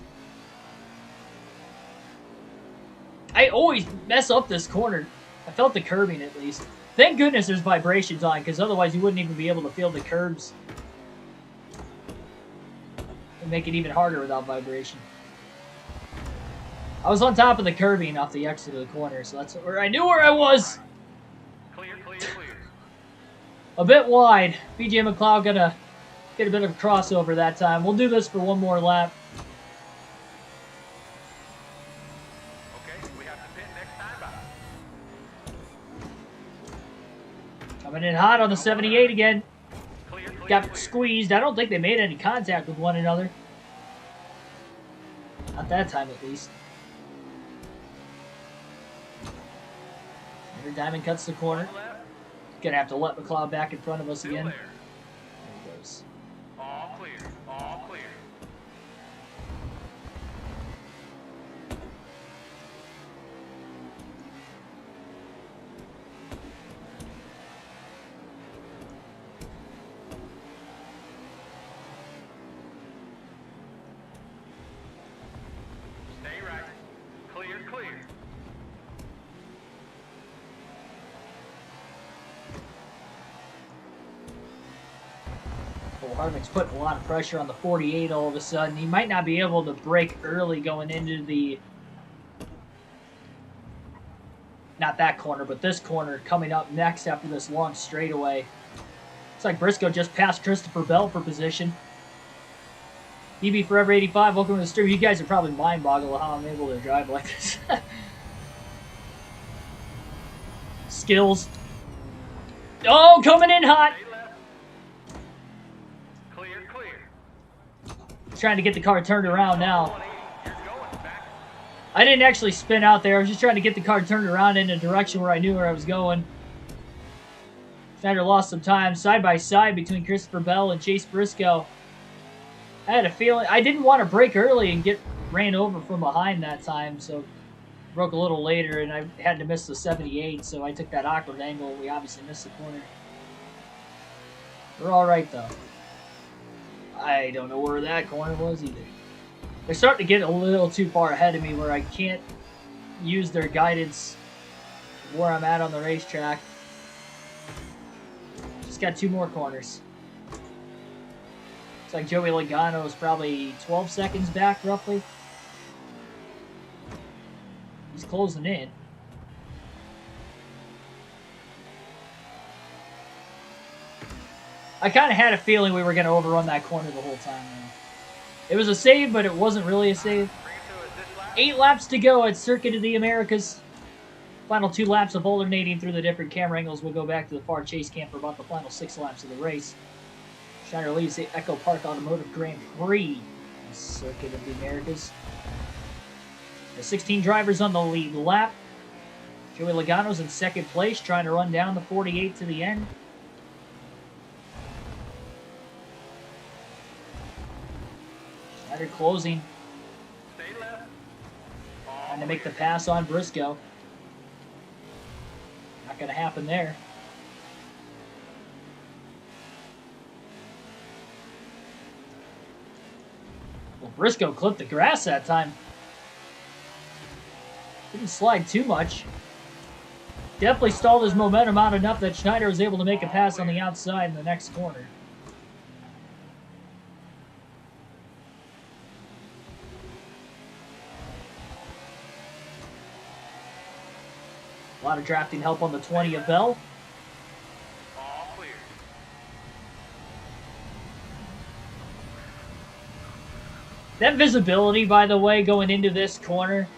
I always mess up this corner. I felt the curbing at least. Thank goodness there's vibrations on, because otherwise you wouldn't even be able to feel the curbs. It'd make it even harder without vibration. I was on top of the curbing off the exit of the corner, so that's where I knew where I was. Clear. A bit wide. BJ McLeod gonna get a bit of a crossover that time. We'll do this for one more lap. Okay, we have to pit next time out. Coming in hot on the 78 again. Clear. Got squeezed. I don't think they made any contact with one another. Not that time, at least. Diamond cuts the corner. Gonna have to let McLeod back in front of us again. There. There he goes. All clear. All clear. Stay right. Clear, clear. Well, Harvick's putting a lot of pressure on the 48 all of a sudden. He might not be able to break early going into the... Not that corner, but this corner coming up next after this long straightaway. Looks like Briscoe just passed Christopher Bell for position. EB Forever 85, welcome to the stream. You guys are probably mind-boggled how I'm able to drive like this. Skills. Oh, coming in hot. Stay left. Clear, clear. Trying to get the car turned around now. 180. You're going back. I didn't actually spin out there. I was just trying to get the car turned around in a direction where I knew where I was going. Schneider lost some time side by side between Christopher Bell and Chase Briscoe. I had a feeling I didn't want to brake early and get ran over from behind that time, so broke a little later, and I had to miss the 78, so I took that awkward angle. We obviously missed the corner. We're all right though. I don't know where that corner was either. They're starting to get a little too far ahead of me where I can't use their guidance where I'm at on the racetrack. Just got 2 more corners. Looks like Joey Logano is probably 12 seconds back, roughly. He's closing in. I kind of had a feeling we were going to overrun that corner the whole time. It was a save, but it wasn't really a save. Bring it to us this lap. 8 laps to go at Circuit of the Americas. Final 2 laps of alternating through the different camera angles. We'll go back to the far chase cam for about the final 6 laps of the race. Schneider leads the Echo Park Automotive Grand Prix. Circuit of the Americas. The 16 drivers on the lead lap. Joey Logano's in second place, trying to run down the 48 to the end. Schneider closing. Stay left. Trying to make the pass on Briscoe. Not going to happen there. Well, Briscoe clipped the grass that time. Didn't slide too much. Definitely stalled his momentum out enough that Schneider was able to make a pass on the outside in the next corner. A lot of drafting help on the 20 of Bell. All clear. That visibility, by the way, going into this corner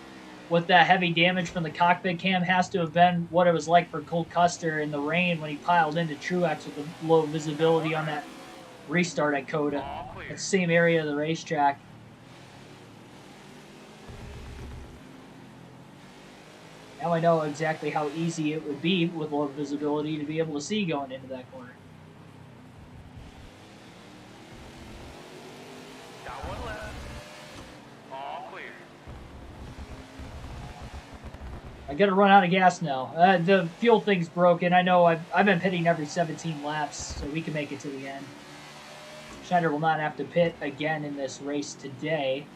with that heavy damage from the cockpit cam has to have been what it was like for Cole Custer in the rain when he piled into Truex with the low visibility on that restart at COTA. All clear. That same area of the racetrack. Now I know exactly how easy it would be with low visibility to be able to see going into that corner. Got 1 left. All clear. I gotta run out of gas now. The fuel thing's broken. I know I've been pitting every 17 laps, so we can make it to the end. Schneider will not have to pit again in this race today.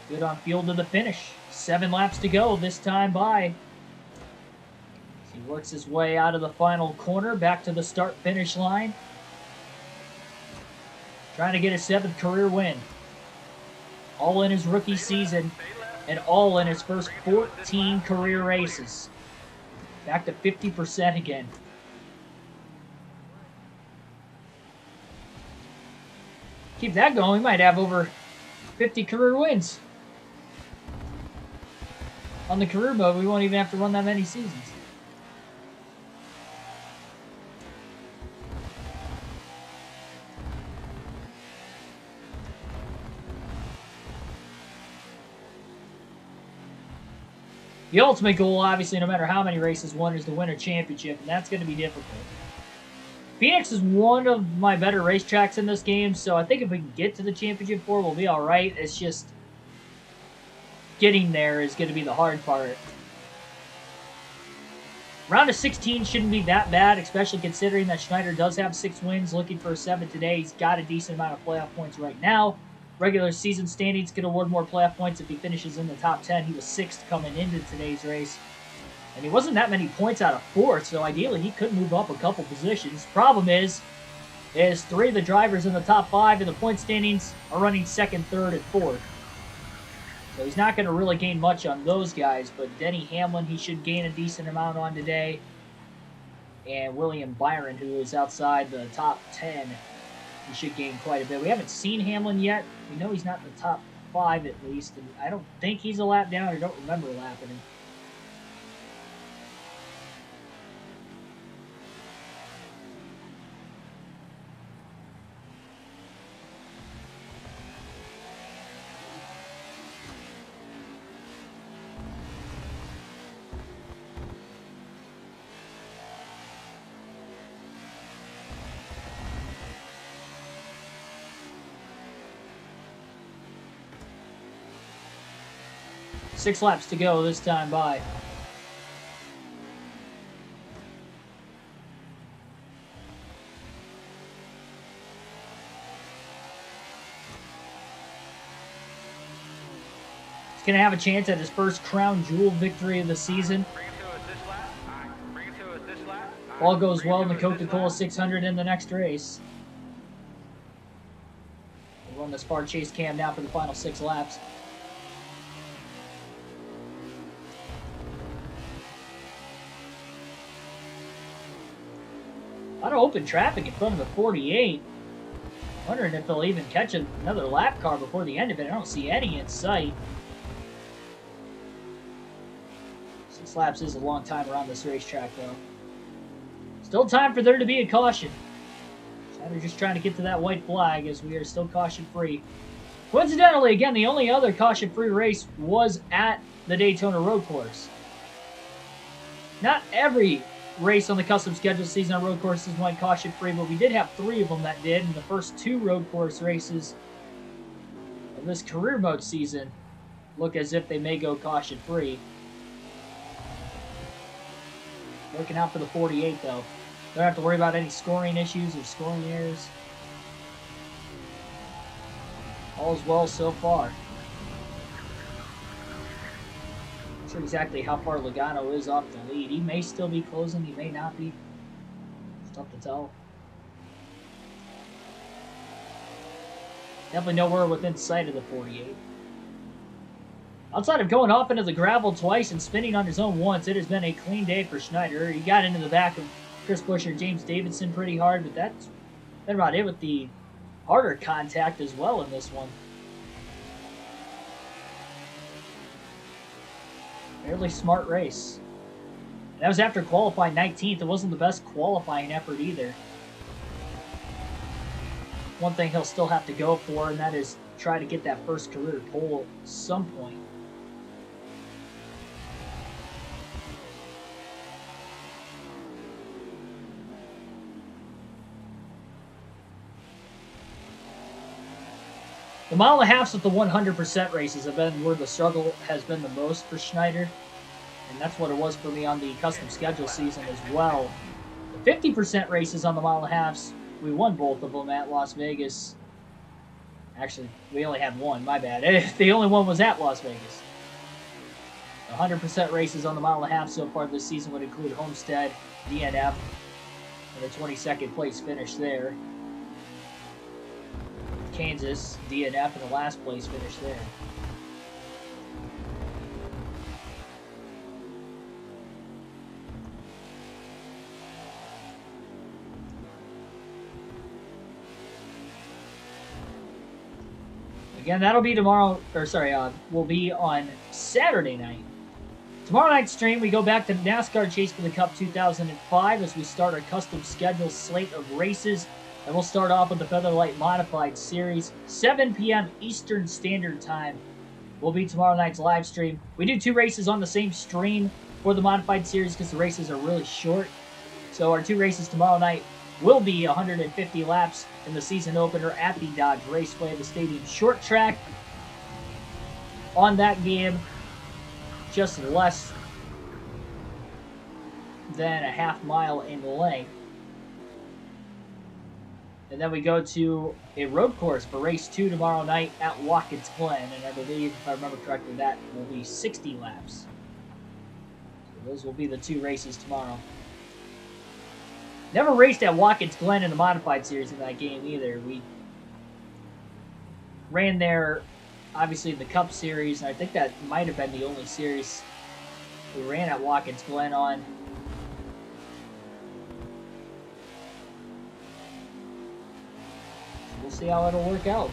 Good on fuel to the finish. 7 laps to go this time by. He works his way out of the final corner, back to the start-finish line. Trying to get his 7th career win. All in his rookie season, and all in his first 14 career races. Back to 50% again. Keep that going, we might have over 50 career wins. On the career mode, we won't even have to run that many seasons. The ultimate goal, obviously, no matter how many races won, is to win a championship, and that's going to be difficult. Phoenix is one of my better racetracks in this game, so I think if we can get to the championship 4, we'll be all right. It's just getting there is going to be the hard part. Round of 16 shouldn't be that bad, especially considering that Schneider does have 6 wins, looking for a 7 today. He's got a decent amount of playoff points right now. Regular season standings could award more playoff points if he finishes in the top 10. He was 6th coming into today's race. And he wasn't that many points out of 4th, so ideally he could move up a couple positions. Problem is 3 of the drivers in the top 5 in the point standings are running 2nd, 3rd, and 4th. So he's not going to really gain much on those guys, but Denny Hamlin, he should gain a decent amount on today. And William Byron, who is outside the top 10, he should gain quite a bit. We haven't seen Hamlin yet. We know he's not in the top 5 at least, and I don't think he's a lap down. I don't remember lapping him. Six laps to go this time by. He's going to have a chance at his first crown jewel victory of the season. All goes well in the Coca-Cola 600 in the next race. We'll run the Spar Chase cam now for the final 6 laps. A lot of open traffic in front of the 48. Wondering if they'll even catch another lap car before the end of it. I don't see any in sight. 6 laps is a long time around this racetrack, though. Still time for there to be a caution. We're just trying to get to that white flag as we are still caution-free. Coincidentally, again, the only other caution-free race was at the Daytona Road Course. Not every race on the custom schedule season on road courses went caution-free, but we did have 3 of them that did, and the first 2 road course races of this career mode season look as if they may go caution-free. Looking out for the 48, though. Don't have to worry about any scoring issues or scoring errors. All's well so far. Not sure exactly how far Logano is off the lead. He may still be closing, he may not be. It's tough to tell. Definitely nowhere within sight of the 48. Outside of going off into the gravel twice and spinning on his own once, it has been a clean day for Schneider. He got into the back of Chris Buescher and James Davidson pretty hard, but that's been about it with the harder contact as well in this one. Fairly smart race. And that was after qualifying 19th. It wasn't the best qualifying effort either. One thing he'll still have to go for, and that is try to get that first career pole at some point. The mile and a halfs with the 100% races have been where the struggle has been the most for Schneider. And that's what it was for me on the custom schedule season as well. The 50% races on the mile and a halfs, we won both of them at Las Vegas. Actually, we only had one, my bad. The only one was at Las Vegas. 100% races on the mile and a half so far this season would include Homestead, DNF, and a 22nd place finish there. Kansas, DNF, and the last place finish there. Again, that'll be tomorrow, will be on Saturday night. Tomorrow night's stream, we go back to NASCAR Chase for the Cup 2005 as we start our custom schedule slate of races. And we'll start off with the Featherlight Modified Series, 7 p.m. Eastern Standard Time will be tomorrow night's live stream. We do 2 races on the same stream for the modified series because the races are really short. So our 2 races tomorrow night will be 150 laps in the season opener at the Dodge Raceway, the stadium short track. On that game, just less than a half mile in length. And then we go to a road course for race 2 tomorrow night at Watkins Glen. And I believe, if I remember correctly, that will be 60 laps. So those will be the 2 races tomorrow. Never raced at Watkins Glen in the modified series in that game either. We ran there, obviously, in the Cup Series, and I think that might have been the only series we ran at Watkins Glen on. So we'll see how it'll work out.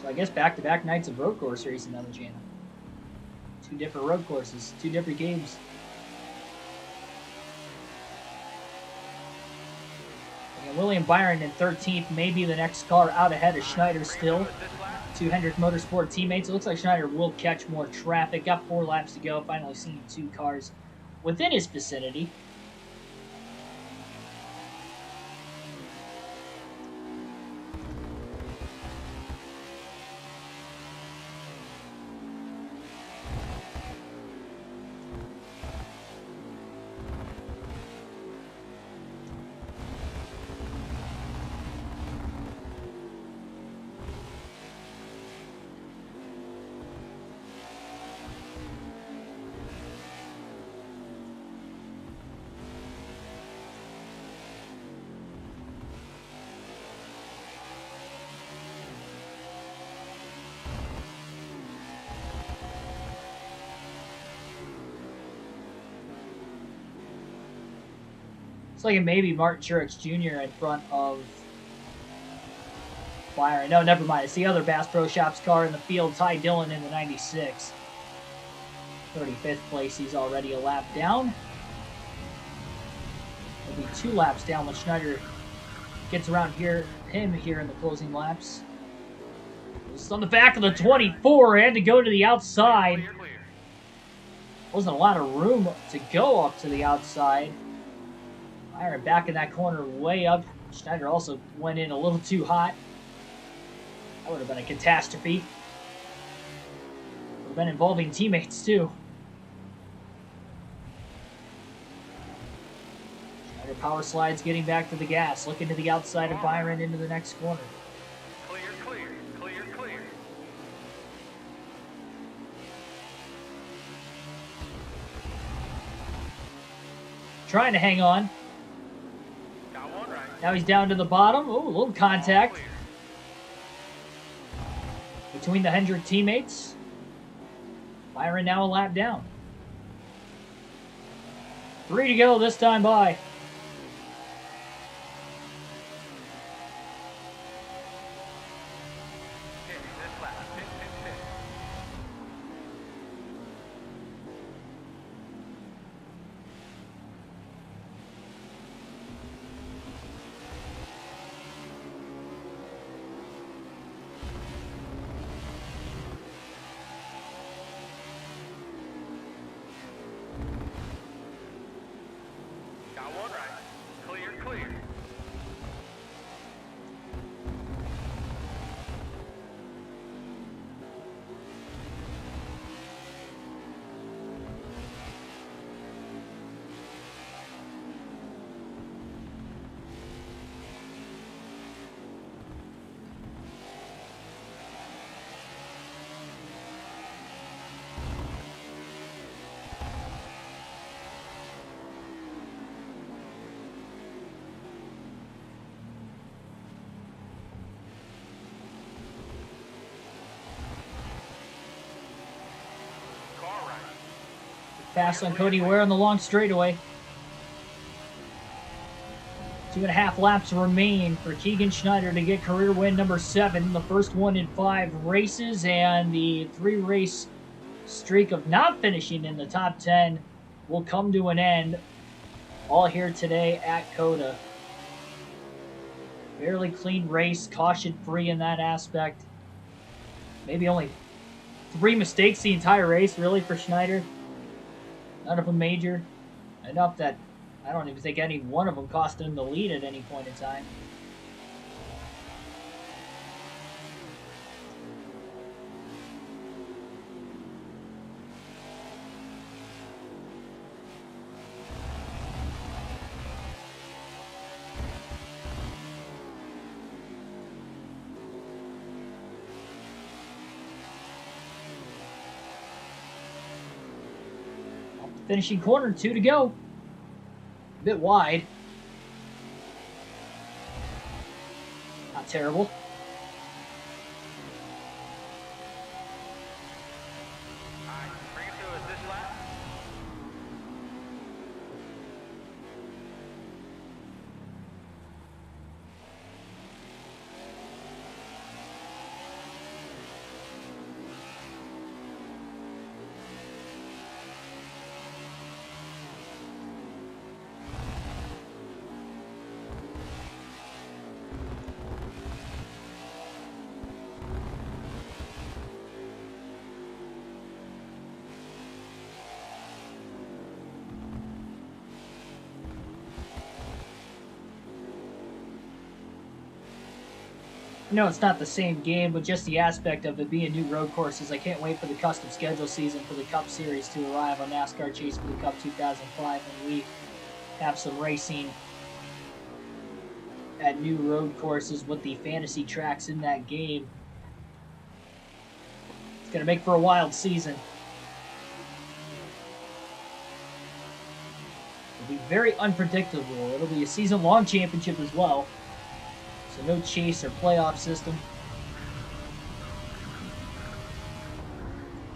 So I guess back-to-back nights of road course racing on the channel. 2 different road courses, 2 different games. And William Byron in 13th, maybe the next car out ahead of Schneider still. 2 Hendrick Motorsport teammates. It looks like Schneider will catch more traffic. Got 4 laps to go. Finally seeing 2 cars within his vicinity. It's like it may be Martin Truex Jr. in front of Byron. No, never mind. It's the other Bass Pro Shops car in the field, Ty Dillon in the 96. 35th place. He's already a lap down. He'll be 2 laps down when Schneider gets around him here in the closing laps. Just on the back of the 24. Had to go to the outside. Wasn't a lot of room to go up to the outside. Byron back in that corner way up. Schneider also went in a little too hot. That would have been a catastrophe. Would have been involving teammates too. Schneider power slides getting back to the gas. Looking to the outside of Byron into the next corner. Clear, clear, clear, clear. Trying to hang on. Now he's down to the bottom. Oh, a little contact between the Hendrick teammates. Byron now a lap down. 3 to go this time by. Pass on Cody Ware on the long straightaway. 2.5 laps remain for Keegan Schneider to get career win number 7. The first one in 5 races, and the 3-race streak of not finishing in the top 10 will come to an end all here today at COTA. Fairly clean race, caution-free in that aspect. Maybe only 3 mistakes the entire race, really, for Schneider. None of them major. Enough that I don't even think any one of them cost him the lead at any point in time. Finishing corner, 2 to go. A bit wide. Not terrible. All right, bring it to us this lap. No, it's not the same game, but just the aspect of it being new road courses. I can't wait for the custom schedule season for the Cup Series to arrive on NASCAR Chase for the Cup 2005, and we have some racing at new road courses with the fantasy tracks in that game. It's going to make for a wild season. It'll be very unpredictable. It'll be a season-long championship as well. So no chase or playoff system.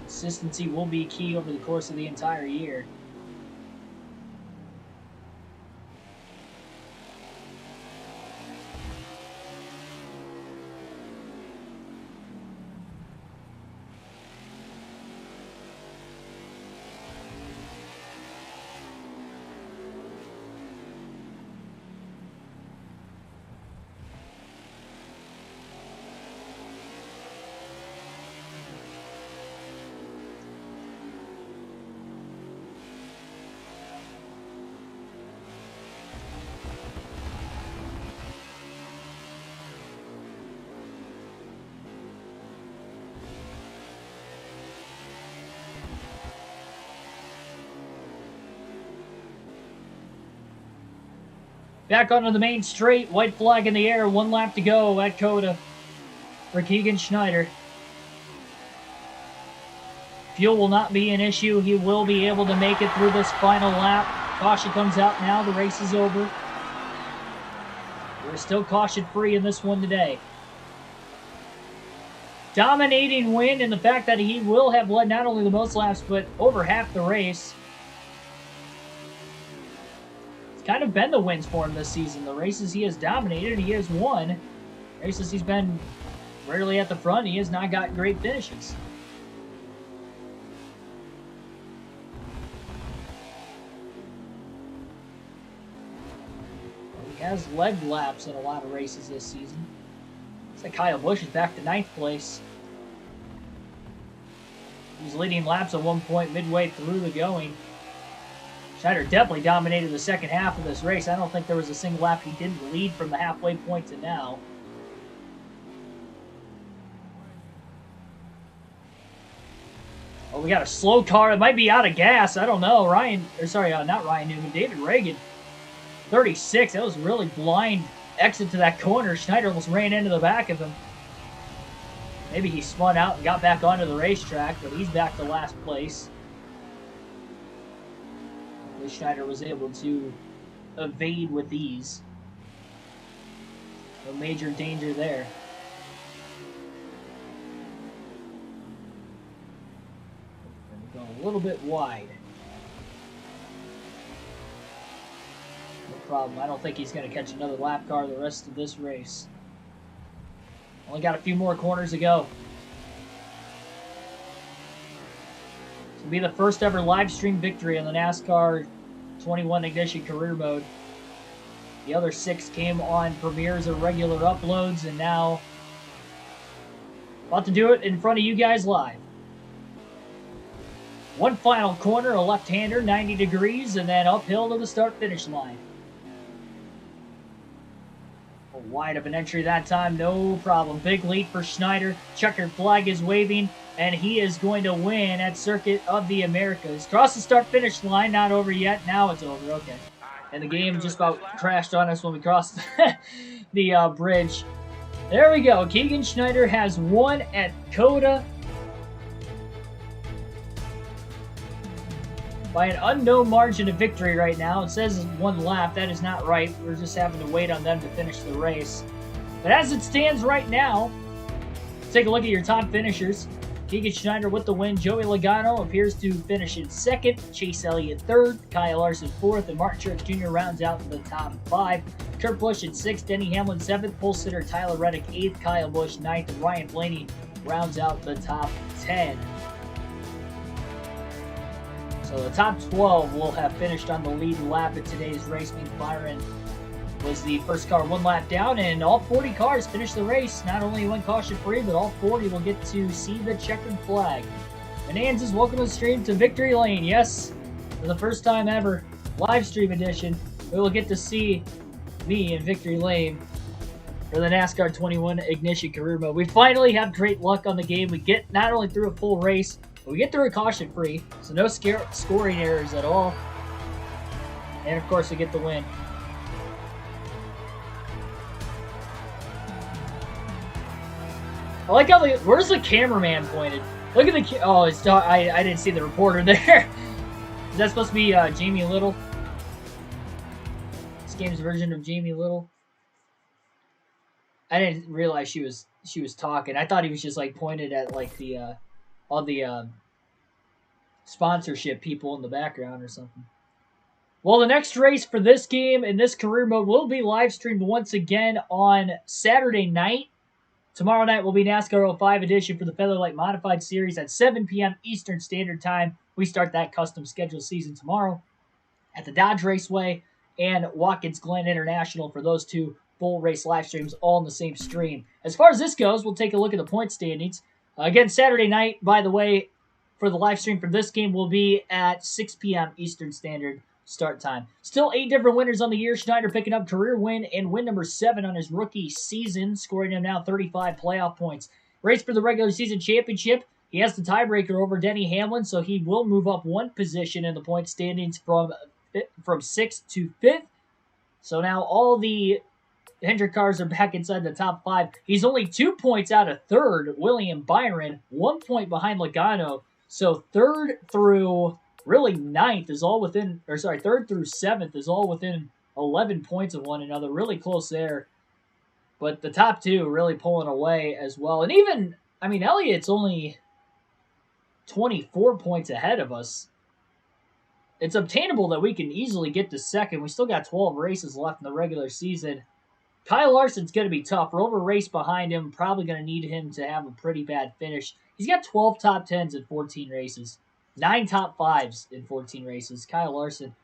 Consistency will be key over the course of the entire year. Back onto the main straight, white flag in the air, 1 lap to go at COTA for Keegan Schneider. Fuel will not be an issue. He will be able to make it through this final lap. Caution comes out now. The race is over. We're still caution-free in this one today. Dominating win, and the fact that he will have led not only the most laps, but over half the race. Kind of been the wins for him this season. The races he has dominated, he has won. Races he's been rarely at the front, he has not got great finishes. He has leg laps in a lot of races this season. Looks like Kyle Busch is back to 9th place. He was leading laps at one point midway through the going. Schneider definitely dominated the second half of this race. I don't think there was a single lap he didn't lead from the halfway point to now. Oh, we got a slow car. It might be out of gas. I don't know. Not Ryan Newman. David Reagan. 36. That was really blind exit to that corner. Schneider almost ran into the back of him. Maybe he spun out and got back onto the racetrack, but he's back to last place. Schneider was able to evade with ease. No major danger there. We're going a little bit wide. No problem. I don't think he's going to catch another lap car the rest of this race. Only got a few more corners to go. This will be the first ever live stream victory on the NASCAR 21 Ignition career mode. The other 6 came on premieres or regular uploads, and now about to do it in front of you guys live. One final corner, a left-hander, 90 degrees, and then uphill to the start-finish line. Wide of an entry that time, no problem. Big lead for Schneider. Checkered flag is waving, and he is going to win at Circuit of the Americas. Cross the start-finish line, not over yet. Now it's over, okay. And the game just about crashed on us when we crossed the bridge. There we go. Keegan Schneider has won at COTA by an unknown margin of victory right now. It says 1 lap. That is not right. We're just having to wait on them to finish the race. But as it stands right now, take a look at your top finishers. Keegan Schneider with the win. Joey Logano appears to finish in 2nd. Chase Elliott 3rd. Kyle Larson 4th. And Martin Truex Jr. rounds out the top 5. Kurt Busch in 6th. Denny Hamlin 7th. Pole sitter Tyler Reddick 8th. Kyle Busch 9th. And Ryan Blaney rounds out the top 10. So the top 12 will have finished on the lead lap at today's race. Byron was the first car 1 lap down, and all 40 cars finished the race. Not only went caution-free, but all 40 will get to see the checkered flag. Menanzas, welcome to the stream to Victory Lane. Yes, for the first time ever, live stream edition, we will get to see me in Victory Lane for the NASCAR 21 Ignition Career Mode. We finally have great luck on the game. We get not only through a full race, but we get through a caution-free, so no scoring errors at all. And, of course, we get the win. I like how where's the cameraman pointed? Look at the oh, it's I didn't see the reporter there. Is that supposed to be Jamie Little? This game's version of Jamie Little. I didn't realize she was talking. I thought he was just like pointed at like the all the sponsorship people in the background or something. Well, the next race for this game in this career mode will be live streamed once again on Saturday night. Tomorrow night will be NASCAR 05 edition for the Featherlight Modified Series at 7 p.m. Eastern Standard Time. We start that custom schedule season tomorrow at the Dodge Raceway and Watkins Glen International for those 2 full race live streams all in the same stream. As far as this goes, we'll take a look at the point standings. Again, Saturday night, by the way, for the live stream for this game will be at 6 p.m. Eastern Standard start time. Still 8 different winners on the year. Schneider picking up career win and win number 7 on his rookie season, scoring him now 35 playoff points. Race for the regular season championship. He has the tiebreaker over Denny Hamlin, so he will move up 1 position in the point standings from 6th to 5th. So now all the Hendrick cars are back inside the top 5. He's only 2 points out of 3rd, William Byron, 1 point behind Logano. So 3rd through really 9th is all within, 3rd through 7th is all within 11 points of one another. Really close there. But the top 2 really pulling away as well. And even, I mean, Elliott's only 24 points ahead of us. It's obtainable that we can easily get to 2nd. We still got 12 races left in the regular season. Kyle Larson's going to be tough. Rover race behind him. Probably going to need him to have a pretty bad finish. He's got 12 top 10s in 14 races. 9 top 5s in 14 races. Kyle Larson,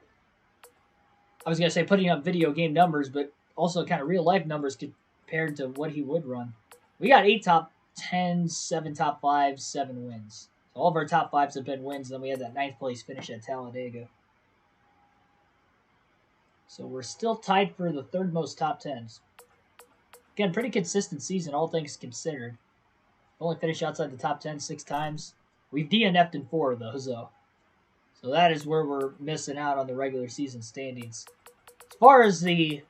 I was going to say putting up video game numbers, but also kind of real life numbers compared to what he would run. We got 8 top 10s, 7 top 5s, 7 wins. So all of our top 5s have been wins, and then we had that 9th place finish at Talladega. So we're still tied for the 3rd most top 10s. Again, pretty consistent season, all things considered. Only finished outside the top 10 6 times. We've DNF'd in 4 of those, though. So that is where we're missing out on the regular season standings. As far as the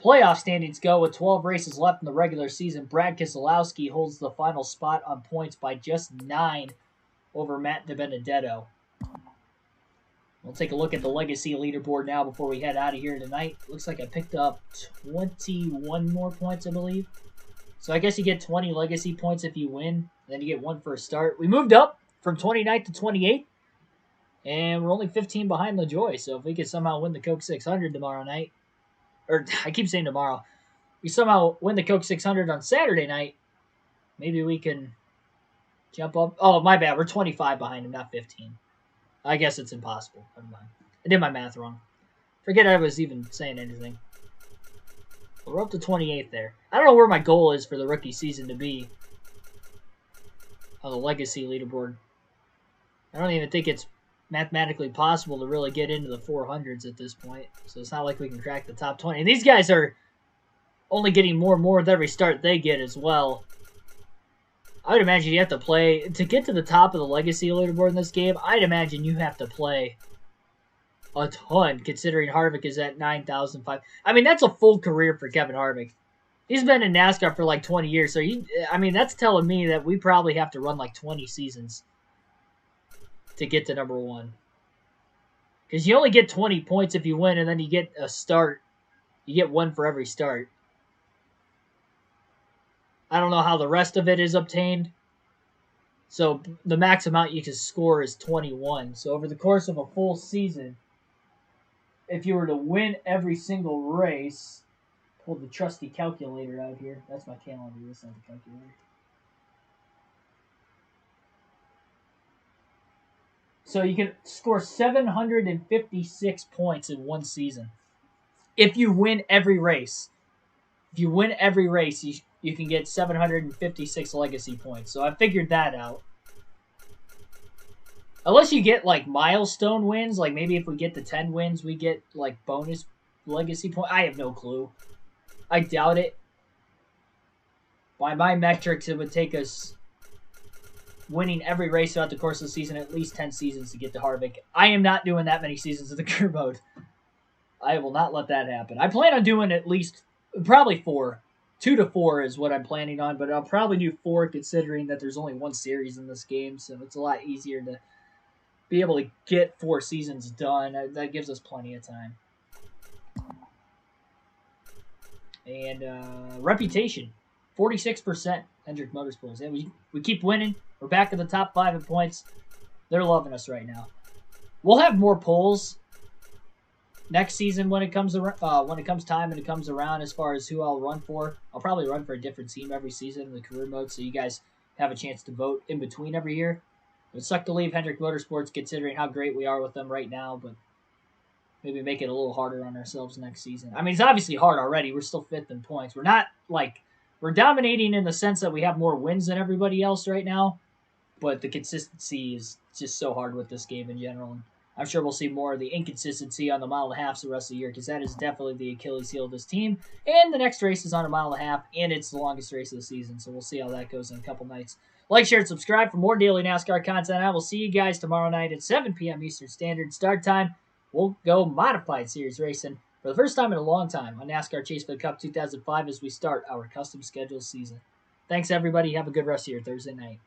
playoff standings go, with 12 races left in the regular season, Brad Keselowski holds the final spot on points by just 9 over Matt DiBenedetto. We'll take a look at the Legacy leaderboard now before we head out of here tonight. Looks like I picked up 21 more points, I believe. So I guess you get 20 Legacy points if you win. Then you get 1 for a start. We moved up from 29th to 28th. And we're only 15 behind LaJoy. So if we could somehow win the Coke 600 tomorrow night. Or I keep saying tomorrow. We somehow win the Coke 600 on Saturday night. Maybe we can jump up. Oh, my bad. We're 25 behind him, not 15. I guess it's impossible. Never mind. I did my math wrong. Forget I was even saying anything. But we're up to 28th there. I don't know where my goal is for the rookie season to be on the legacy leaderboard. I don't even think it's mathematically possible to really get into the 400s at this point. So it's not like we can crack the top 20. And these guys are only getting more and more with every start they get as well. I would imagine you have to play to get to the top of the legacy leaderboard in this game. I'd imagine you have to play a ton, considering Harvick is at 9,005. I mean, that's a full career for Kevin Harvick. He's been in NASCAR for like 20 years, so that's telling me that we probably have to run like 20 seasons to get to number one. Because you only get 20 points if you win, and then you get a start. You get one for every start. I don't know how the rest of it is obtained. So the max amount you can score is 21. So over the course of a full season, if you were to win every single race, pull the trusty calculator out here. That's my calendar. This is not the calculator. So you can score 756 points in one season. If you win every race. If you win every race, you can get 756 legacy points. So I figured that out. Unless you get, like, milestone wins. Like, maybe if we get to 10 wins, we get, like, bonus legacy points. I have no clue. I doubt it. By my metrics, it would take us winning every race throughout the course of the season, at least 10 seasons to get to Harvick. I am not doing that many seasons of the career mode. I will not let that happen. I plan on doing at least, probably 4. 2 to 4 is what I'm planning on, but I'll probably do 4 considering that there's only one series in this game, so it's a lot easier to be able to get 4 seasons done. That gives us plenty of time. And reputation, 46%, Hendrick Motorsports. Yeah, we keep winning. We're back in the top 5 in points. They're loving us right now. We'll have more polls next season when it comes time and it comes around as far as who I'll run for. I'll probably run for a different team every season in the career mode, so you guys have a chance to vote in between every year. It would suck to leave Hendrick Motorsports considering how great we are with them right now, but maybe make it a little harder on ourselves next season. I mean, it's obviously hard already. We're still 5th in points. We're not, like, we're dominating in the sense that we have more wins than everybody else right now, but the consistency is just so hard with this game in general. And I'm sure we'll see more of the inconsistency on the mile and a half the rest of the year because that is definitely the Achilles heel of this team. And the next race is on a mile and a half, and it's the longest race of the season, so we'll see how that goes in a couple nights. Like, share, and subscribe for more daily NASCAR content. I will see you guys tomorrow night at 7 p.m. Eastern Standard Start Time. We'll go modified series racing for the first time in a long time on NASCAR Chase for the Cup 2005 as we start our custom schedule season. Thanks, everybody. Have a good rest of your Thursday night.